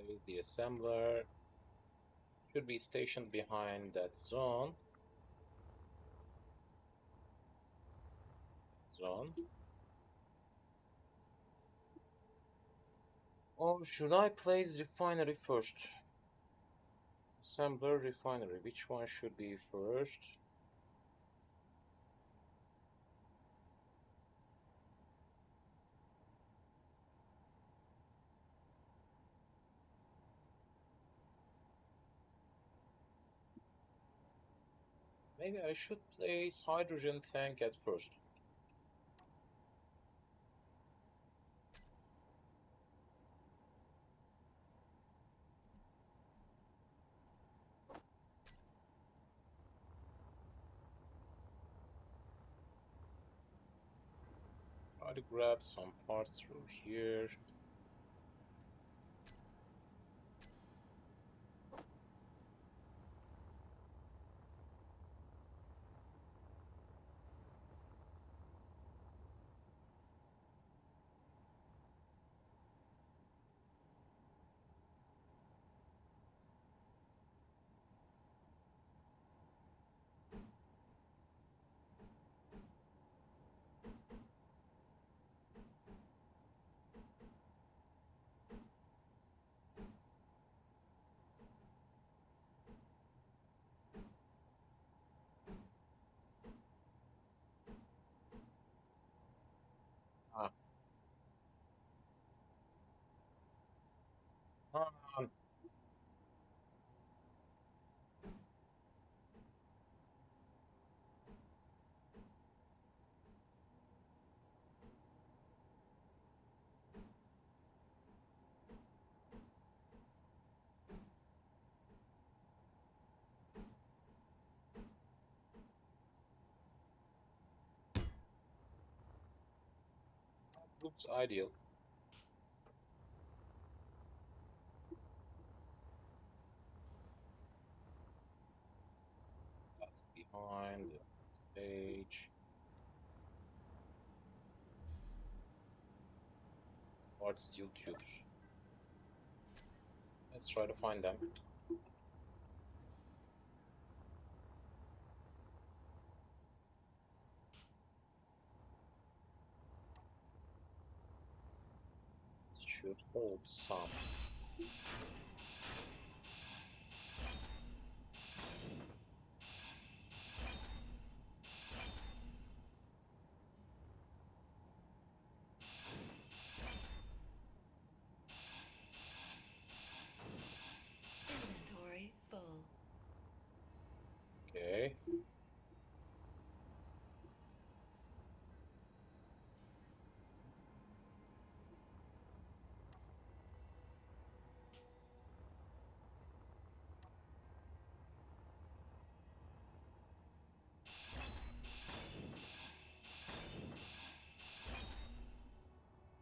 Place the assembler. Should be stationed behind that zone. Or should I place refinery first? Assembler, refinery. Which one should be first? Maybe I should place hydrogen tank at first. Try to grab some parts through here. Ah, um, looks ideal. That's behind the stage. Hard steel tubes. Let's try to find them. Should hold some. Inventory full. Okay.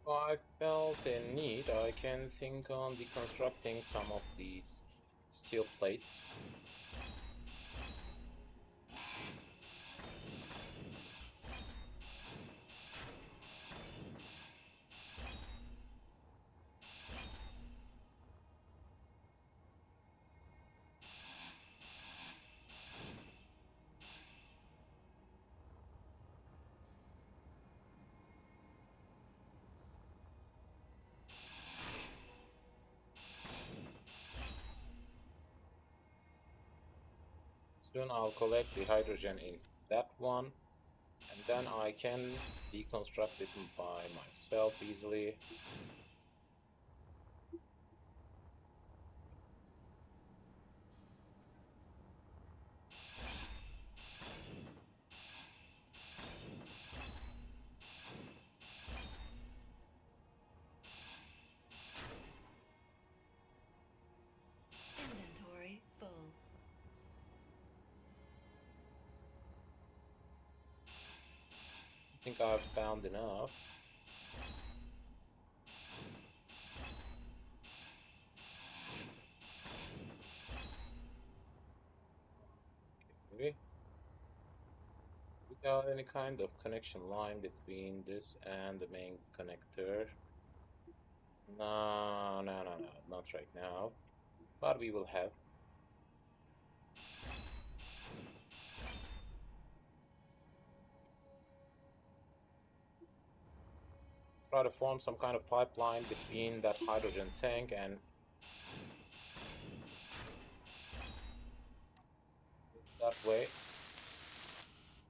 I felt a need. I can think on deconstructing some of these steel plates. Soon I'll collect the hydrogen in that one, and then I can deconstruct it by myself easily. Inventory full. I think I've found enough. Okay. Without any kind of connection line between this and the main connector. No, no, no, no, not right now. But we will have. Try to form some kind of pipeline between that hydrogen tank and that way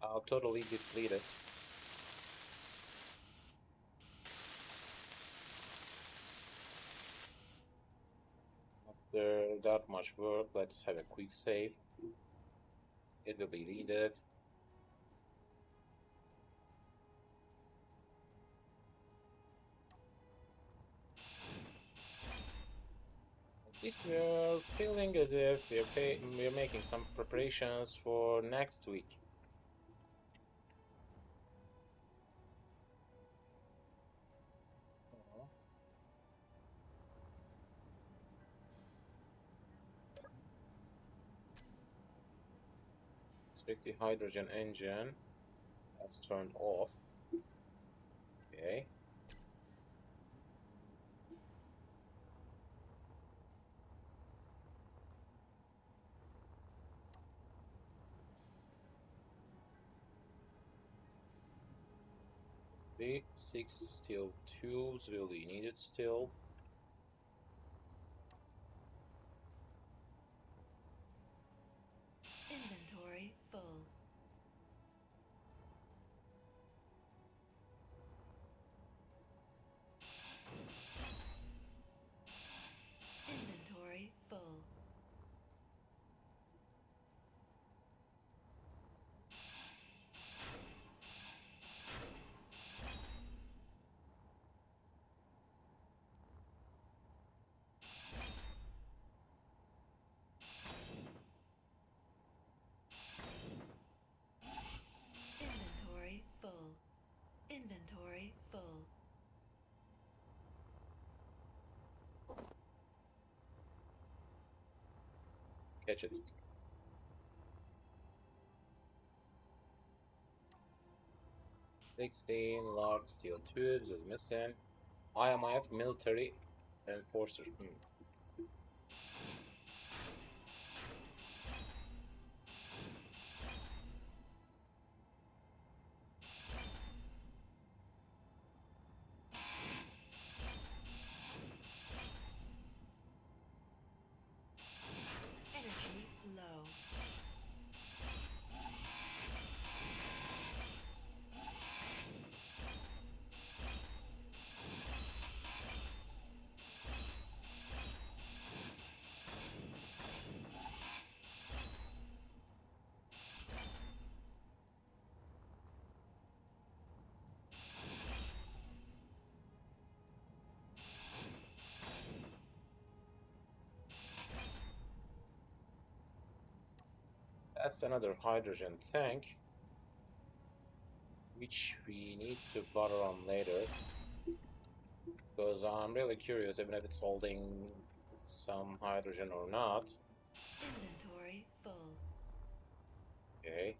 I'll totally deplete it. After that much work, let's have a quick save. It will be needed. At least we're feeling as if we're making some preparations for next week. Check the hydrogen engine. That's turned off. Okay. The 6 steel tubes will be needed still. Inventory full. Inventory full. Inventory full. Inventory full. Catch it. 16 large steel tubes is missing. IMF military enforcer. Energy low. That's another hydrogen tank, which we need to butter on later. Because I'm really curious even if it's holding some hydrogen or not. Inventory full. Okay.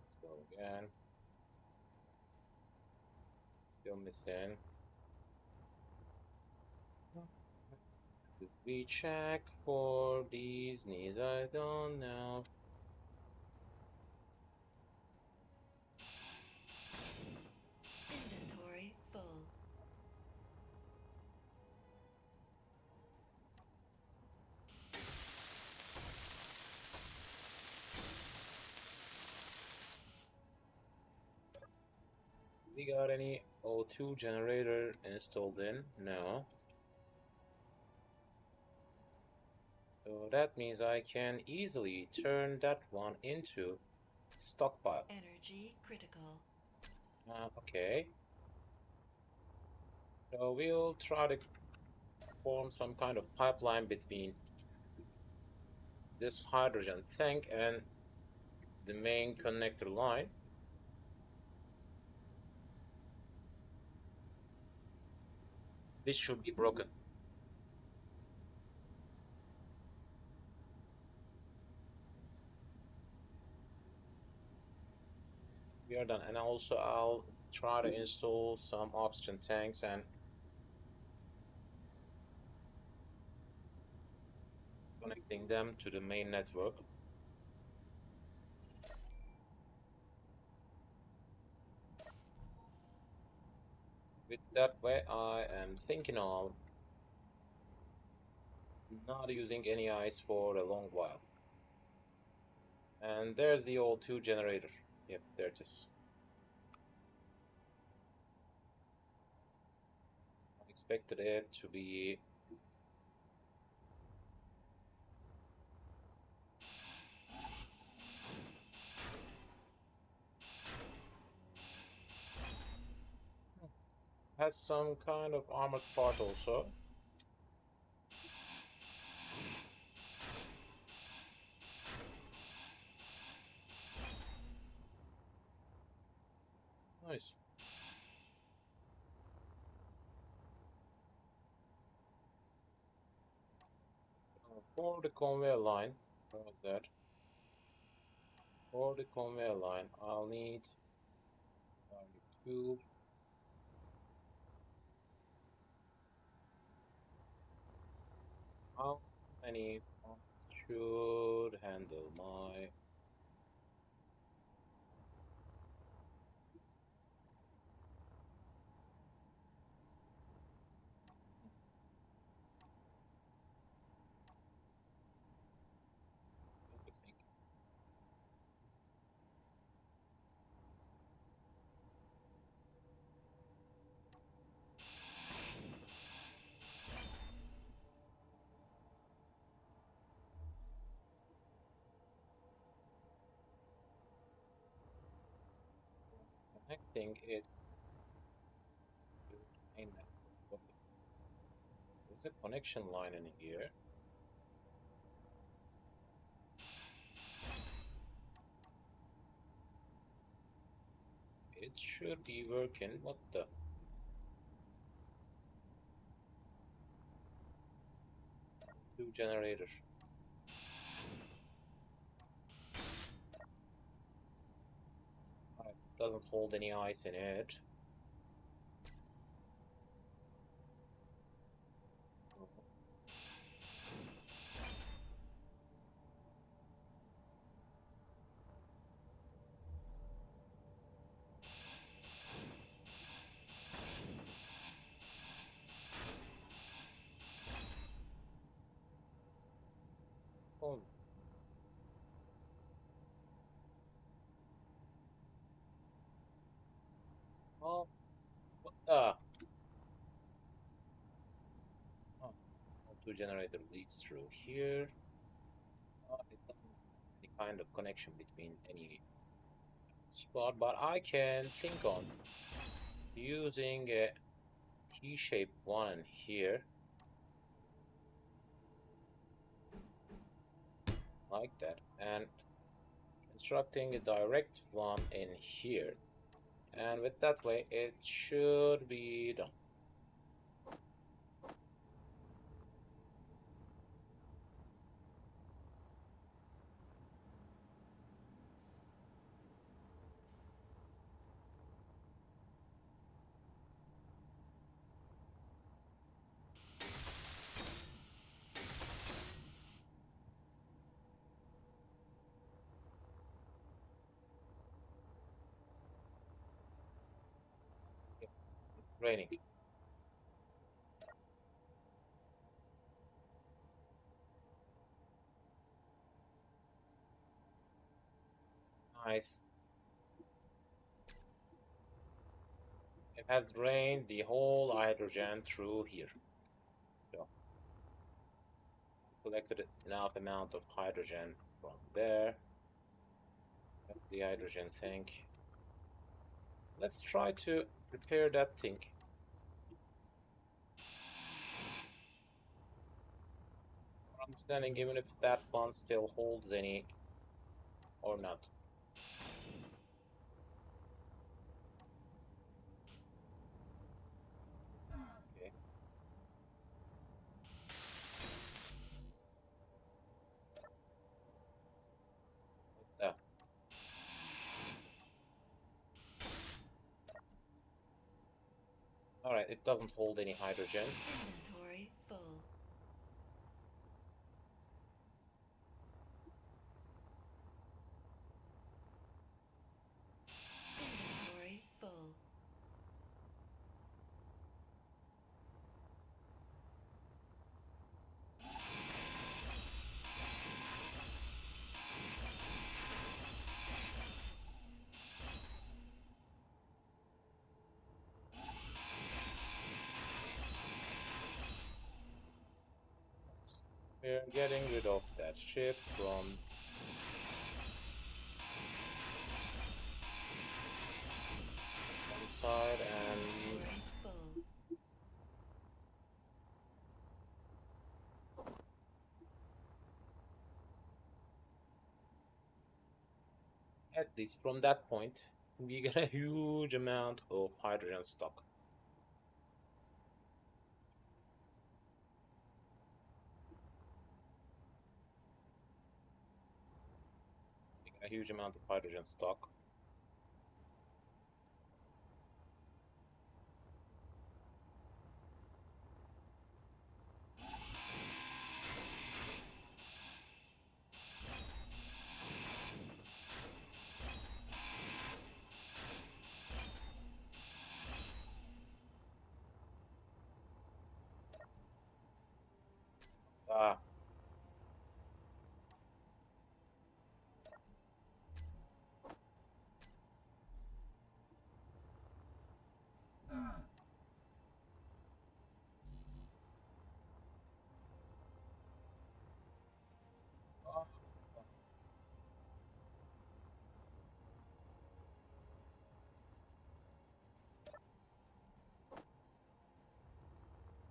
Let's go again. Still missing. Did we check for these needs? I don't know. Inventory full. We got any O2 generator installed in? No. So that means I can easily turn that one into stockpile. Energy critical. Okay. So we'll try to form some kind of pipeline between this hydrogen tank and the main connector line. This should be broken. We are done. And also I'll try to install some oxygen tanks and connecting them to the main network. With that way, I am thinking of not using any ice for a long while. And there's the O2 generator. Yep, there it is. I expected it to be has some kind of armored part also. Nice. For the conveyor line, what was that? For the conveyor line, I'll need tube. How many parts should handle my interesting. Connecting it to the main network. Okay. There's a connection line in here. It should be working. What the? Two generator. It doesn't hold any ice in it. Oh, oh, what the? Oh, O2 generator leads through here. It doesn't have any kind of connection between any spot, but I can think on using a T-shaped one here, like that, and constructing a direct one in here. And with that way, it should be done. It's raining. Nice. It has drained the whole hydrogen through here. So collected enough amount of hydrogen from there. The hydrogen tank. Let's try to repair that thing. Understanding even if that one still holds any or not. Okay. What the? Alright, it doesn't hold any hydrogen. Inventory full. Inventory full. We're getting rid of that ship from one side and Inventory full. at least from that point we get a huge amount of hydrogen stock. We get a huge amount of hydrogen stock. Ah,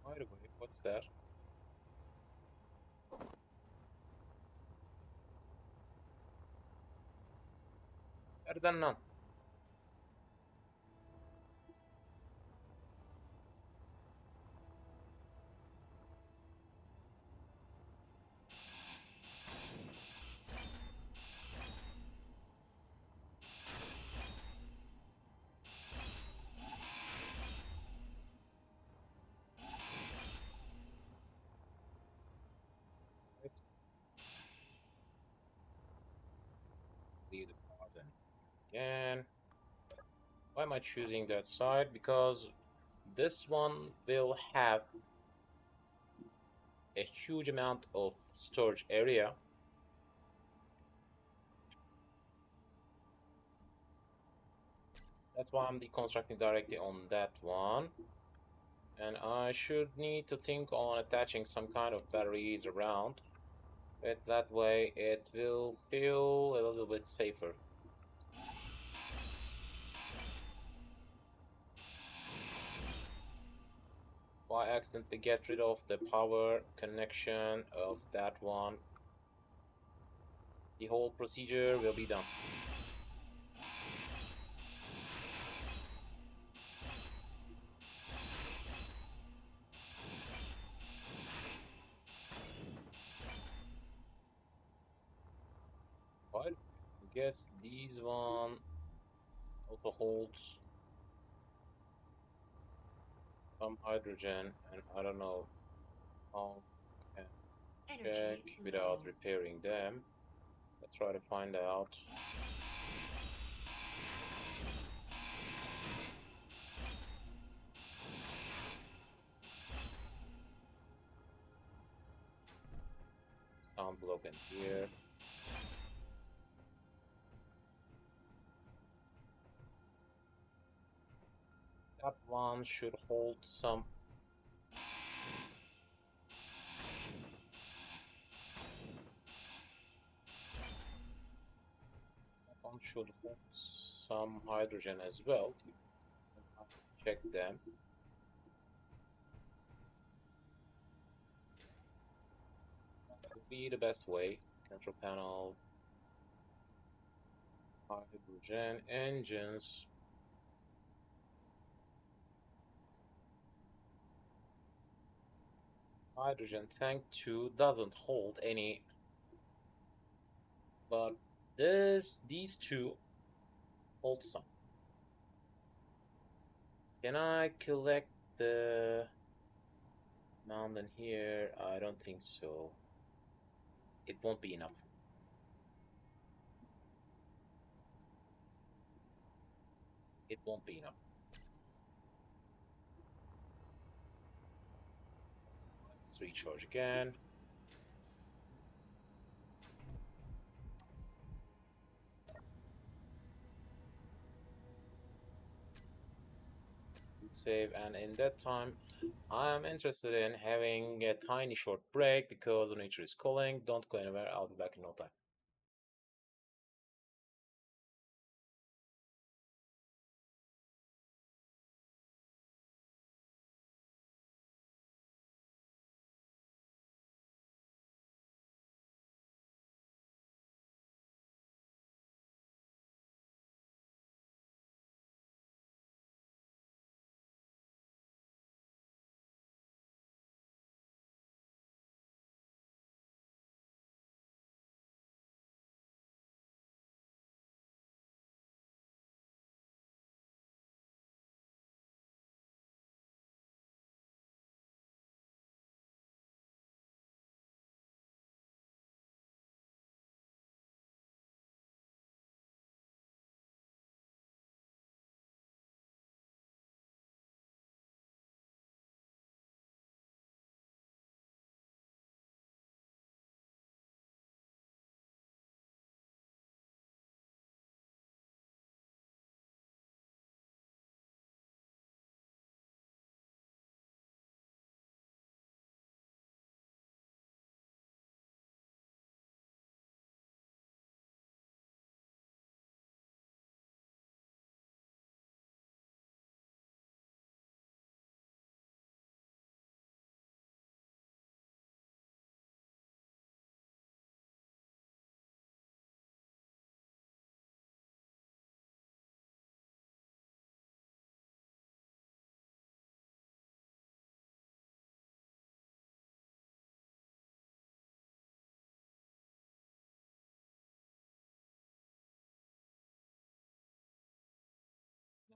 by the way, what's that? Better than none. Right? Leave the pause in again. Why am I choosing that side? Because this one will have a huge amount of storage area. That's why I'm deconstructing directly on that one. And I should need to think on attaching some kind of batteries around it. That way it will feel a little bit safer. If I accidentally get rid of the power connection of that one, the whole procedure will be done. Right? I guess these one also holds some hydrogen, and I don't know how I can check Energy without low. repairing them. Let's try to find out. Sound block in here. That one should hold some. That one should hold some hydrogen as well. I'll check them. That would be the best way. Control panel, hydrogen engines. Hydrogen tank 2 doesn't hold any, but these two hold some. Can I collect the mountain here? I don't think so. It won't be enough. It won't be enough. Let's recharge again. Save, and in that time, I'm interested in having a tiny short break because nature is calling. Don't go anywhere. I'll be back in no time.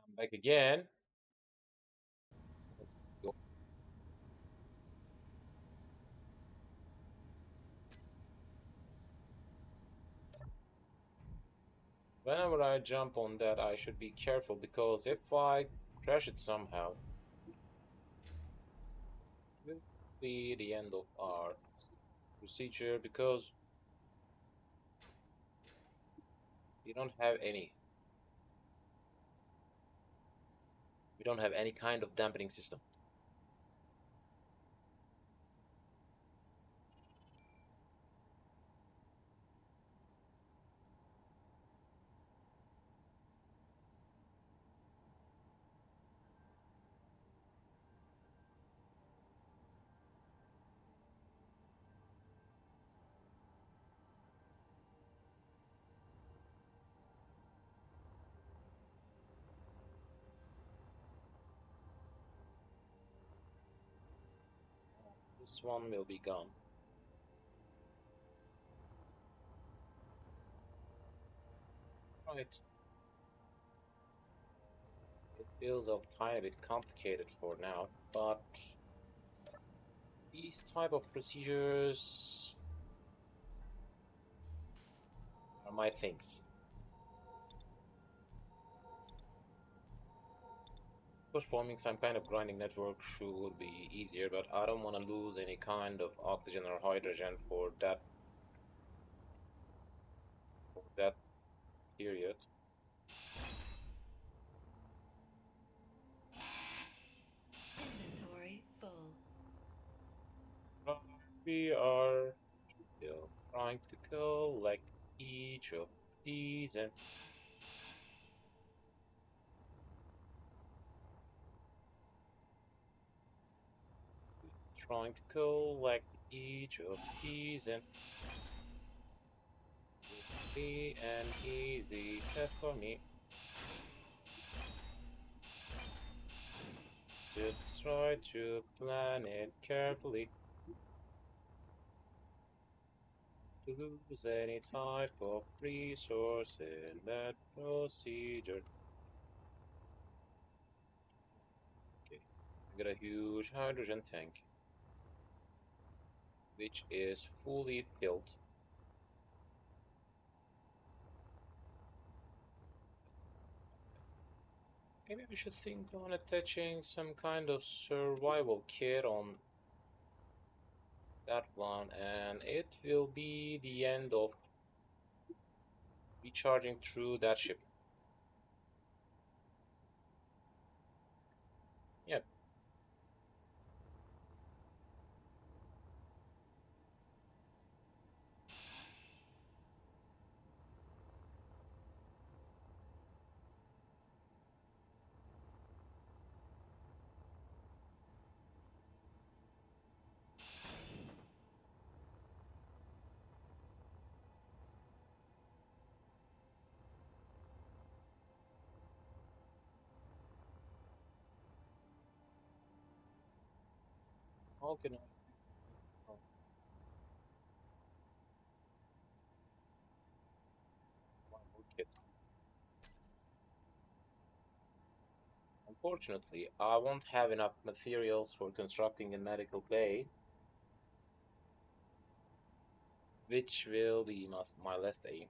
I'm back again. Let's go. Whenever I jump on that, I should be careful because if I crash it somehow, it will be the end of our procedure because we don't have any kind of dampening system. This one will be gone. Right. It feels a tiny bit complicated for now, but these type of procedures are my things. Performing some kind of grinding network should be easier, but I don't want to lose any kind of oxygen or hydrogen for that period. Inventory full. But we are still trying to collect each of these and trying to collect each of these and will be an easy task for me. Just try to plan it carefully to lose any type of resource in that procedure. Okay. Got a huge hydrogen tank, which is fully filled. Maybe we should think on attaching some kind of survival kit on that one, and it will be the end of recharging through that ship. Yep. How can I? Oh, survival kit. Unfortunately, I won't have enough materials for constructing a medical bay, which will be my last aim.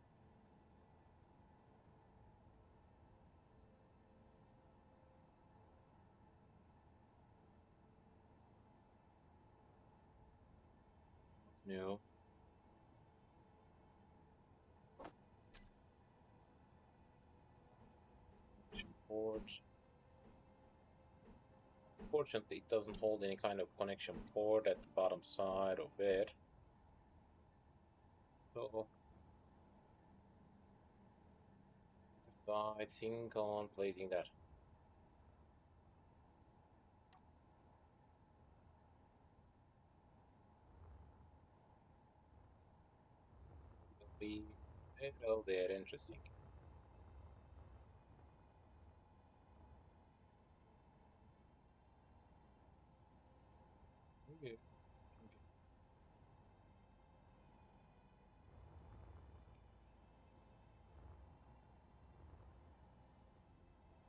New port. Fortunately, it doesn't hold any kind of connection port at the bottom side of it. So I think on placing that. Will be a little bit interesting. Okay.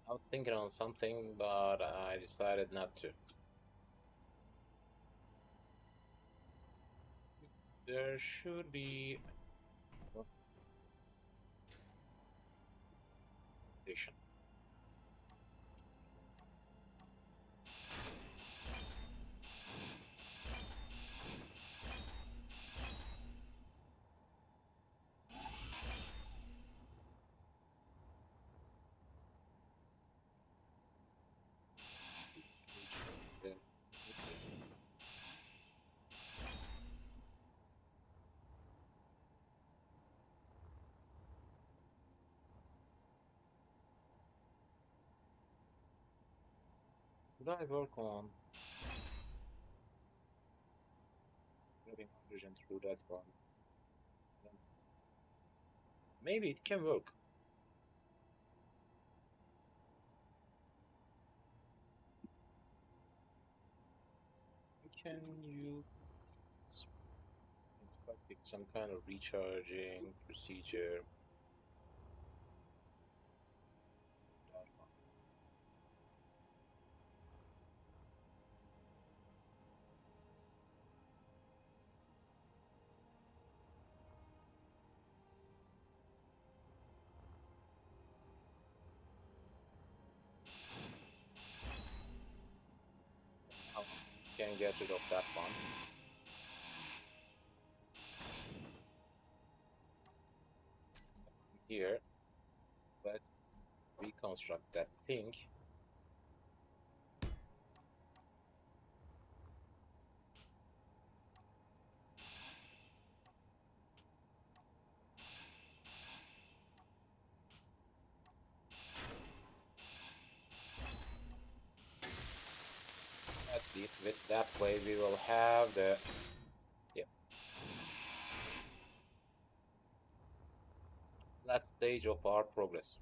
I was thinking on something, but I decided not to. There should be a station. Could I work on getting hydrogen through that one? Maybe it can work. Can you construct some kind of recharging procedure? That one. How can get rid of that one? Here, let's reconstruct that thing. At least with that way we will have the, yeah, last stage of our progress.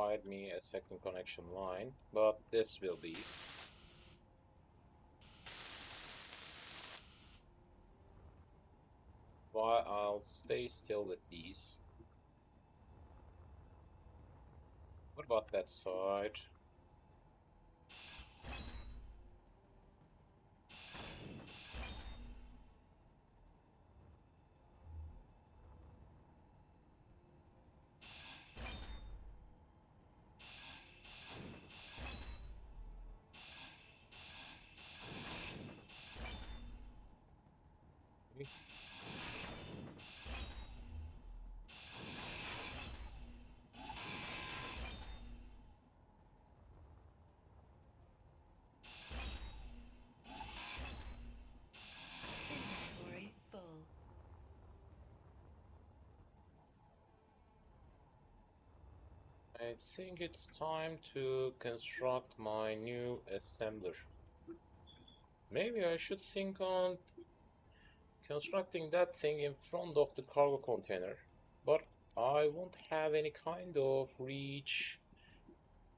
provide me a second connection line, but this will be. While I'll stay still with these. What about that side? Inventory full. I think it's time to construct my new assembler. Maybe I should think on constructing that thing in front of the cargo container, but I won't have any kind of reach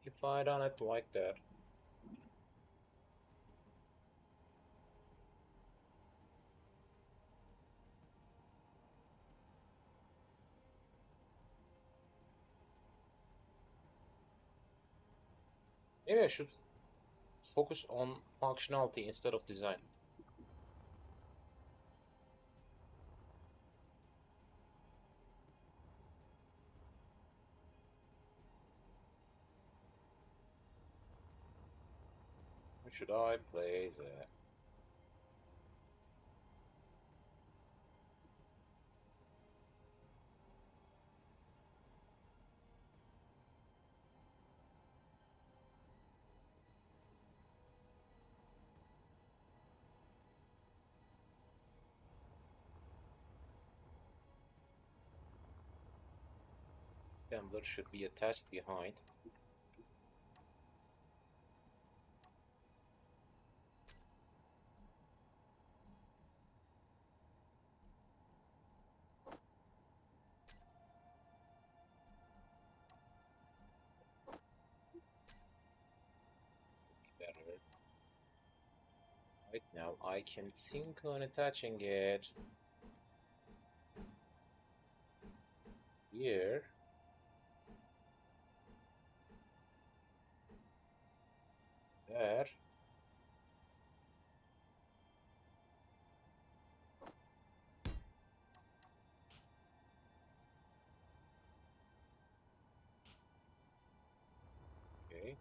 if I done it like that. Maybe I should focus on functionality instead of design. Where should I place it? Assembler should be attached behind. Better. Right now, I can think on attaching it here. There. Okay.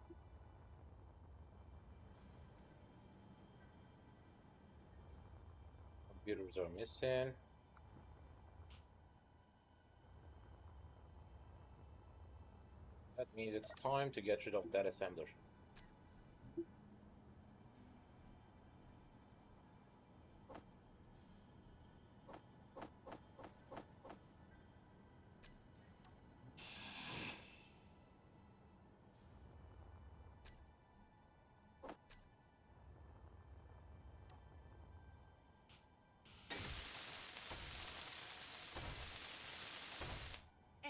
Computers are missing. That means it's time to get rid of that assembler.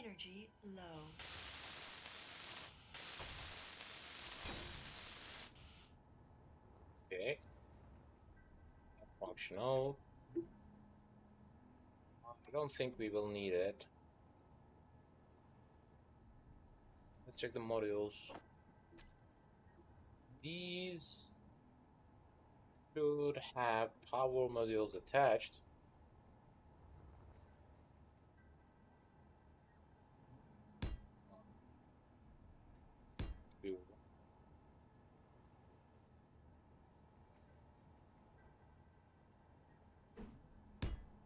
Energy low. Okay. That's functional. I don't think we will need it. Let's check the modules. These should have power modules attached. To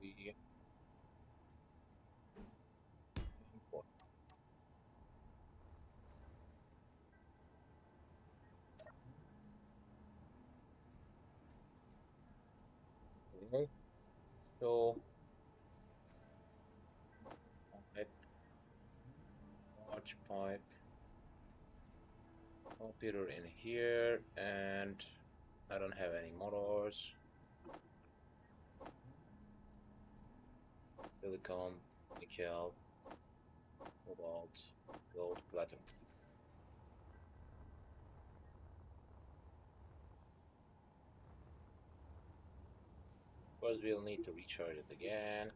the import. Okay. So, pipe, large pipe, computer in here, and I don't have any motors. Silicon, nickel, cobalt, gold, platinum. course, we'll need to recharge it again.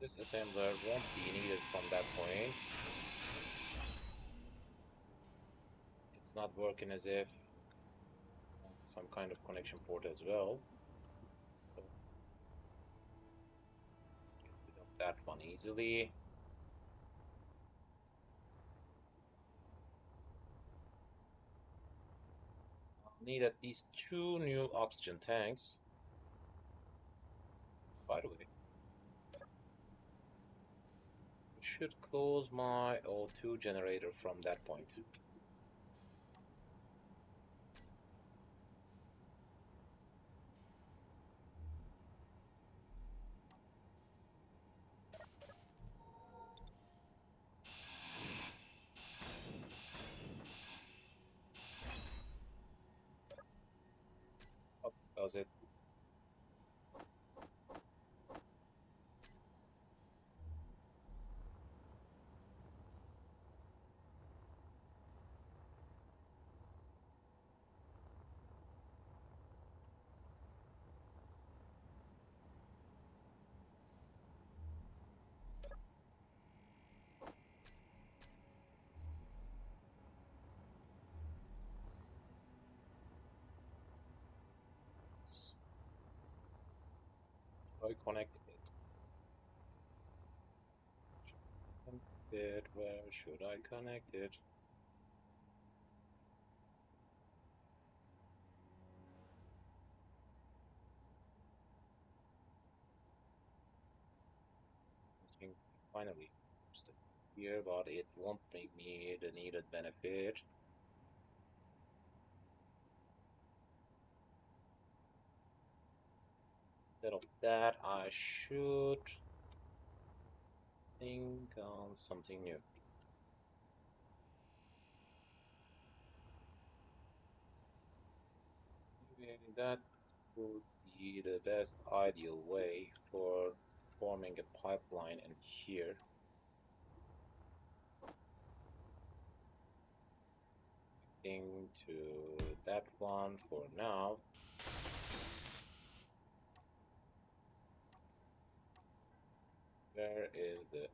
This assembler won't be needed from that point. It's not working as if some kind of connection port as well. So get rid of that one easily. I'll need at least 2 new oxygen tanks. By the way, I should close my O2 generator from that point. Oh, does it? I connected it. Where should I connect it? I think finally here, but it won't bring me the needed benefit. Instead of that, I should think on something new. Maybe that would be the best ideal way for forming a pipeline in here. To that one for now. Where is the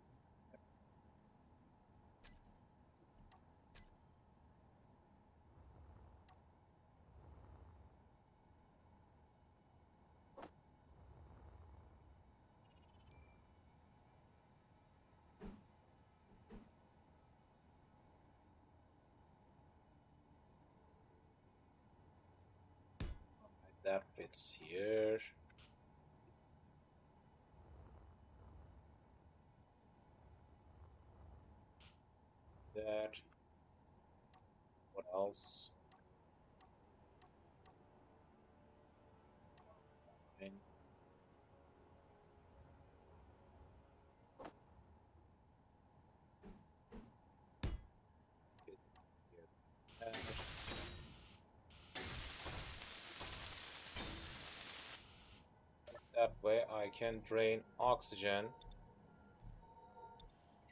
that fits here? That. What else? Fine. Get here. That way I can drain oxygen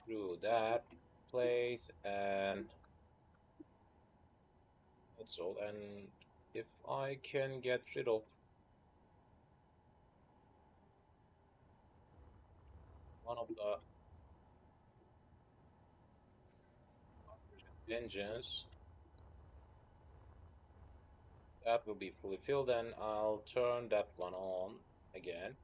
through that place, and that's all. And if I can get rid of one of the engines, that will be fully filled, and I'll turn that one on again.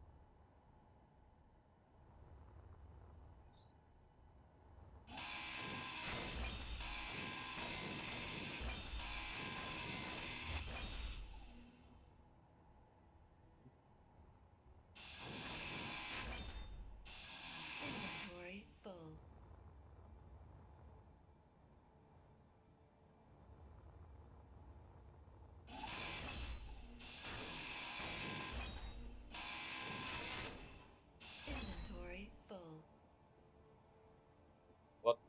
Inventory full.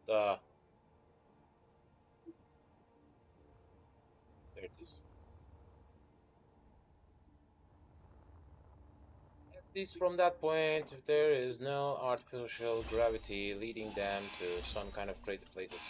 There it is. At least from that point, there is no artificial gravity leading them to some kind of crazy places.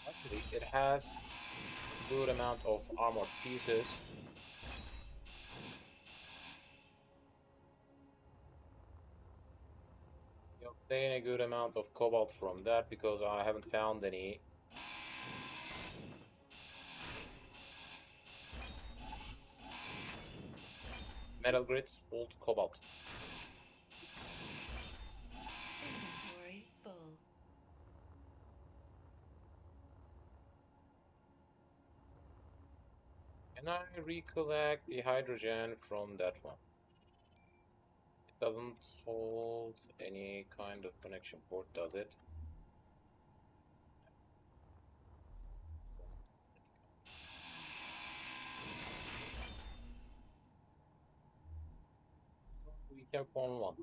Actually, it has a good amount of armored pieces. You obtain a good amount of cobalt from that because I haven't found any. Metal grits, old cobalt. Inventory full. Can I recollect the hydrogen from that one? It doesn't hold any kind of connection port, does it? We can form one.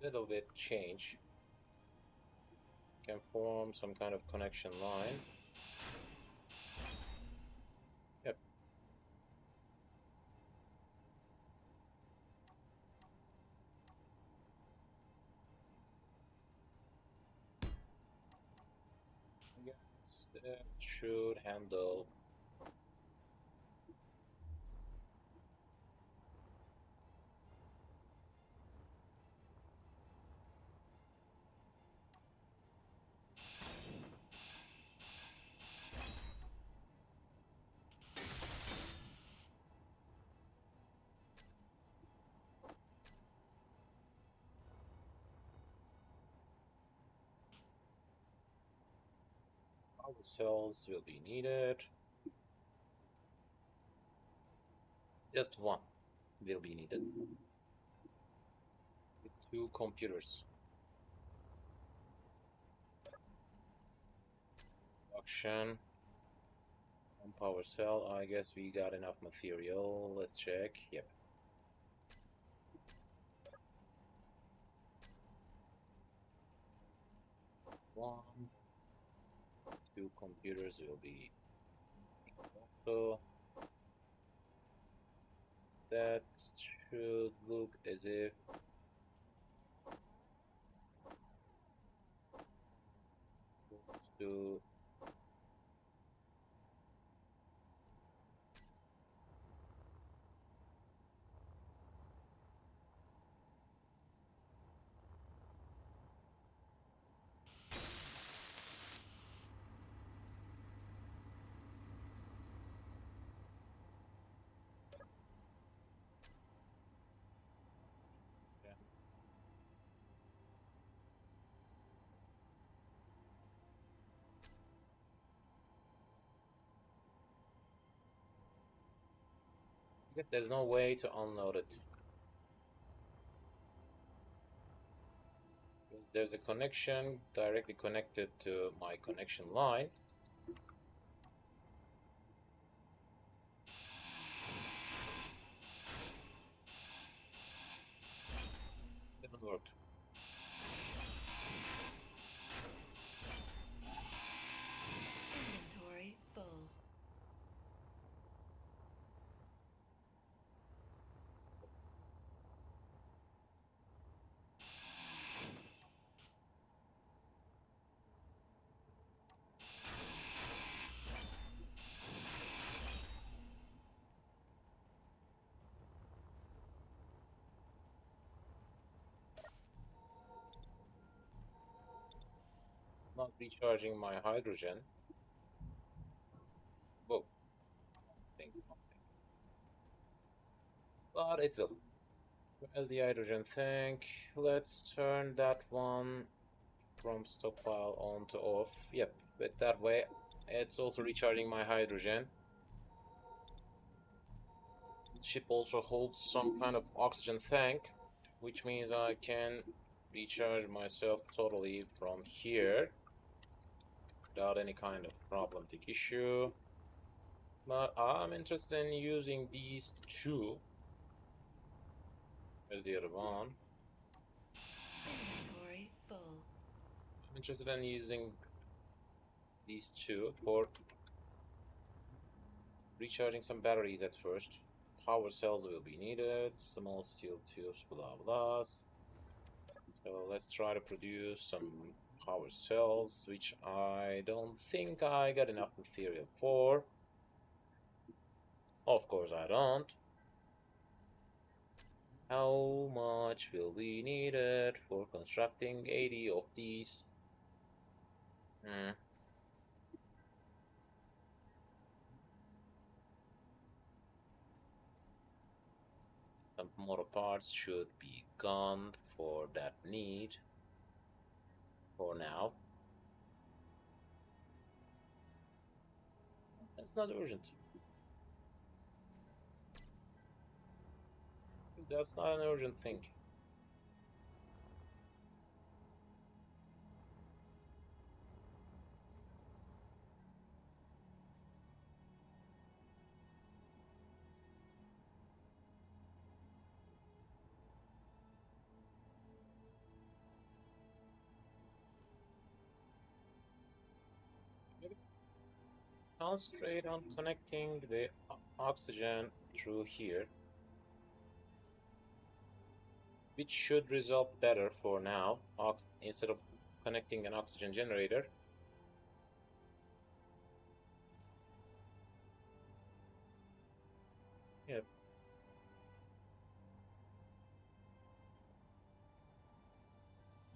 Little bit change. Can form some kind of connection line. Yep. I guess that should handle. Power cells will be needed. Just one will be needed. With 2 computers. Production. One power cell. I guess we got enough material. Let's check. Yep. One. 2 computers will be. So that should look as if to I guess there's no way to unload it. There's a connection directly connected to my connection line. Didn't work. Inventory full. not recharging my hydrogen. Whoa, think, but it will. Where's the hydrogen tank? Let's turn that one from stockpile on to off. Yep, but that way it's also recharging my hydrogen. The ship also holds some kind of oxygen tank, which means I can recharge myself totally from here without any kind of problematic issue. But I'm interested in using these two. Where's the other one? Inventory full. I'm interested in using these two for recharging some batteries at first. Power cells will be needed, small steel tubes, blah blah. So let's try to produce some power cells, which I don't think I got enough material for. Of course I don't. How much will be needed for constructing 80 of these? Some motor parts should be gone for that need for now. That's not urgent. That's not an urgent thing. Concentrate on connecting the oxygen through here, which should result better for now. Instead of connecting an oxygen generator, yeah,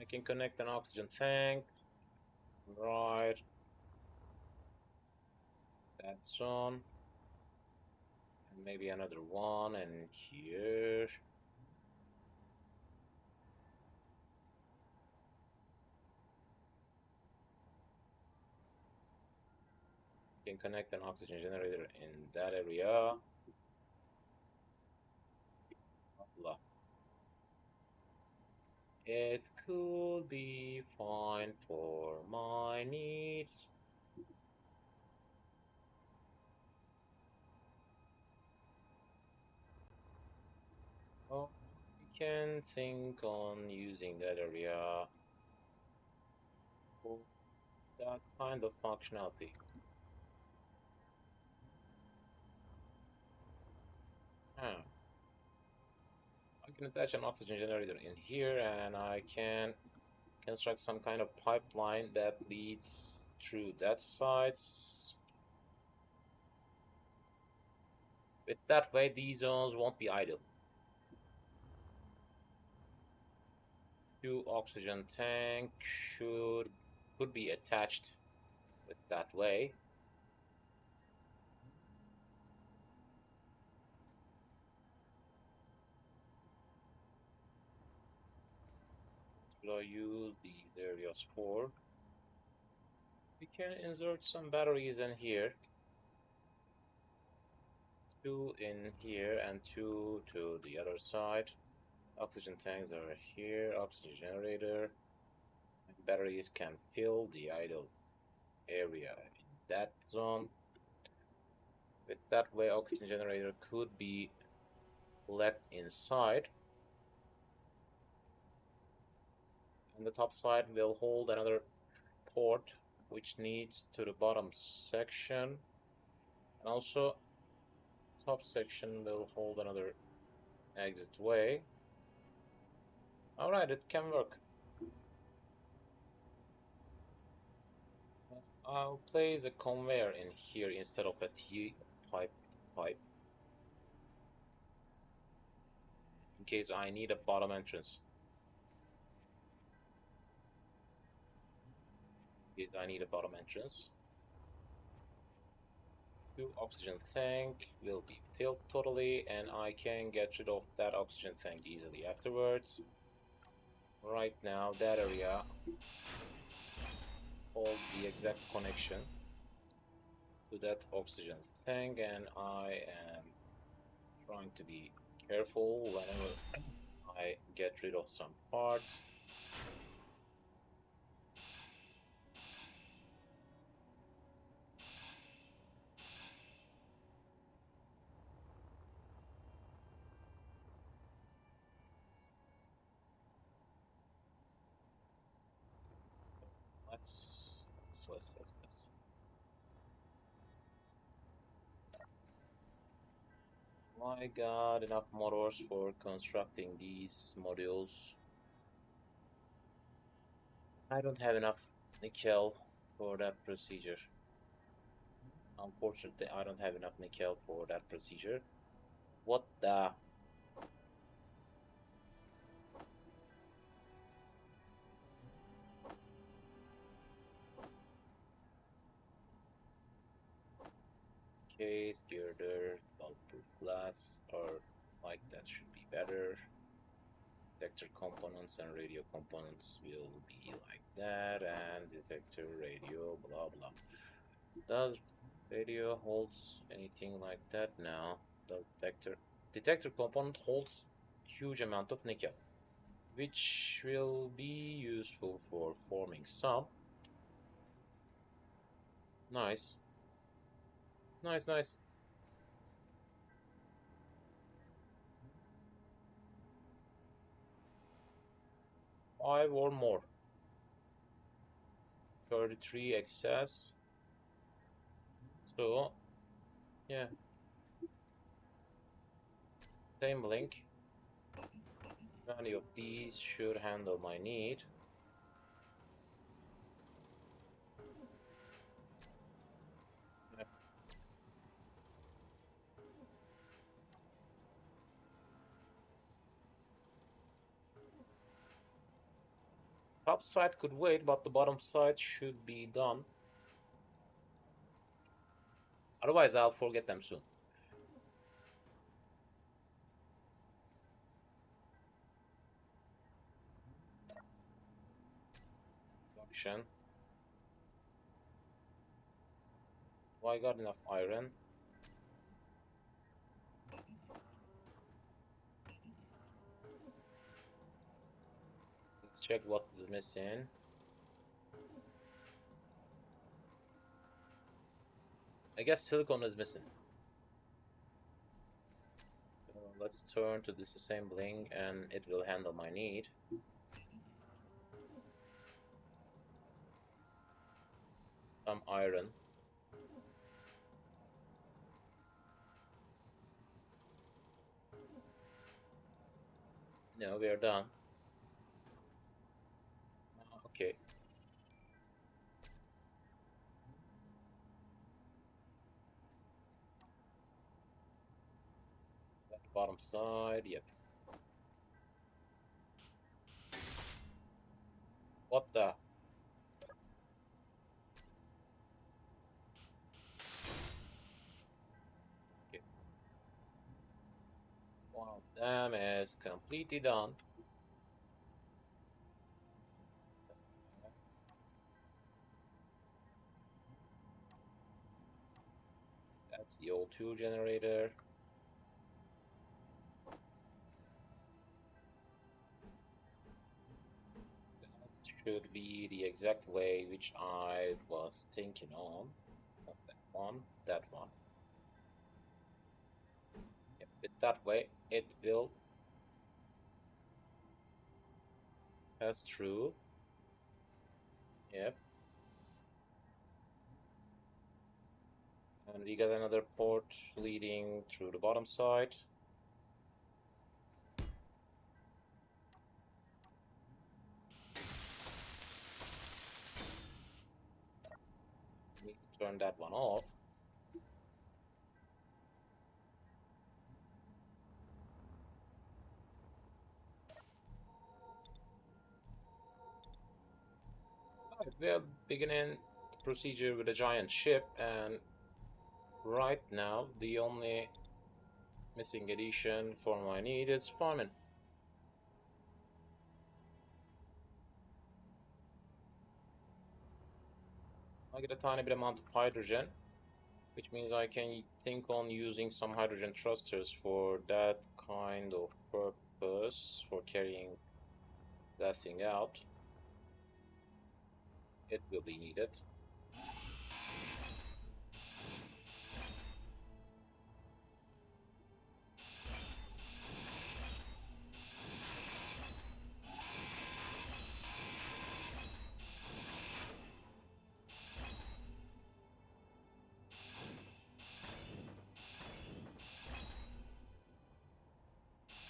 I can connect an oxygen tank. Right, that's on, and maybe another one, and here. Can connect an oxygen generator in that area. Blah. It could be fine for my needs. Oh, we can think on using that area for that kind of functionality. Huh. I can attach an oxygen generator in here and I can construct some kind of pipeline that leads through that side. But that way these zones won't be idle. Two oxygen tank could be attached with that way. Should I use these areas for? We can insert some batteries in here. Two in here and two to the other side. Oxygen tanks are here, oxygen generator. And batteries can fill the idle area in that zone. With that way, oxygen generator could be left inside. And the top side will hold another port which needs to the bottom section. And also top section will hold another exit way. Alright, it can work. I'll place a conveyor in here instead of a T pipe in case I need a bottom entrance. Because I need a bottom entrance. 2 oxygen tank will be filled totally, and I can get rid of that oxygen tank easily afterwards. Right now, that area holds the exact connection to that oxygen tank, and I am trying to be careful whenever I get rid of some parts. Let's. I got enough motors for constructing these modules. I don't have enough nickel for that procedure. Unfortunately, I don't have enough nickel for that procedure. What the? Case, girder, bulletproof glass, or like that should be better. Detector components and radio components will be like that, and detector radio, blah blah. Does radio holds anything like that? No. The detector component holds huge amount of nickel, which will be useful for forming some. Nice. Nice. 5 or more. 33 excess. So, yeah. Same link. Any of these should handle my need. Yeah. Top side could wait, but the bottom side should be done. Otherwise, I'll forget them soon. Production. Well, I got enough iron. Let's check what is missing. I guess silicon is missing. Let's turn to disassembling and it will handle my need. Some iron. No, we are done. Okay. Bottom side, yep. What the? Okay. One of them is completely done. That's the O2 generator. That should be the exact way which I was thinking on. Not that one, that one. Yep, that way it will pass through. Yep. And we got another port leading through the bottom side. We turn that one off. Right, we're beginning the procedure with a giant ship, and right now the only missing addition for my need is farming. I get a tiny bit amount of hydrogen, which means I can think on using some hydrogen thrusters for that kind of purpose, for carrying that thing out. It will be needed.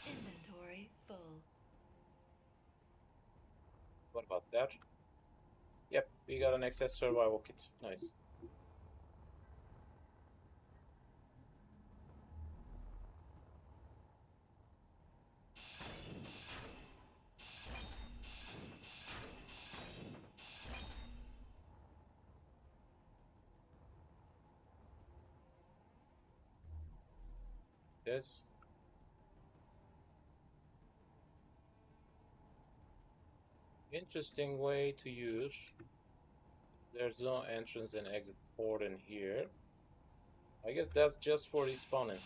Inventory full. What about that? Yep, we got an excess survival kit. Nice. This. Interesting way to use. There's no entrance and exit port in here. I guess that's just for respawning.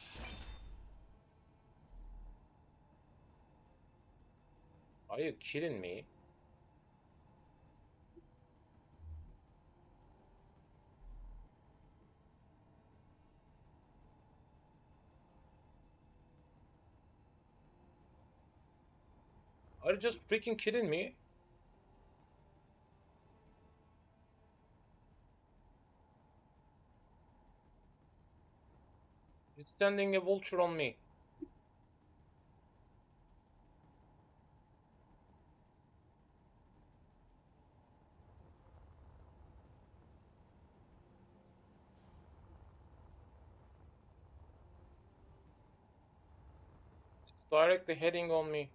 Are you kidding me? Are you just freaking kidding me? It's sending a vulture on me. It's directly heading on me.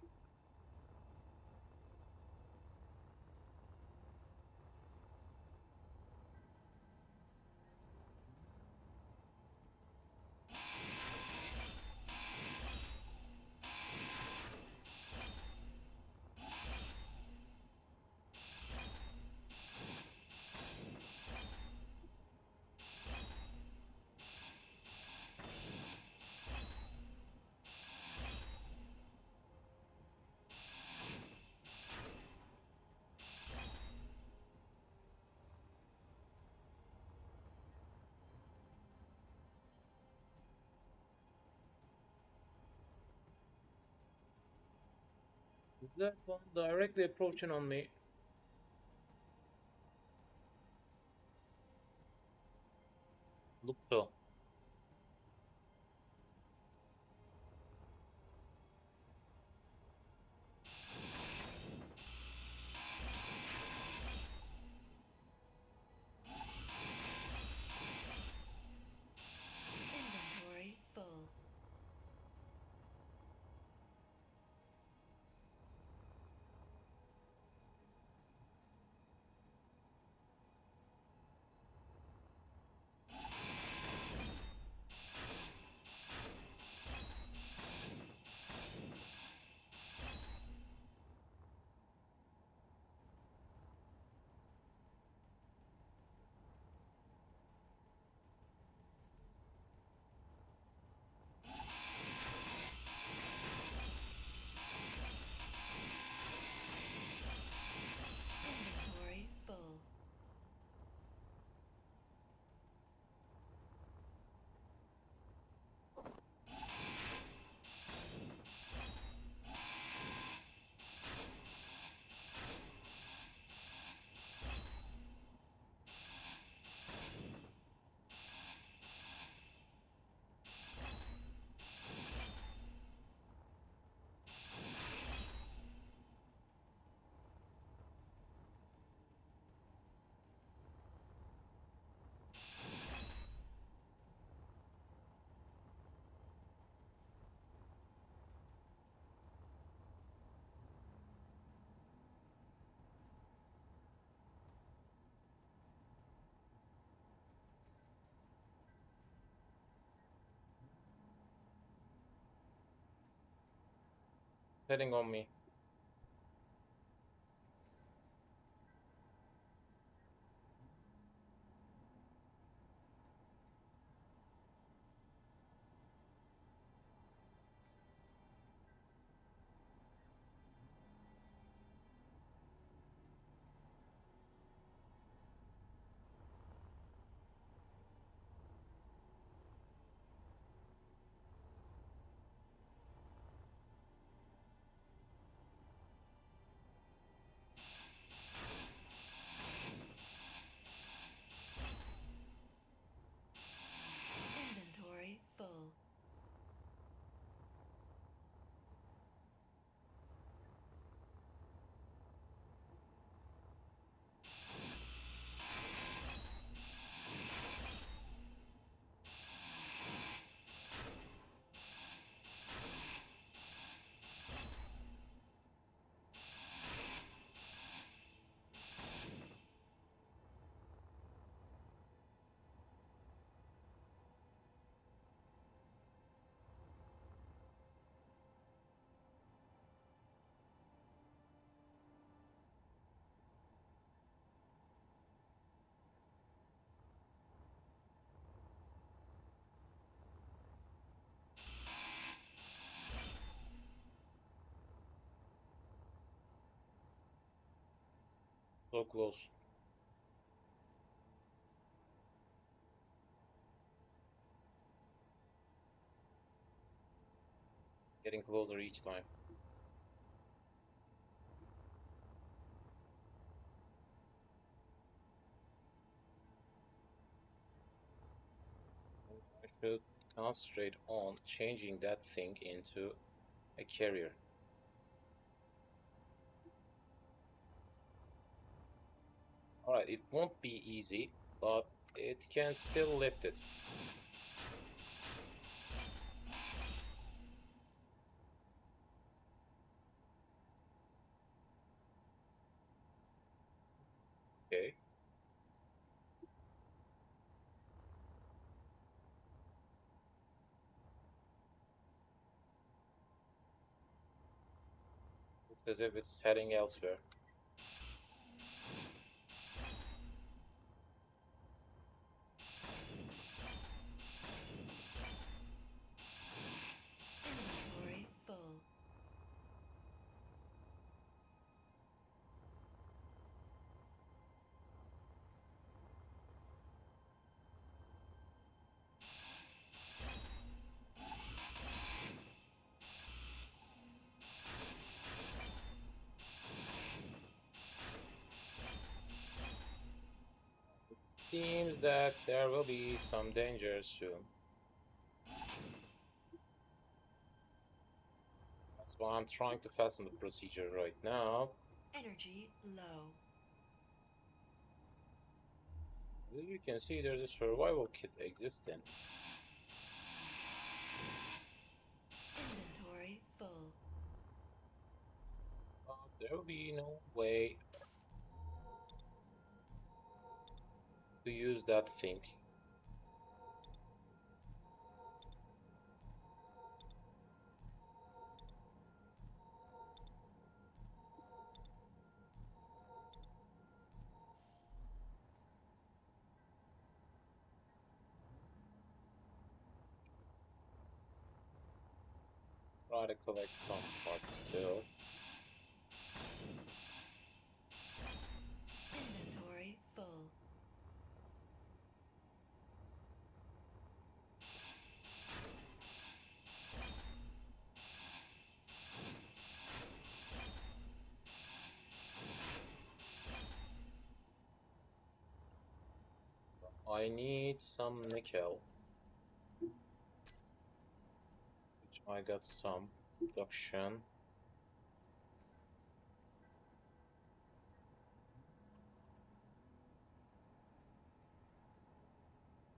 Is that one directly approaching on me? Look though. Inventory full. Heading on me. Inventory full. So close. Getting closer each time. I should concentrate on changing that thing into a carrier. Alright, it won't be easy, but it can still lift it. Okay. Looks as if it's heading elsewhere. Inventory full. Seems that there will be some danger soon. That's why I'm trying to fasten the procedure right now. Energy low. As you can see, there's a survival kit existing. Inventory full. There will be no way to use that thing. Try to collect some parts still. Inventory full. I need some nickel, which I got some production.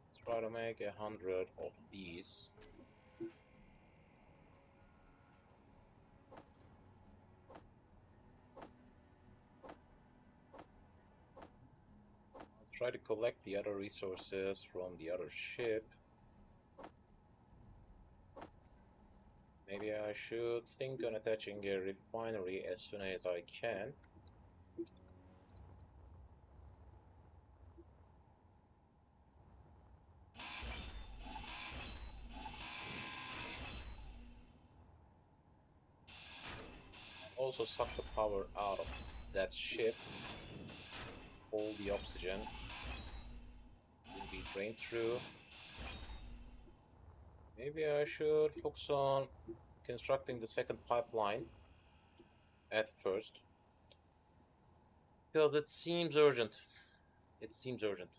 Let's try to make 100 of these. I'll try to collect the other resources from the other ship. Maybe I should think on attaching a refinery as soon as I can. Also suck the power out of that ship. All the oxygen will be drained through. Maybe I should focus on constructing the second pipeline at first. Because it seems urgent. It seems urgent.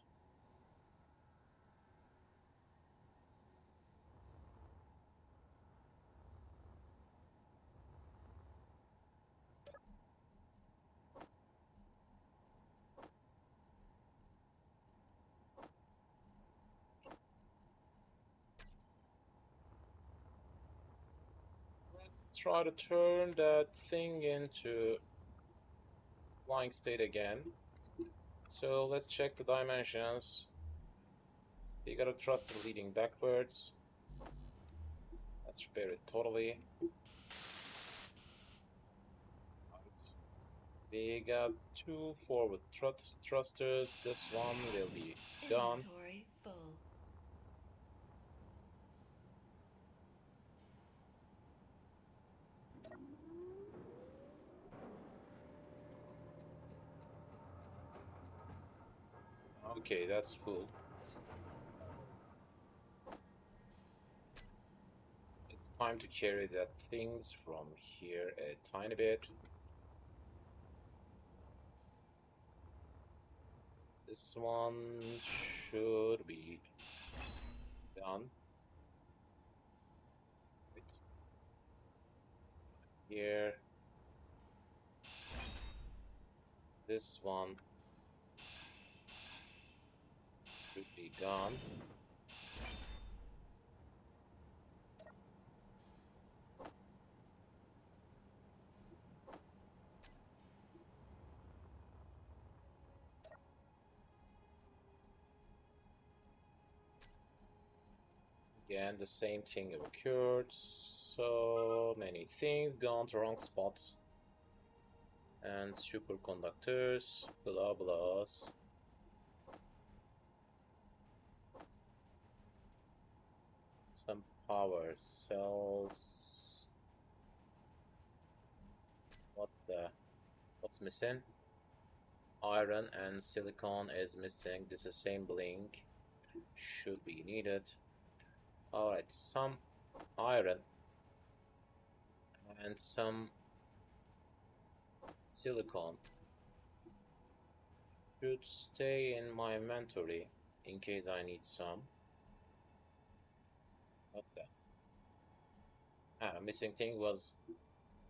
Let's try to turn that thing into flying state again. So let's check the dimensions. You got a thruster leading backwards. Let's repair it totally. We got 2 forward thrusters. This one will be gone. Inventory full. Okay, that's full. It's time to carry that things from here a tiny bit. This one should be done. Wait. Here. This one should be done. Again, the same thing occurred. So many things gone to wrong spots. And superconductors, blah blahs. Some power cells. What's missing? Iron and silicon is missing. Disassembling should be needed. Alright, some iron and some silicon should stay in my inventory in case I need some. What the? Missing thing was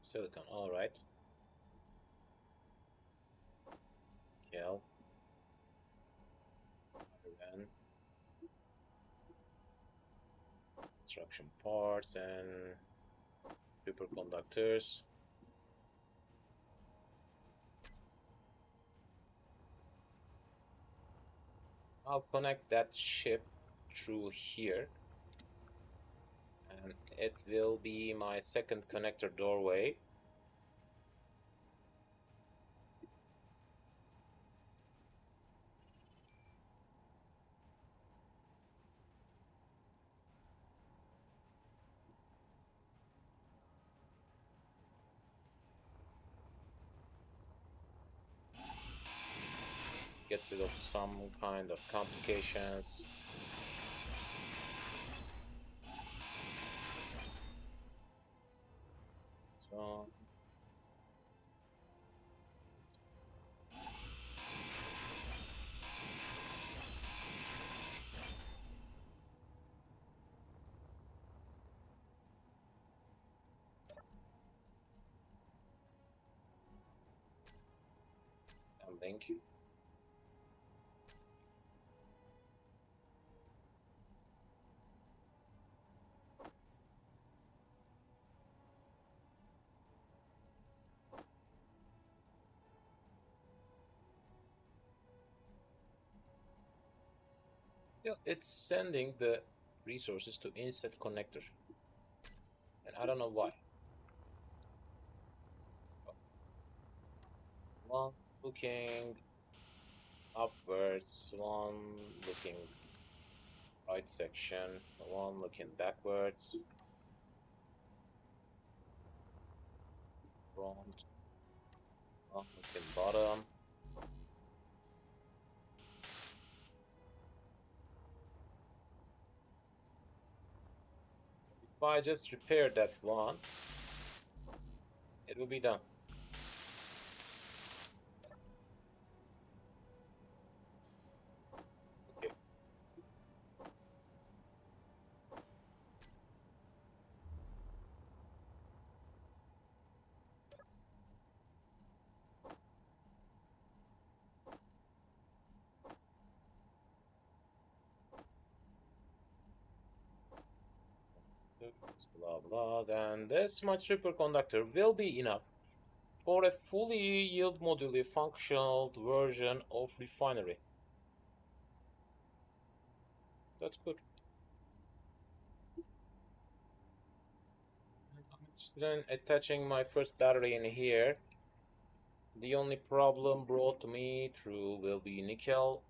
silicon. Alright. Kill. Iron. Construction parts and superconductors. I'll connect that ship through here, and it will be my second connector doorway. Get rid of some kind of complications. So link. Yeah, it's sending the resources to inset connector. and I don't know why. One looking upwards, one looking right section, one looking backwards, front, one looking bottom. If I just repair that one, it will be done. Okay. Blah blah, and this much superconductor will be enough for a fully yield module functional version of refinery. That's good. I'm interested in attaching my first battery in here. The only problem brought to me through will be nickel.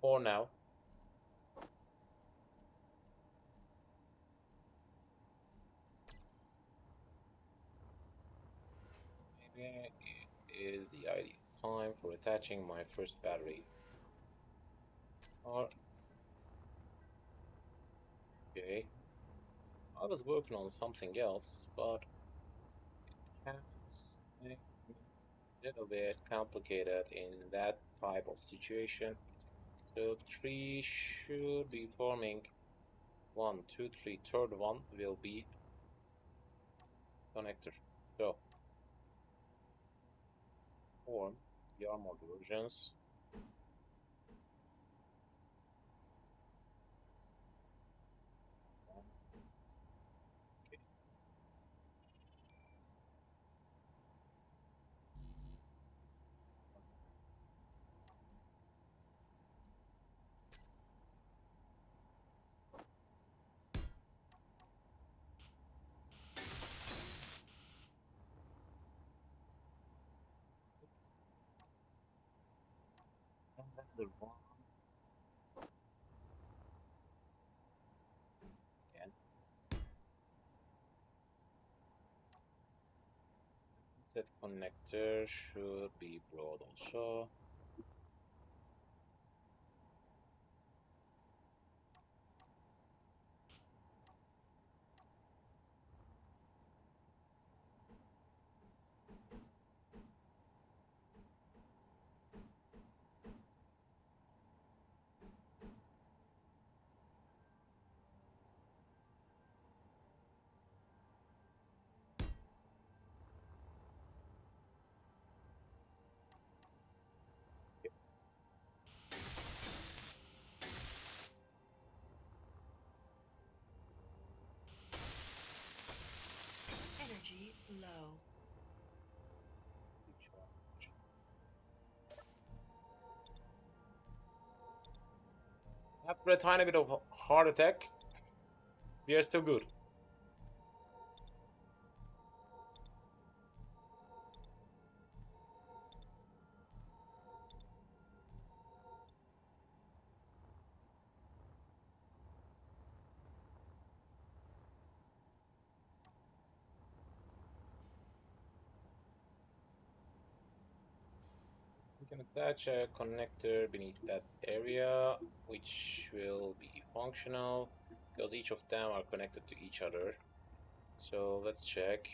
For now. Maybe it is the ideal time for attaching my first battery. Or okay. I was working on something else, but it's a little bit complicated in that type of situation. So three should be forming 1, 2, 3. Third one will be connector. So form the armored versions. Okay. Another one again. Set connector should be broad also. Energy low. After a tiny bit of heart attack, we are still good. We can attach a connector beneath that area, which will be functional because each of them are connected to each other. So let's check.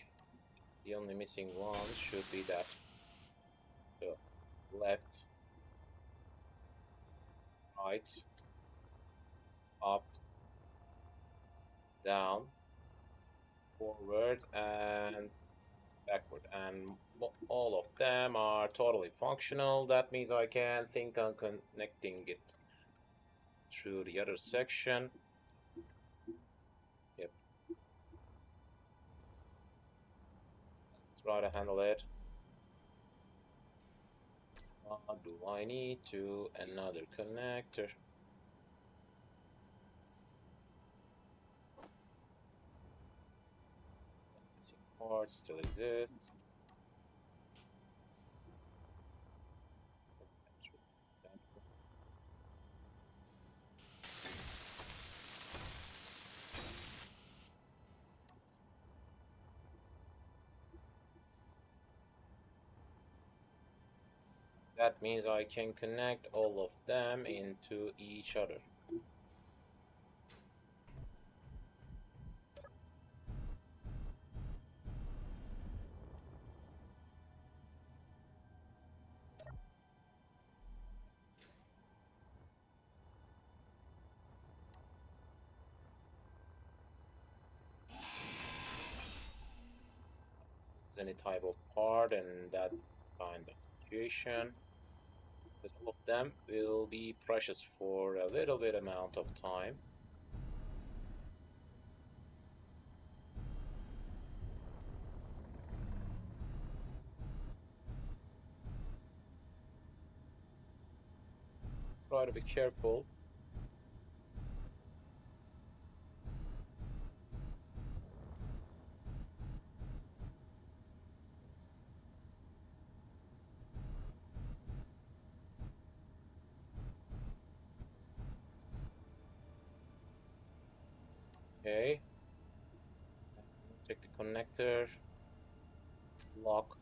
The only missing one should be that. So left, right, up, down, forward, and backward. And all of them are totally functional. That means I can think on connecting it through the other section. Yep. Let's try to handle it. 1, Do I need to another connector? Missing part still exists. That means I can connect all of them into each other. Any type of part and that kind of situation. But all of them will be precious for a little bit amount of time. Try to be careful. Okay. Check the connector. Lock.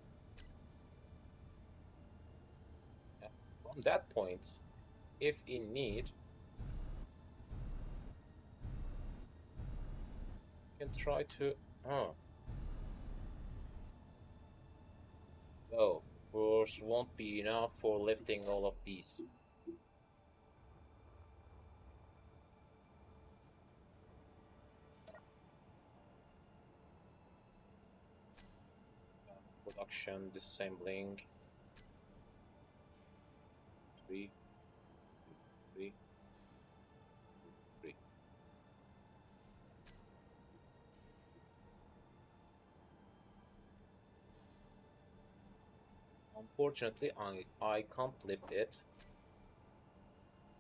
From that point, if in need, you can try to. Oh, no. Force won't be enough for lifting all of these. Production, disassembling. 3, 3, 3. Unfortunately, I can't lift it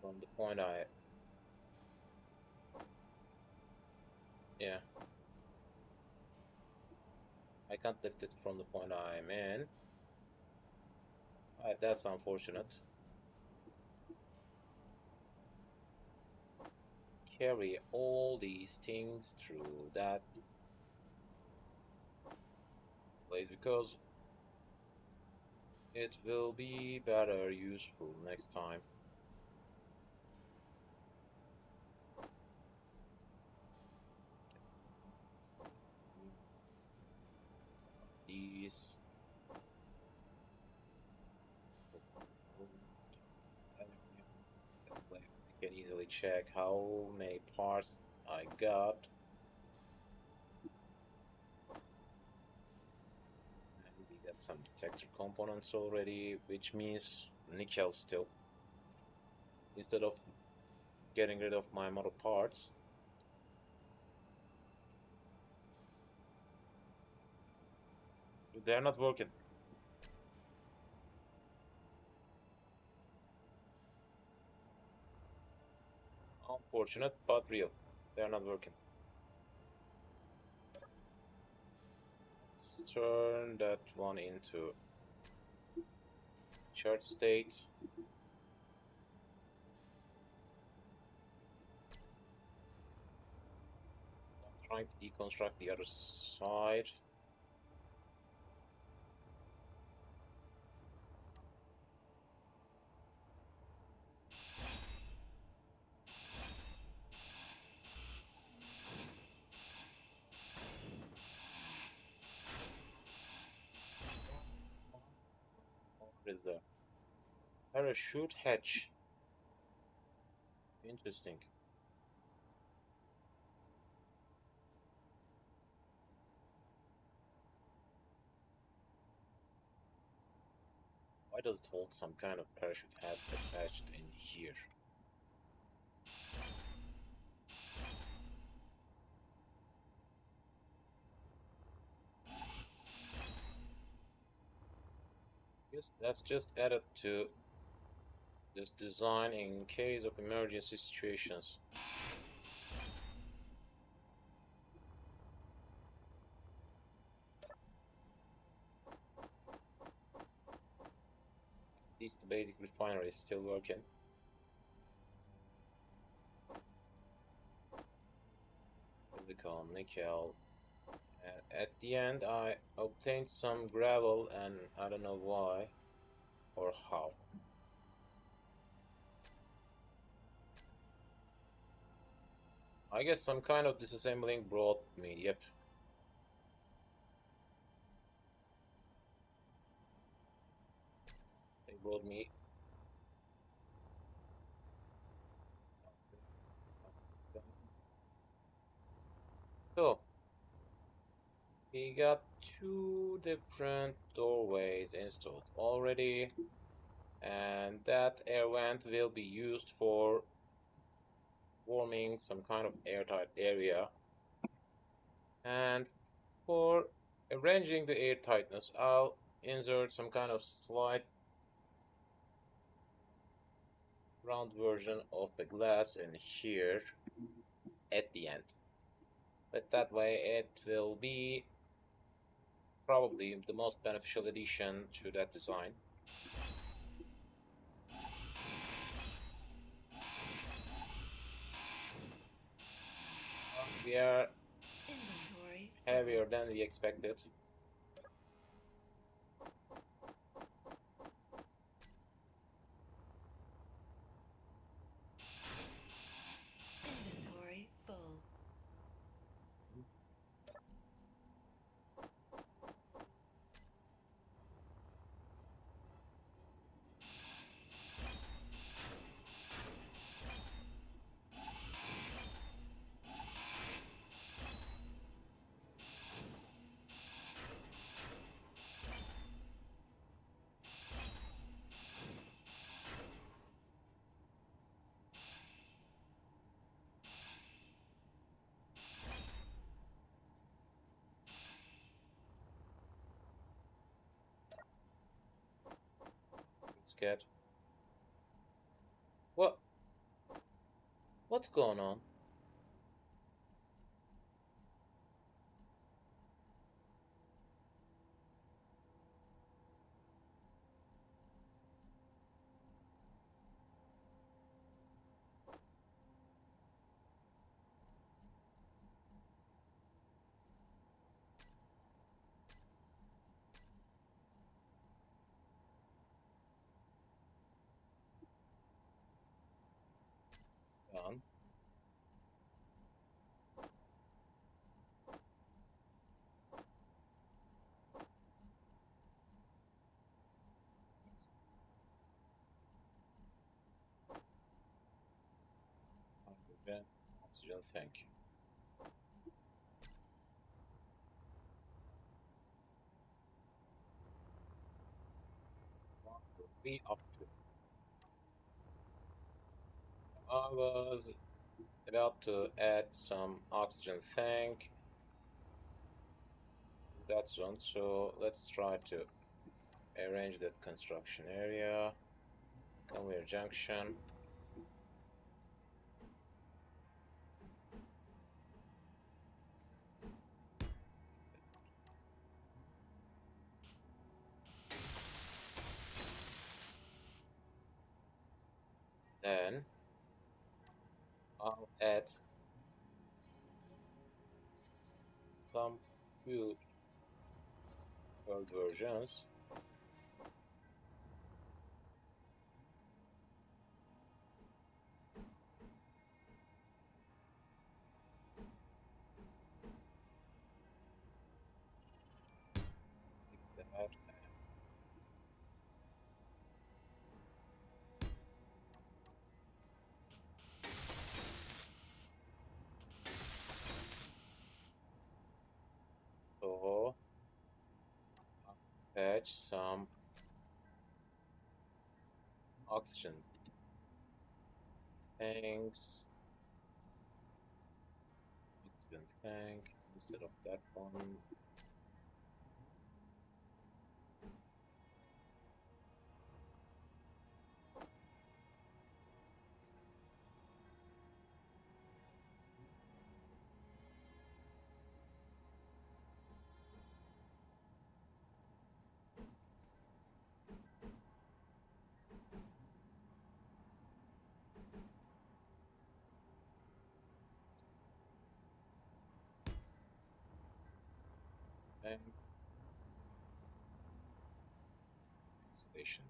from the point I. Yeah, I can't lift it from the point I'm in. That's unfortunate. Carry all these things through that place because it will be better useful next time. These. I can easily check how many parts I got. And we got some detector components already, which means nickel still. Instead of getting rid of my model parts, they're not working. Unfortunate, but real. They're not working. Let's turn that one into charge state. I'm trying to deconstruct the other side. What is the parachute hatch? Interesting. Why does it hold some kind of parachute hatch attached in here? Yes, that's just added to this design in case of emergency situations. At least the basic refinery is still working. Silicon, nickel. At the end, I obtained some gravel, and I don't know why or how. I guess some kind of disassembling brought me. Yep. They brought me. So we got two different doorways installed already, and that air vent will be used for warming some kind of airtight area. And for arranging the air tightness, I'll insert some kind of slight round version of the glass in here at the end. But that way it will be probably the most beneficial addition to that design. We are Inventory heavier than we expected. Inventory full. Scared. What? What's going on? Done. Hydrogen, oxygen, thank you. What were we up to? I was about to add some oxygen tank to that zone, so let's try to arrange that construction area. Conveyor junction. Then I'll add some few versions. Like that. So I'll patch some oxygen tanks. Oxygen tank instead of that one. And station.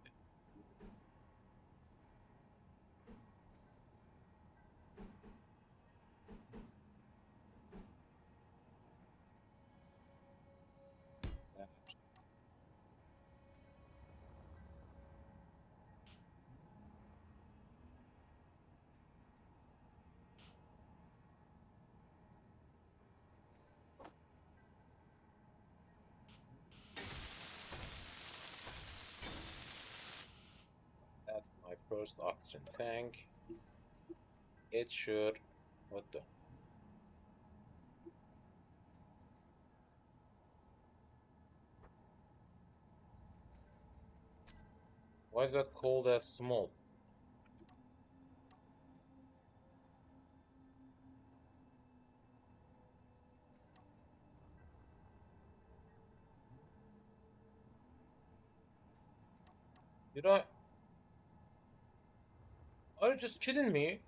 That's my first oxygen tank. It should. What the? Why is that called as small? Did I? Are you just kidding me?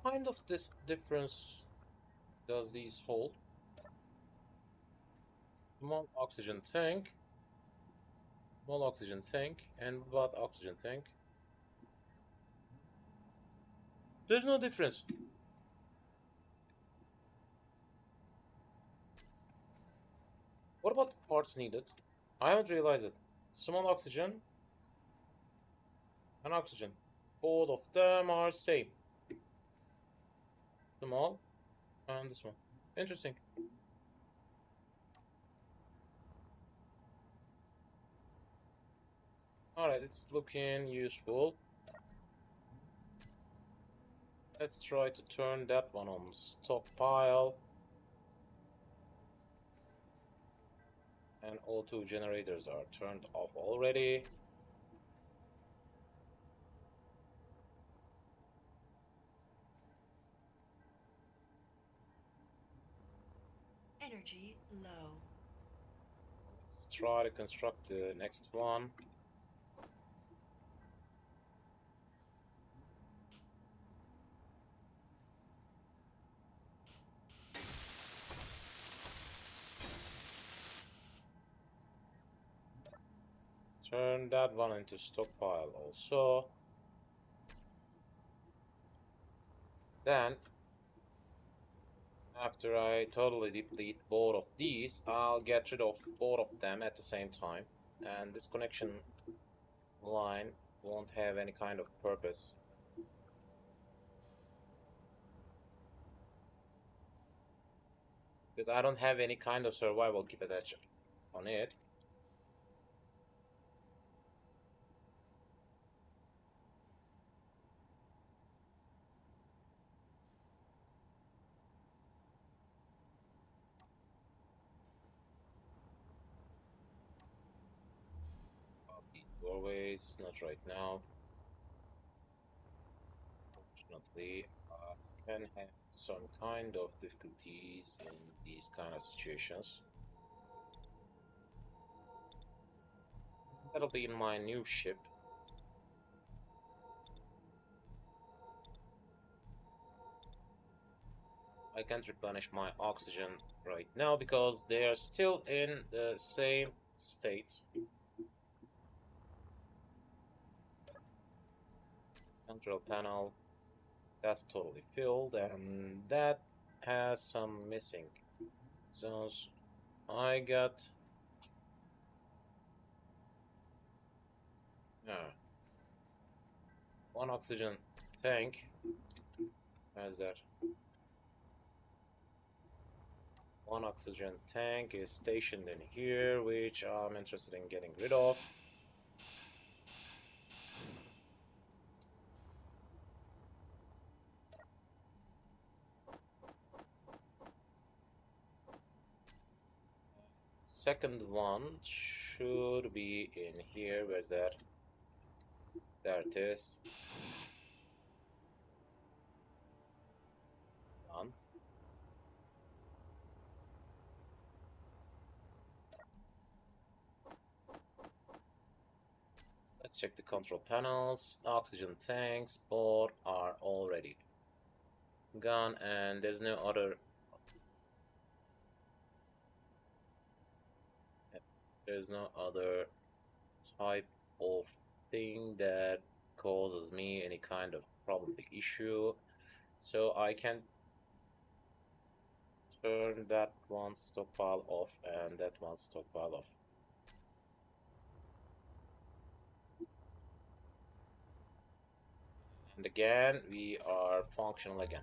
What kind of this difference does these hold? Small oxygen tank, small oxygen tank, and what oxygen tank? There's no difference. What about the parts needed? I haven't realized it. Small oxygen and oxygen. Both of them are same. Small and this one. Interesting. Alright, it's looking useful. Let's try to turn that one on stockpile. And all two generators are turned off already. Energy low. Let's try to construct the next one. Turn that one into stockpile also. Then, after I totally deplete both of these, I'll get rid of both of them at the same time. And this connection line won't have any kind of purpose. Because I don't have any kind of survival kit attached on it. Doorways, not right now. Unfortunately, I can have some kind of difficulties in these kind of situations. That'll be in my new ship. I can't replenish my oxygen right now because they are still in the same state. Control panel, that's totally filled, and that has some missing zones. I got one oxygen tank. How's that? One oxygen tank is stationed in here, which I'm interested in getting rid of. Second one should be in here. Where's that? There it is. Done. Let's Let's check the control panels. Oxygen tanks, both are already gone, and there's no other. There's no other type of thing that causes me any kind of problematic issue. So I can turn that one stockpile off and that one stockpile off. And again, we are functional again.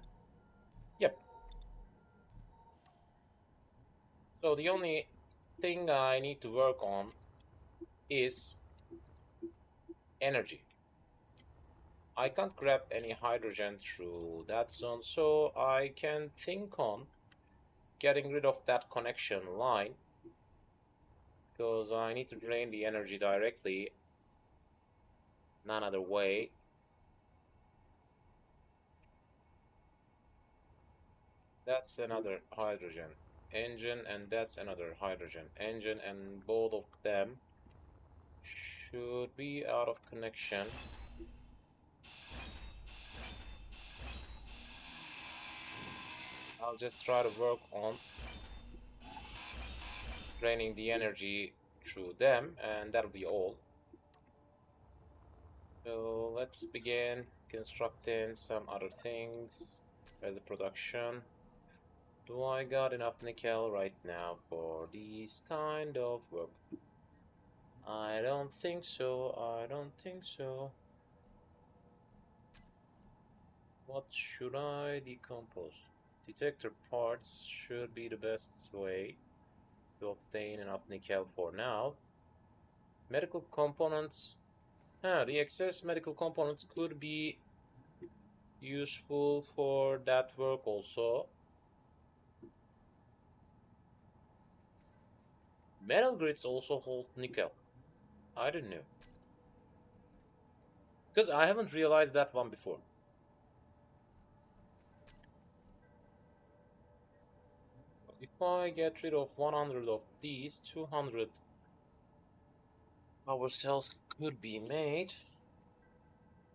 Yep. So the only thing I need to work on is energy. I can't grab any hydrogen through that zone, so I can think on getting rid of that connection line because I need to drain the energy directly, none other way. That's another hydrogen engine, and that's another hydrogen engine, and both of them should be out of connection. I'll just try to work on draining the energy through them, and that'll be all. So let's begin constructing some other things as a production. Do I got enough nickel right now for this kind of work? I don't think so. I don't think so. What should I decompose? Detector parts should be the best way to obtain enough nickel for now. Medical components. The excess medical components could be useful for that work also. Metal grids also hold nickel. I don't know. Because I haven't realized that one before. If I get rid of 100 of these, 200 power cells could be made.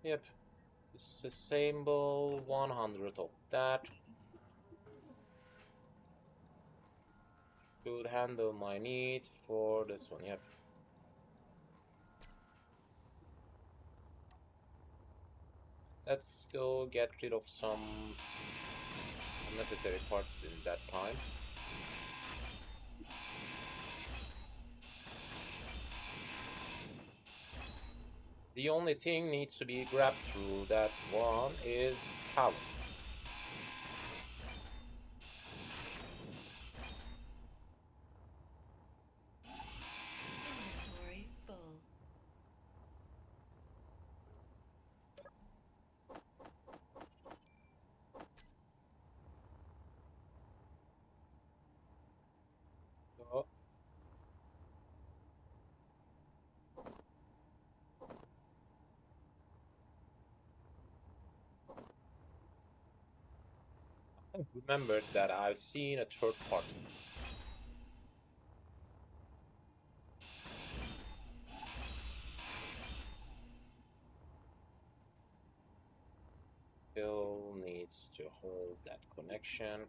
Yep. Disassemble 100 of that. Should handle my need for this one, yep. Let's go get rid of some unnecessary parts in that time. The only thing needs to be grabbed through that one is power. Inventory full. So I remembered that I've seen a third party. Still needs to hold that connection.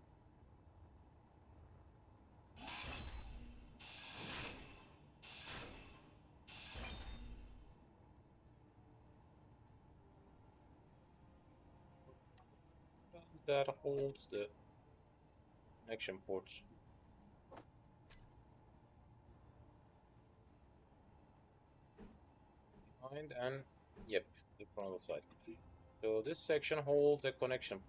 That holds the connection ports. Behind and yep, the frontal side. So this section holds a connection.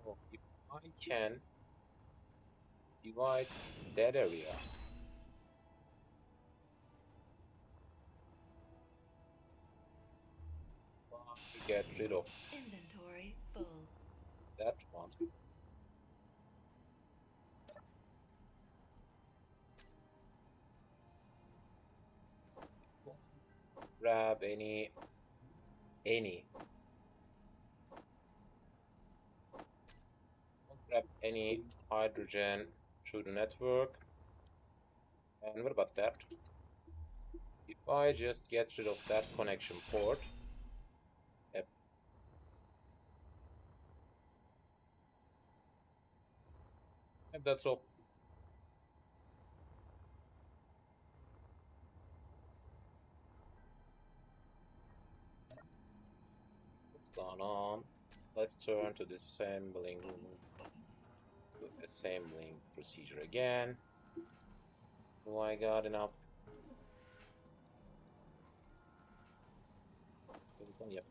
So if I can divide that area, I get rid of Inventory full. that one. grab any. Don't grab any hydrogen through the network. And what about that? If I just get rid of that connection port, yep. Yep, that's all. What's going on? Let's turn to the assembling procedure again. Do I got enough? Yep.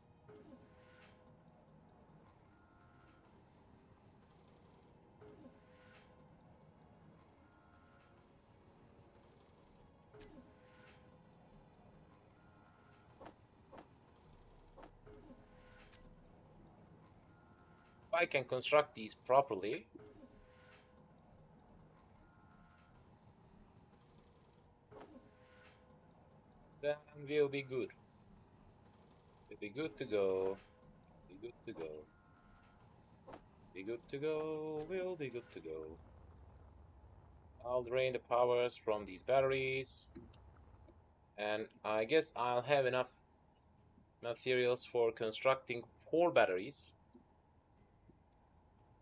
If I can construct these properly, then we'll be good. We'll be good to go. Be good to go. Be good to go. We'll be good to go. I'll drain the powers from these batteries. And I guess I'll have enough materials for constructing 4 batteries,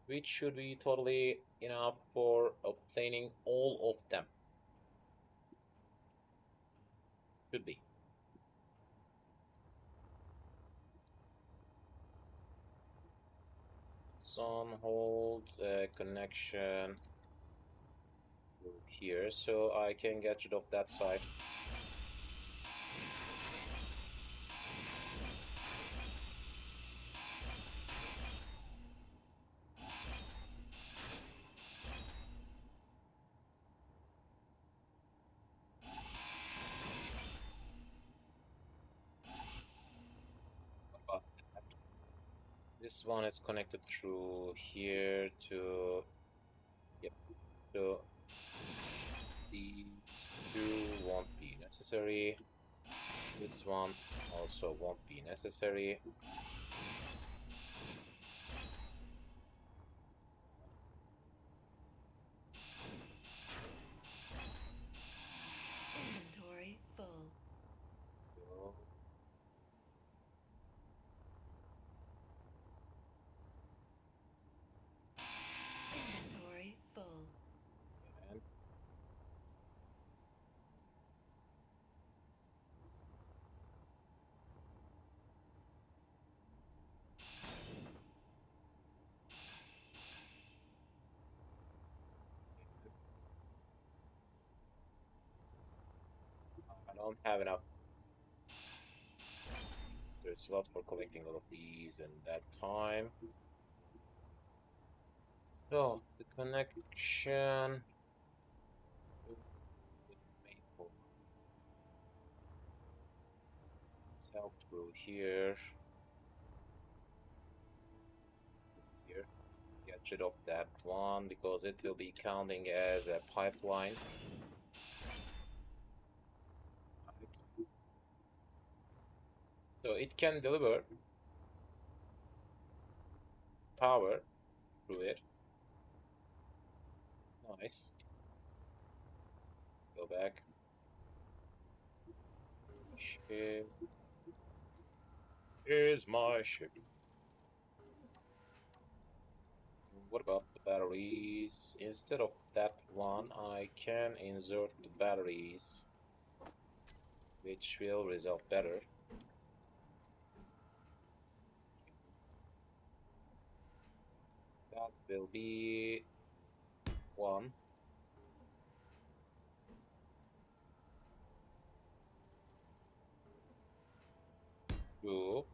which should be totally enough for obtaining all of them. Should be. It's on hold connection here, so I can get rid of that side. This one is connected through here to, yep, so these 2 won't be necessary. This one also won't be necessary. Inventory full. So, Inventory full. and I don't have enough. There's a lot for collecting all of these and that time. So the connection to the main port is out through here. Here. Get rid of that one because it will be counting as a pipeline. Right. So it can deliver power through it. Nice. Let's go back. Ship. Here's my ship. What about the batteries? Instead of that one, I can insert the batteries, which will result better. That will be 1. 2.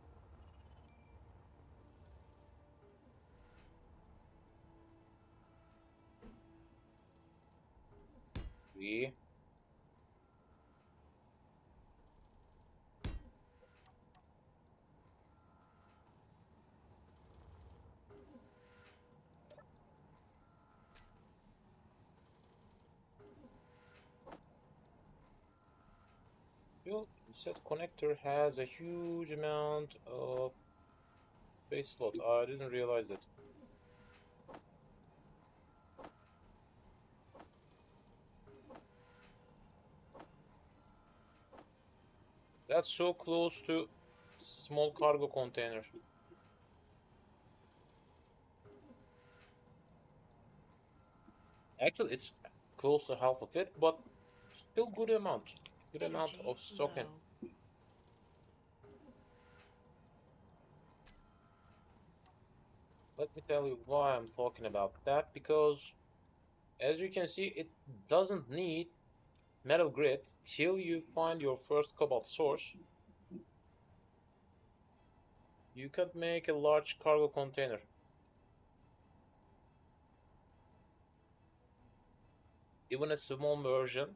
3. 2. Set connector has a huge amount of space slot. I didn't realize it. That's so close to small cargo container. Actually, it's close to half of it, but still good amount. Good amount Energy of socket. low. Let me tell you why I'm talking about that, because as you can see, it doesn't need metal grid till you find your first cobalt source. You can make a large cargo container. Even a small version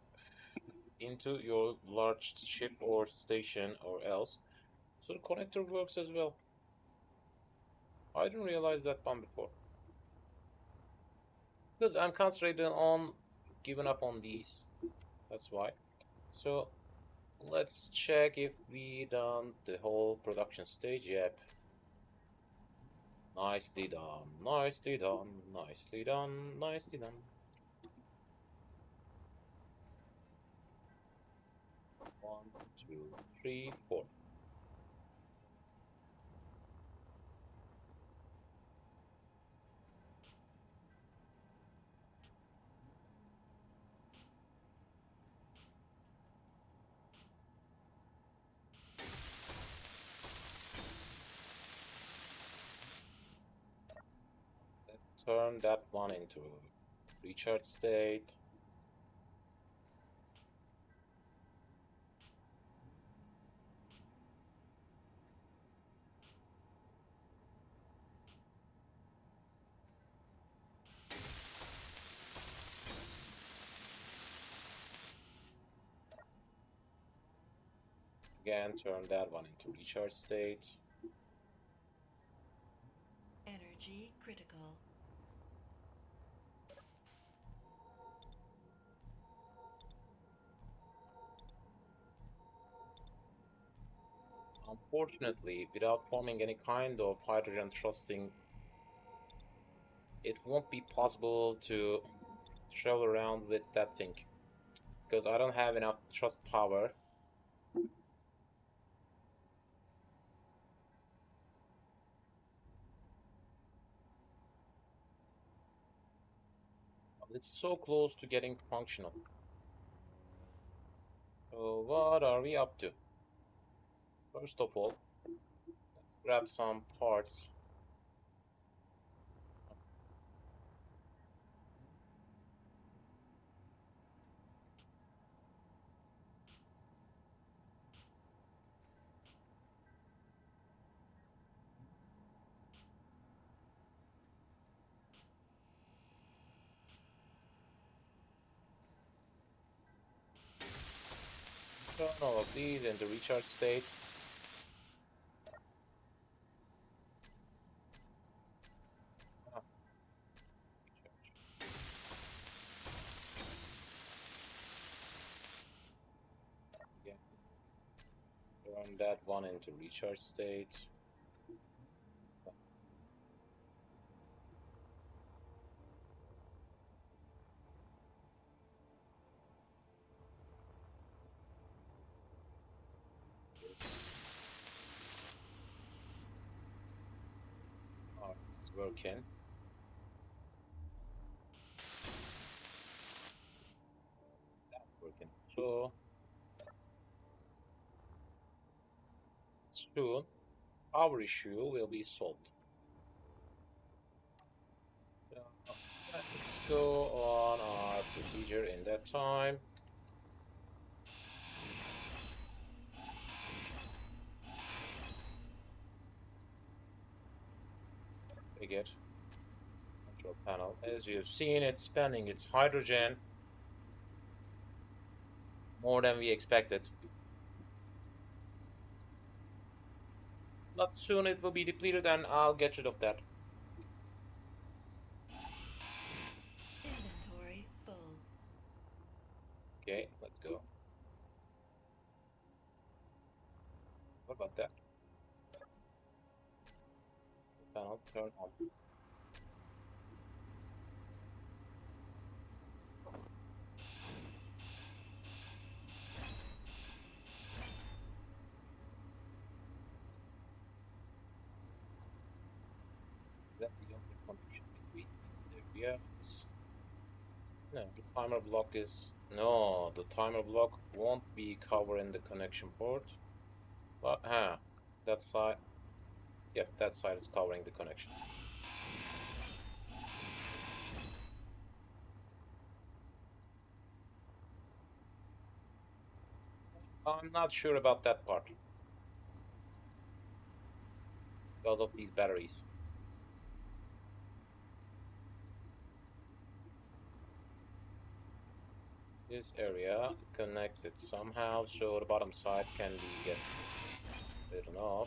into your large ship or station or else. So the connector works as well. I didn't realize that one before. Because I'm concentrated on giving up on these. That's why. So let's check if we done the whole production stage. Yep. Nicely done. Nicely done. Nicely done. Nicely done. 1, 2, 3, 4. Let's turn that one into recharge state. Again, turn that one into recharge state. Energy critical. Unfortunately, without forming any kind of hydrogen thrusting, it won't be possible to travel around with that thing. Because I don't have enough thrust power. It's so close to getting functional. So what are we up to? First of all, let's grab some parts. Turn all of these into recharge state. Ah, yeah. Turn that one into recharge state. Yes. Oh, it's working. That's working. So soon our issue will be solved. So, let's go on our procedure in that time. We get control panel. As you've seen, it's spending its hydrogen more than we expected. But soon it will be depleted and I'll get rid of that. Inventory full. Okay, let's go. Panel turn on. That the only connection between the areas. No, the timer block is no. The timer block won't be covering the connection port. But that side. Yep, that side is covering the connection. I'm not sure about that part because of these batteries. This area connects it somehow, so the bottom side can be get written off.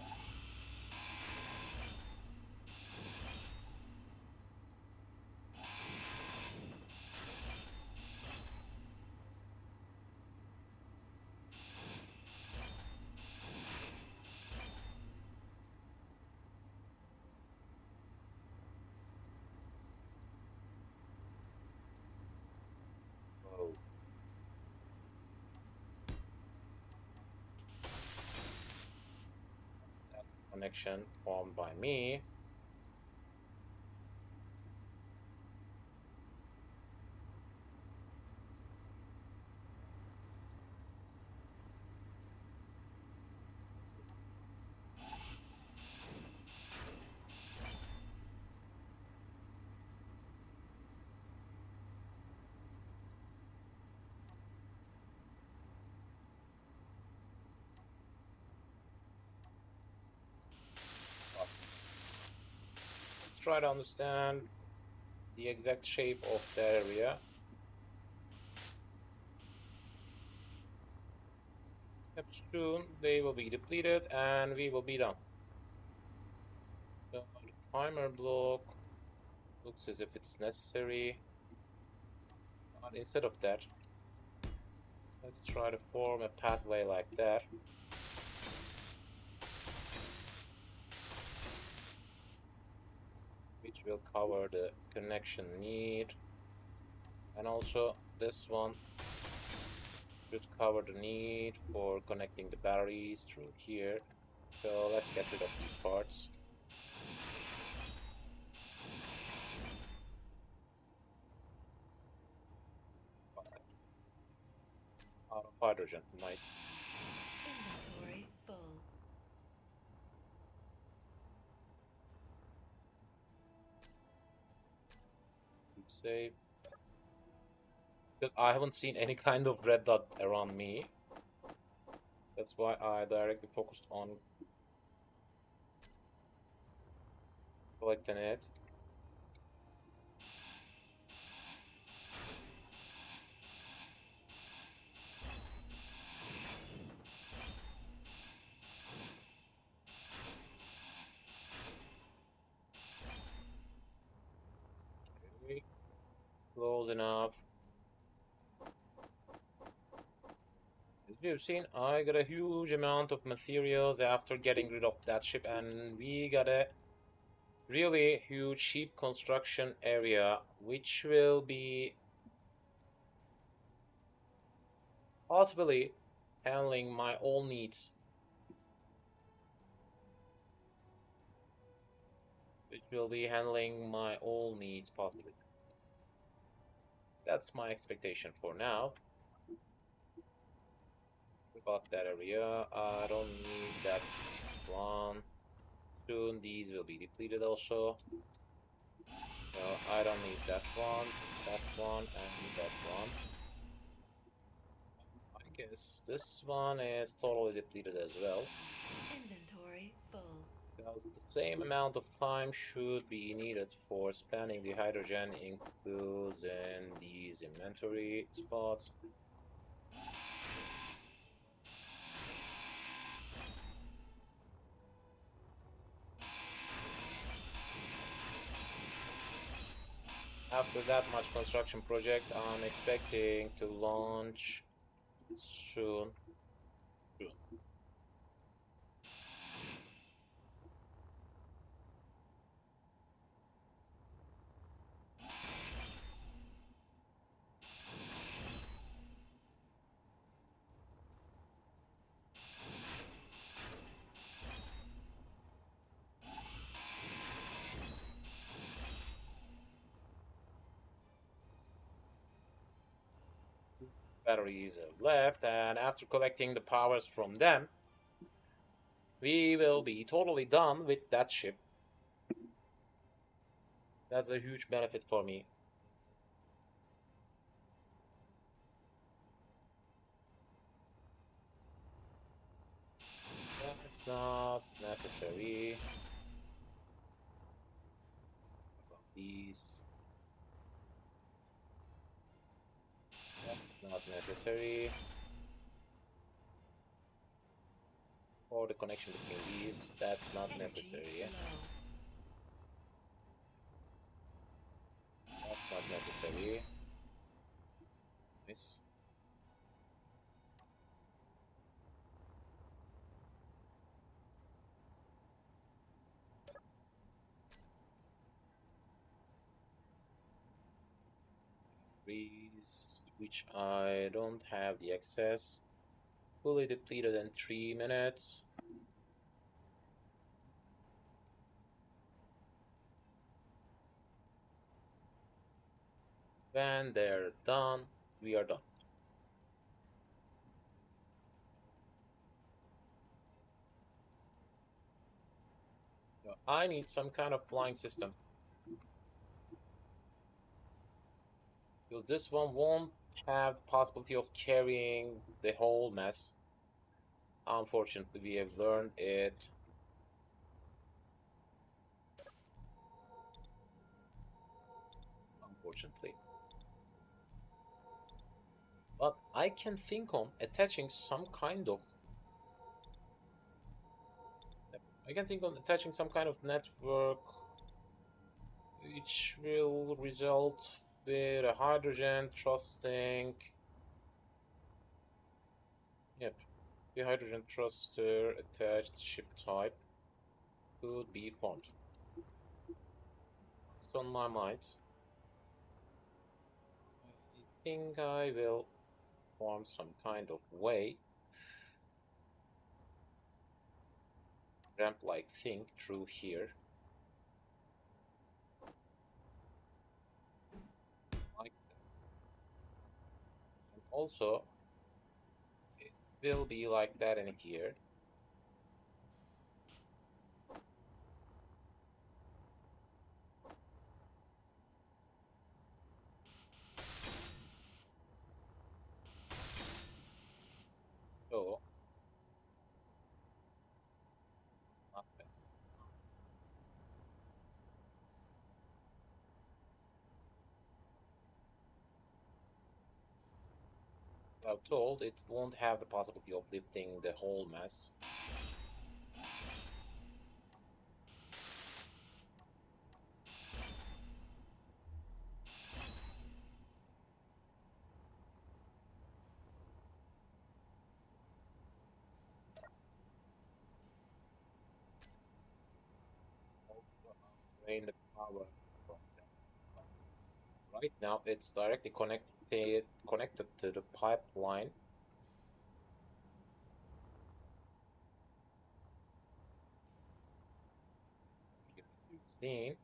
Oh. That connection formed by me. Let's try to understand the exact shape of the area. Yep, soon they will be depleted and we will be done. So the timer block looks as if it's necessary. But instead of that, let's try to form a pathway like that. Which will cover the connection need. And also this one should cover the need for connecting the batteries through here. So let's get rid of these parts. Out of hydrogen, nice. Inventory full. Keep safe. Because I haven't seen any kind of red dot around me. That's why I directly focused on collecting it. Okay. Close enough. As you've seen, I got a huge amount of materials after getting rid of that ship, and we got a really huge ship construction area, which will be possibly handling my all needs. Which will be handling my all needs possibly. That's my expectation for now. About that area, I don't need that one. Soon these will be depleted also. No, I don't need that one, and that one. I guess this one is totally depleted as well. Inventory full. Because the same amount of time should be needed for spanning the hydrogen, including these inventory spots. After that much construction project, I'm expecting to launch soon. batteries left, and after collecting the powers from them, we will be totally done with that ship. That's a huge benefit for me. That's not necessary. About these. That's not necessary. For the connection between these, that's not Energy necessary. low. That's not necessary. Nice. Freeze, which I don't have the access. Fully depleted in 3 minutes. When they're done, we are done. So I need some kind of flying system. So this one won't have the possibility of carrying the whole mess. Unfortunately, we have learned it. Unfortunately. But I can think on attaching some kind of network which will result with a hydrogen thruster. Yep, the hydrogen thruster attached ship type could be formed. It's on my mind. I think I will form some kind of way, ramp-like thing through here. Like that. And also, it will be like that in here. So, not bad. I'm told it won't have the possibility of lifting the whole mass. Also, drain the power from that. Right now, it's directly connected to the pipeline. Here, as you've seen,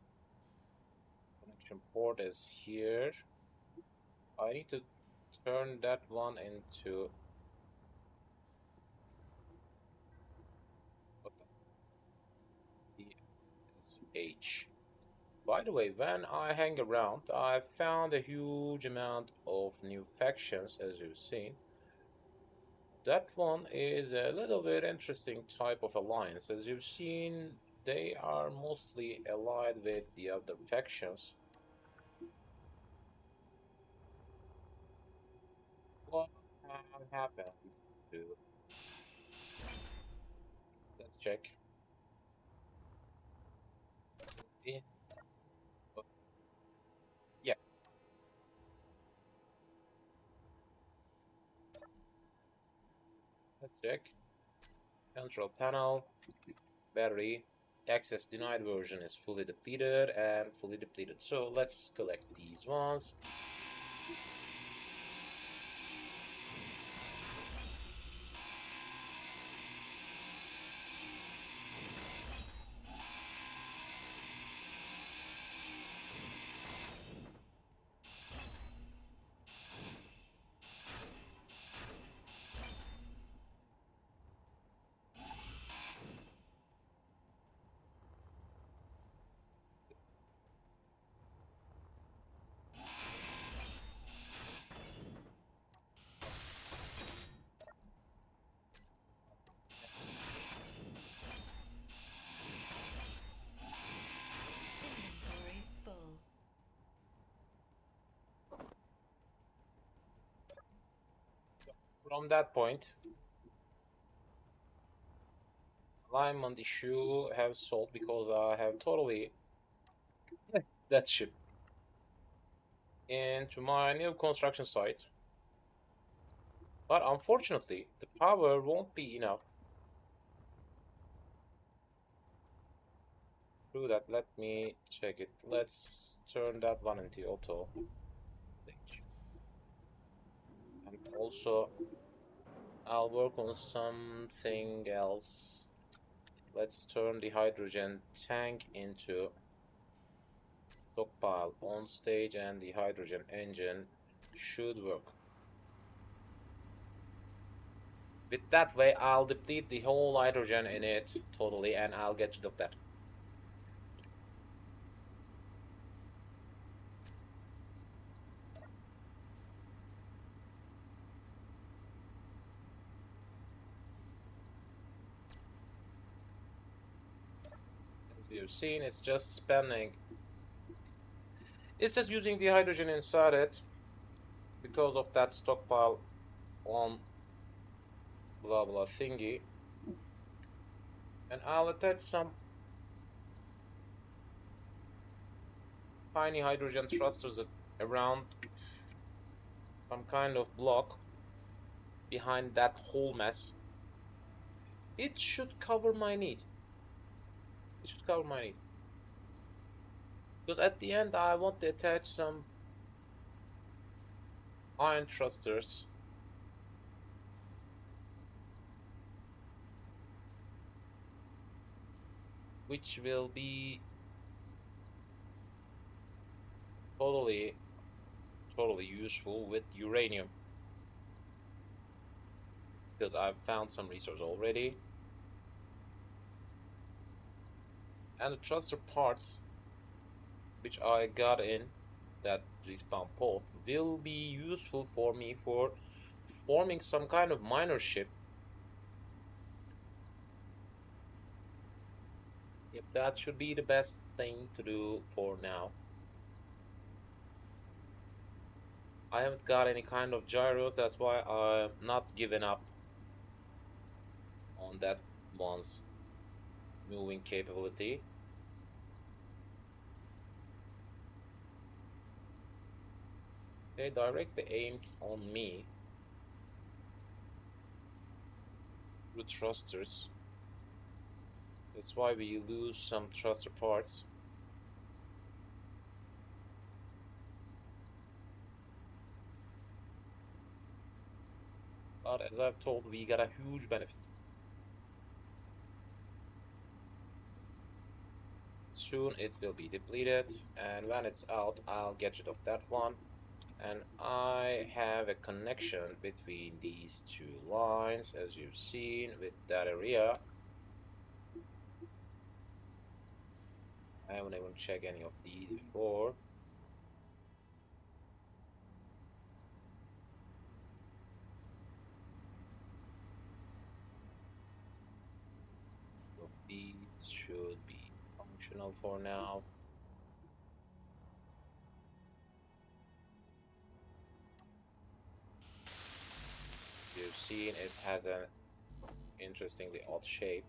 connection port is here. I need to turn that one into DSH. By the way, when I hang around, I found a huge amount of new factions, as you've seen. That one is a little bit interesting type of alliance. As you've seen, they are mostly allied with the other factions. What happened to... Let's check. Yeah, yeah, let's check. Control panel, battery, access denied version is fully depleted and fully depleted. So let's collect these ones. From that point, alignment issue have solved because I have totally that ship into my new construction site. But unfortunately, the power won't be enough. Through that, let me check it. Let's turn that one into auto stage. And also, I'll work on something else. Let's turn the hydrogen tank into stockpile on stage, and the hydrogen engine should work. With that way, I'll deplete the whole hydrogen in it totally, and I'll get rid of that. As you've seen, it's just spending. It's just using the hydrogen inside it because of that stockpile on blah blah thingy. And I'll attach some tiny hydrogen thrusters around some kind of block behind that whole mess. It should cover my need. It should cover my need. Because at the end, I want to attach some iron thrusters. Which will be totally useful with uranium. Because I've found some resource already. And the thruster parts which I got in that respawn pod will be useful for me for forming some kind of minor ship. Yep, that should be the best thing to do for now. I haven't got any kind of gyros, that's why I'm not giving up on that one's moving capability. They directly aimed on me through thrusters. That's why we lose some thruster parts. But as I've told, we got a huge benefit. Soon it will be depleted, and when it's out, I'll get rid of that one. And I have a connection between these two lines, as you've seen with that area. I haven't even checked any of these before. So these should be functional for now. You've seen it has an interestingly odd shape.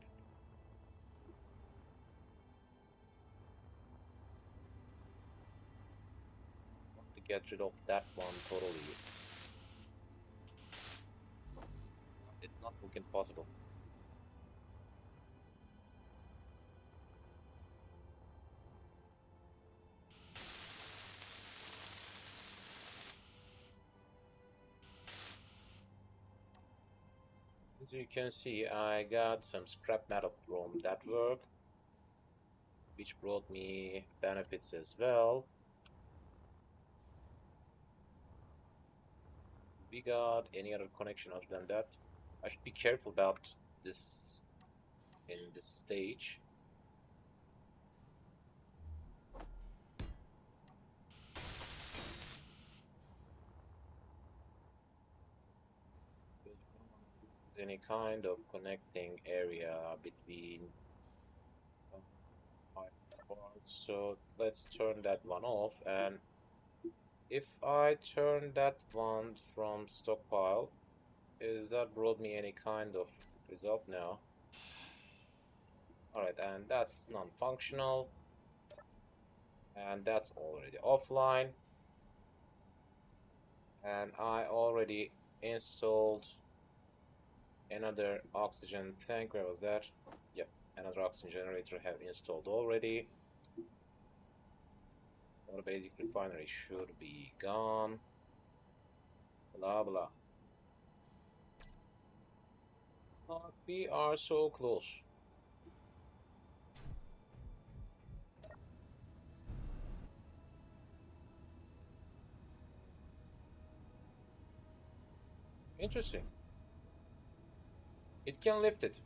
To get rid of that one totally. It's not looking possible. As you can see, I got some scrap metal from that work, which brought me benefits as well. We got any other connection other than that? I should be careful about this in this stage. Any kind of connecting area between parts. So let's turn that one off, and if I turn that one from stockpile, Is that brought me any kind of result now? Alright, and that's non-functional. And that's already offline. And I already installed another oxygen tank. Where was that? Yep, another oxygen generator I have installed already. Our basic refinery should be gone. Blah blah. But we are so close. Interesting. It can lift it.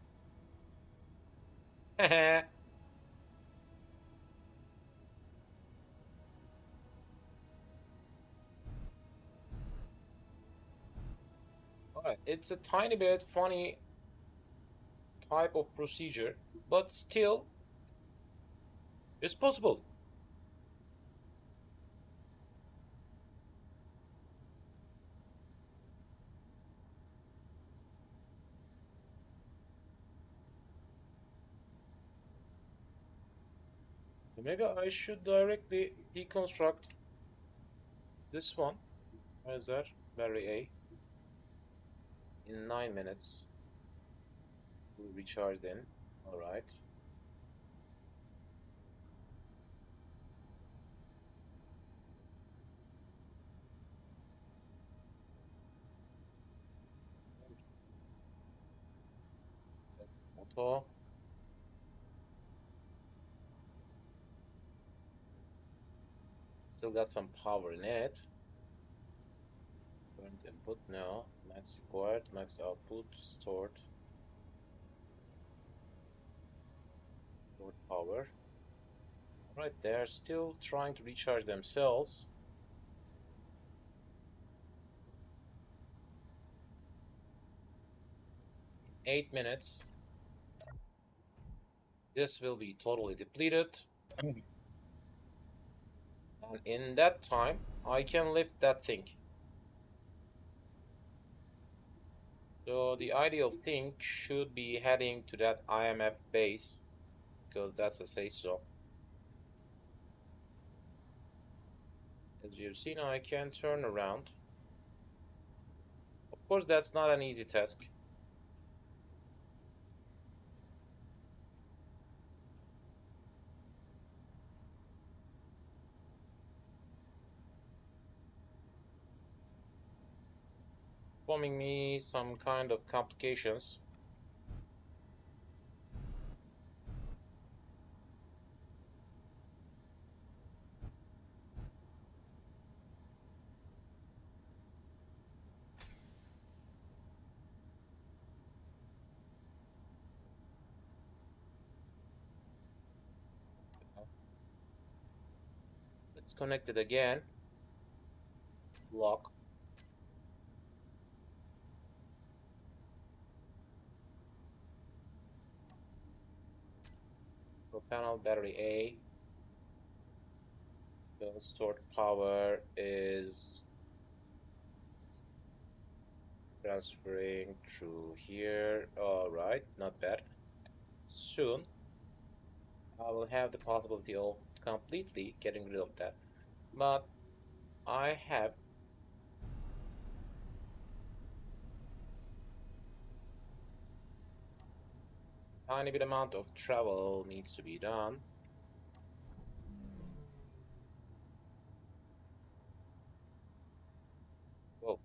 Alright, it's a tiny bit funny type of procedure, but still, it's possible. Maybe I should directly deconstruct this one. Where is that? Battery A. In 9 minutes. Will recharge then. Alright. That's auto. Still got some power in it. Current input, no. Max required, max output, stored. Stored power. Right, they're still trying to recharge themselves. 8 minutes. This will be totally depleted. And in that time, I can lift that thing. So the ideal thing should be heading to that IMF base, because that's a say-so. As you've seen, I can turn around. Of course, that's not an easy task. Forming me some kind of complications. Let's connect it again. Lock. Pro panel battery A. The stored power is transferring through here. Alright, not bad. Soon, I will have the possibility of completely getting rid of that. But I have tiny bit amount of travel needs to be done. Whoa.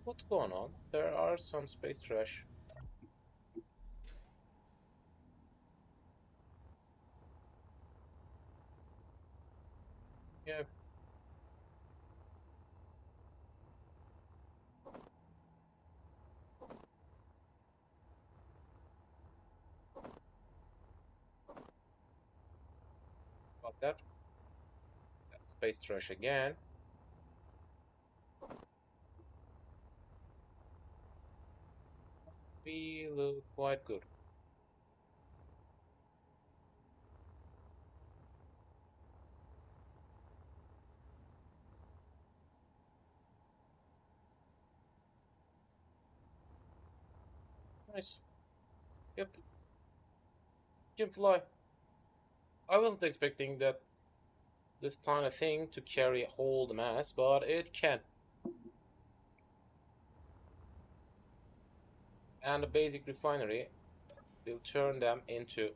What's going on? There are some space trash. Yeah. About that. That's space trash again. We look quite good. Nice. Yep. Can fly. I wasn't expecting that this tiny thing to carry whole the mass, but it can. And the basic refinery will turn them into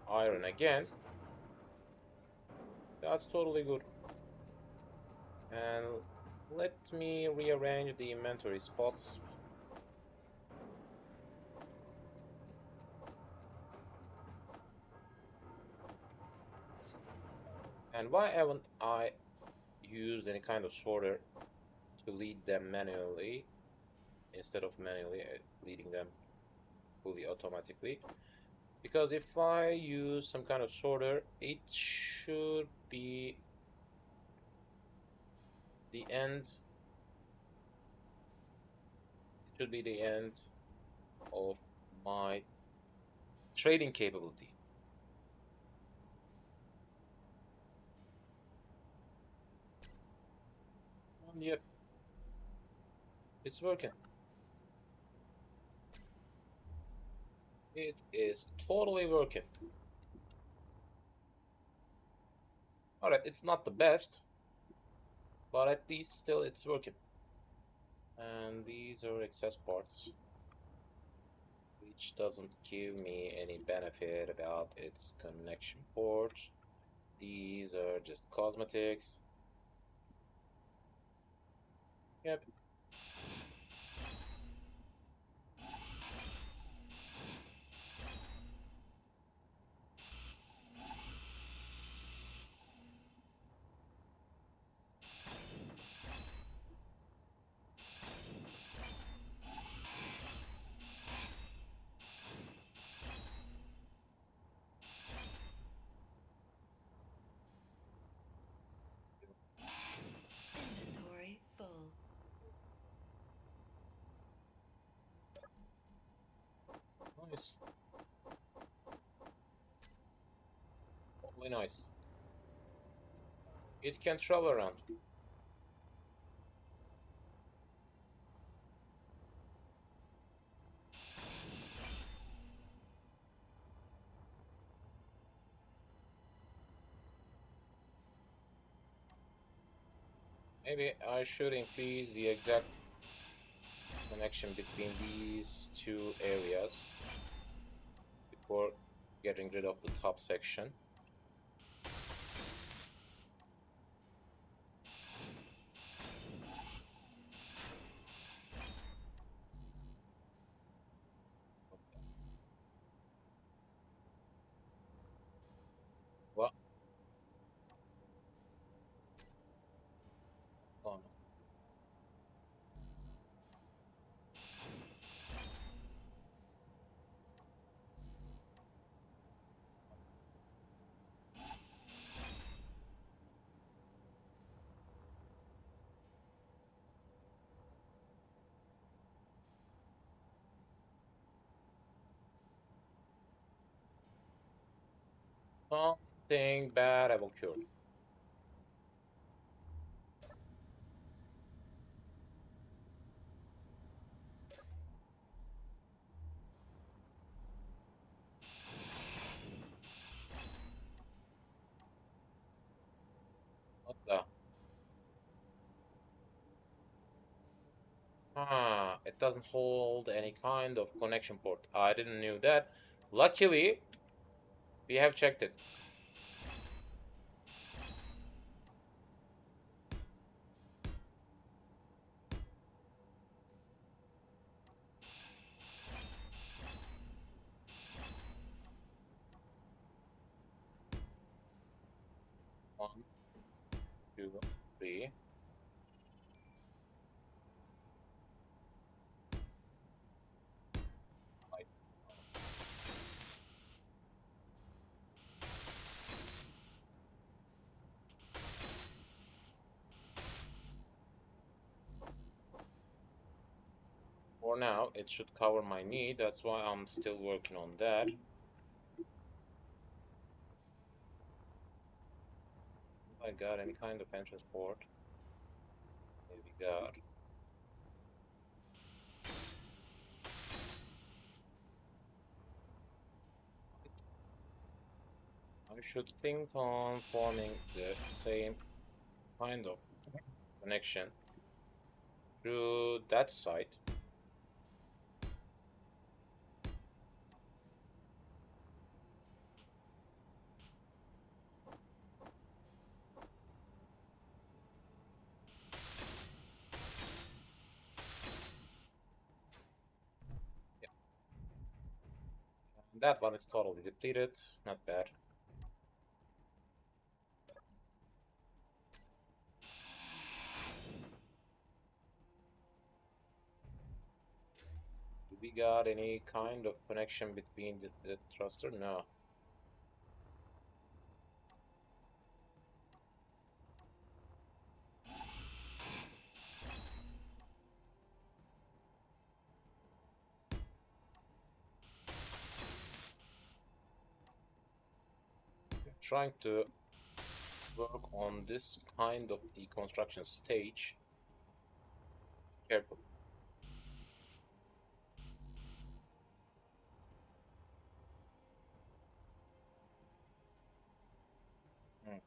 iron again. That's totally good. And let me rearrange the inventory spots. And why haven't I used any kind of sorter to lead them manually instead of manually leading them fully automatically? Because if I use some kind of sorter, it the end should be the end of my trading capability. And yep, it's working. It is totally working. Alright, it's not the best, but at least still it's working. And these are excess parts, which doesn't give me any benefit about its connection port. These are just cosmetics. Yep. Inventory full. Nice. Totally nice. It can travel around. Maybe I should increase the exact connection between these two areas before getting rid of the top section. Well, oh no. Something bad have occurred. What the? Ah, it doesn't hold any kind of connection port. I didn't knew that. Luckily, we have checked it. One, two, three. Right. For now, it should cover my need. That's why I'm still working on that. I got any kind of entrance port? Here we got. I should think on forming the same kind of connection through that site. Yeah. And that one is totally depleted. Not bad. Do we got any kind of connection between the thruster? No. Trying to work on this kind of deconstruction stage. Careful. Hmm.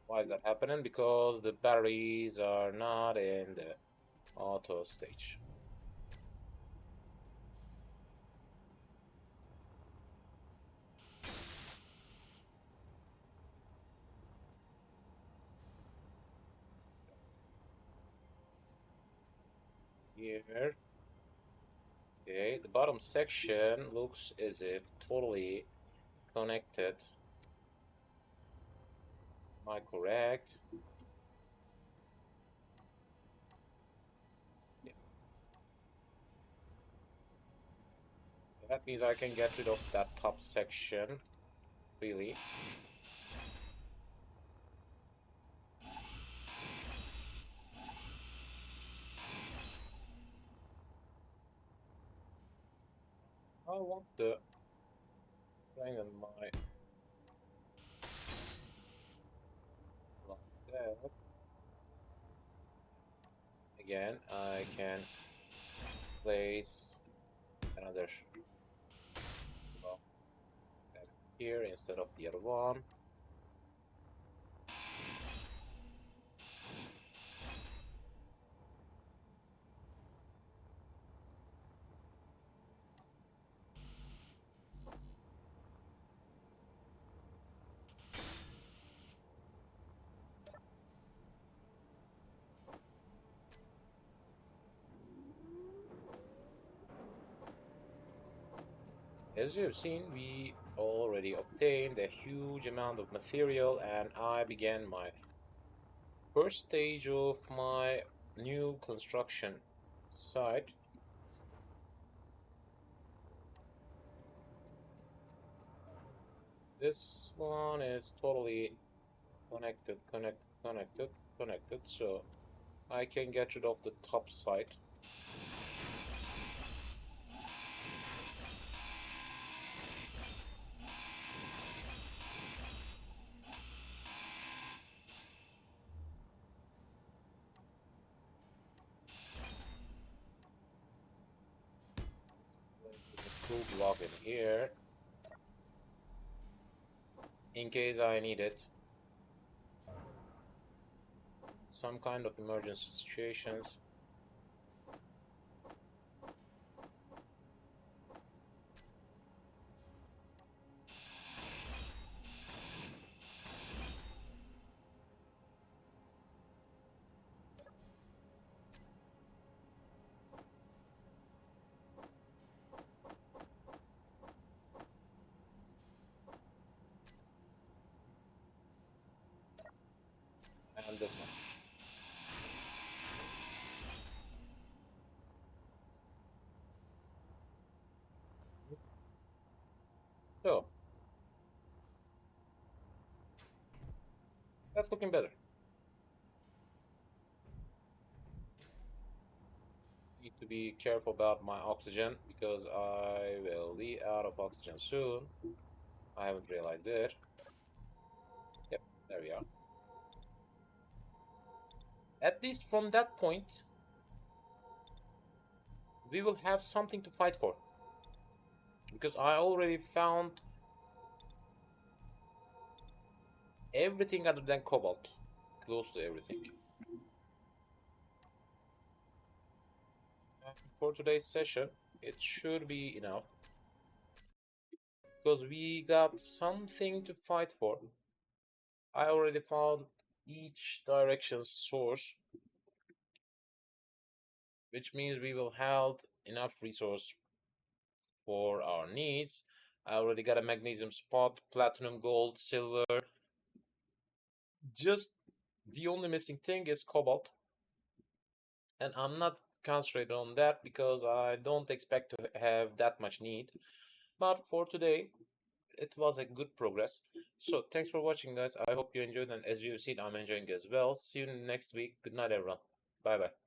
Why is that happening? Because the batteries are not in the auto stage. Here. Okay, the bottom section looks as if totally connected. Am I correct? Yeah. That means I can get rid of that top section, really. I want to strengthen my like that. Again, I can place another block here instead of the other one. As you have seen, we already obtained a huge amount of material, and I began my first stage of my new construction site. This one is totally connected, connected, so I can get rid of the top side. There's a tool block in here in case I need it. Some kind of emergency situations. And this one. So that's looking better. Need to be careful about my oxygen because I will be out of oxygen soon. I haven't realized it. Yep. at least from that point, we will have something to fight for. Because I already found everything other than cobalt. Close to everything. And for today's session, it should be enough. Because we got something to fight for. I already found each direction's source, which means we will have enough resource for our needs. I already got a magnesium spot, platinum, gold, silver. Just the only missing thing is cobalt. And I'm not concentrated on that because I don't expect to have that much need. But for today, it was a good progress. So thanks for watching, guys. I hope you enjoyed, and as you've seen, I'm enjoying as well. See you next week. Good night, everyone. Bye bye.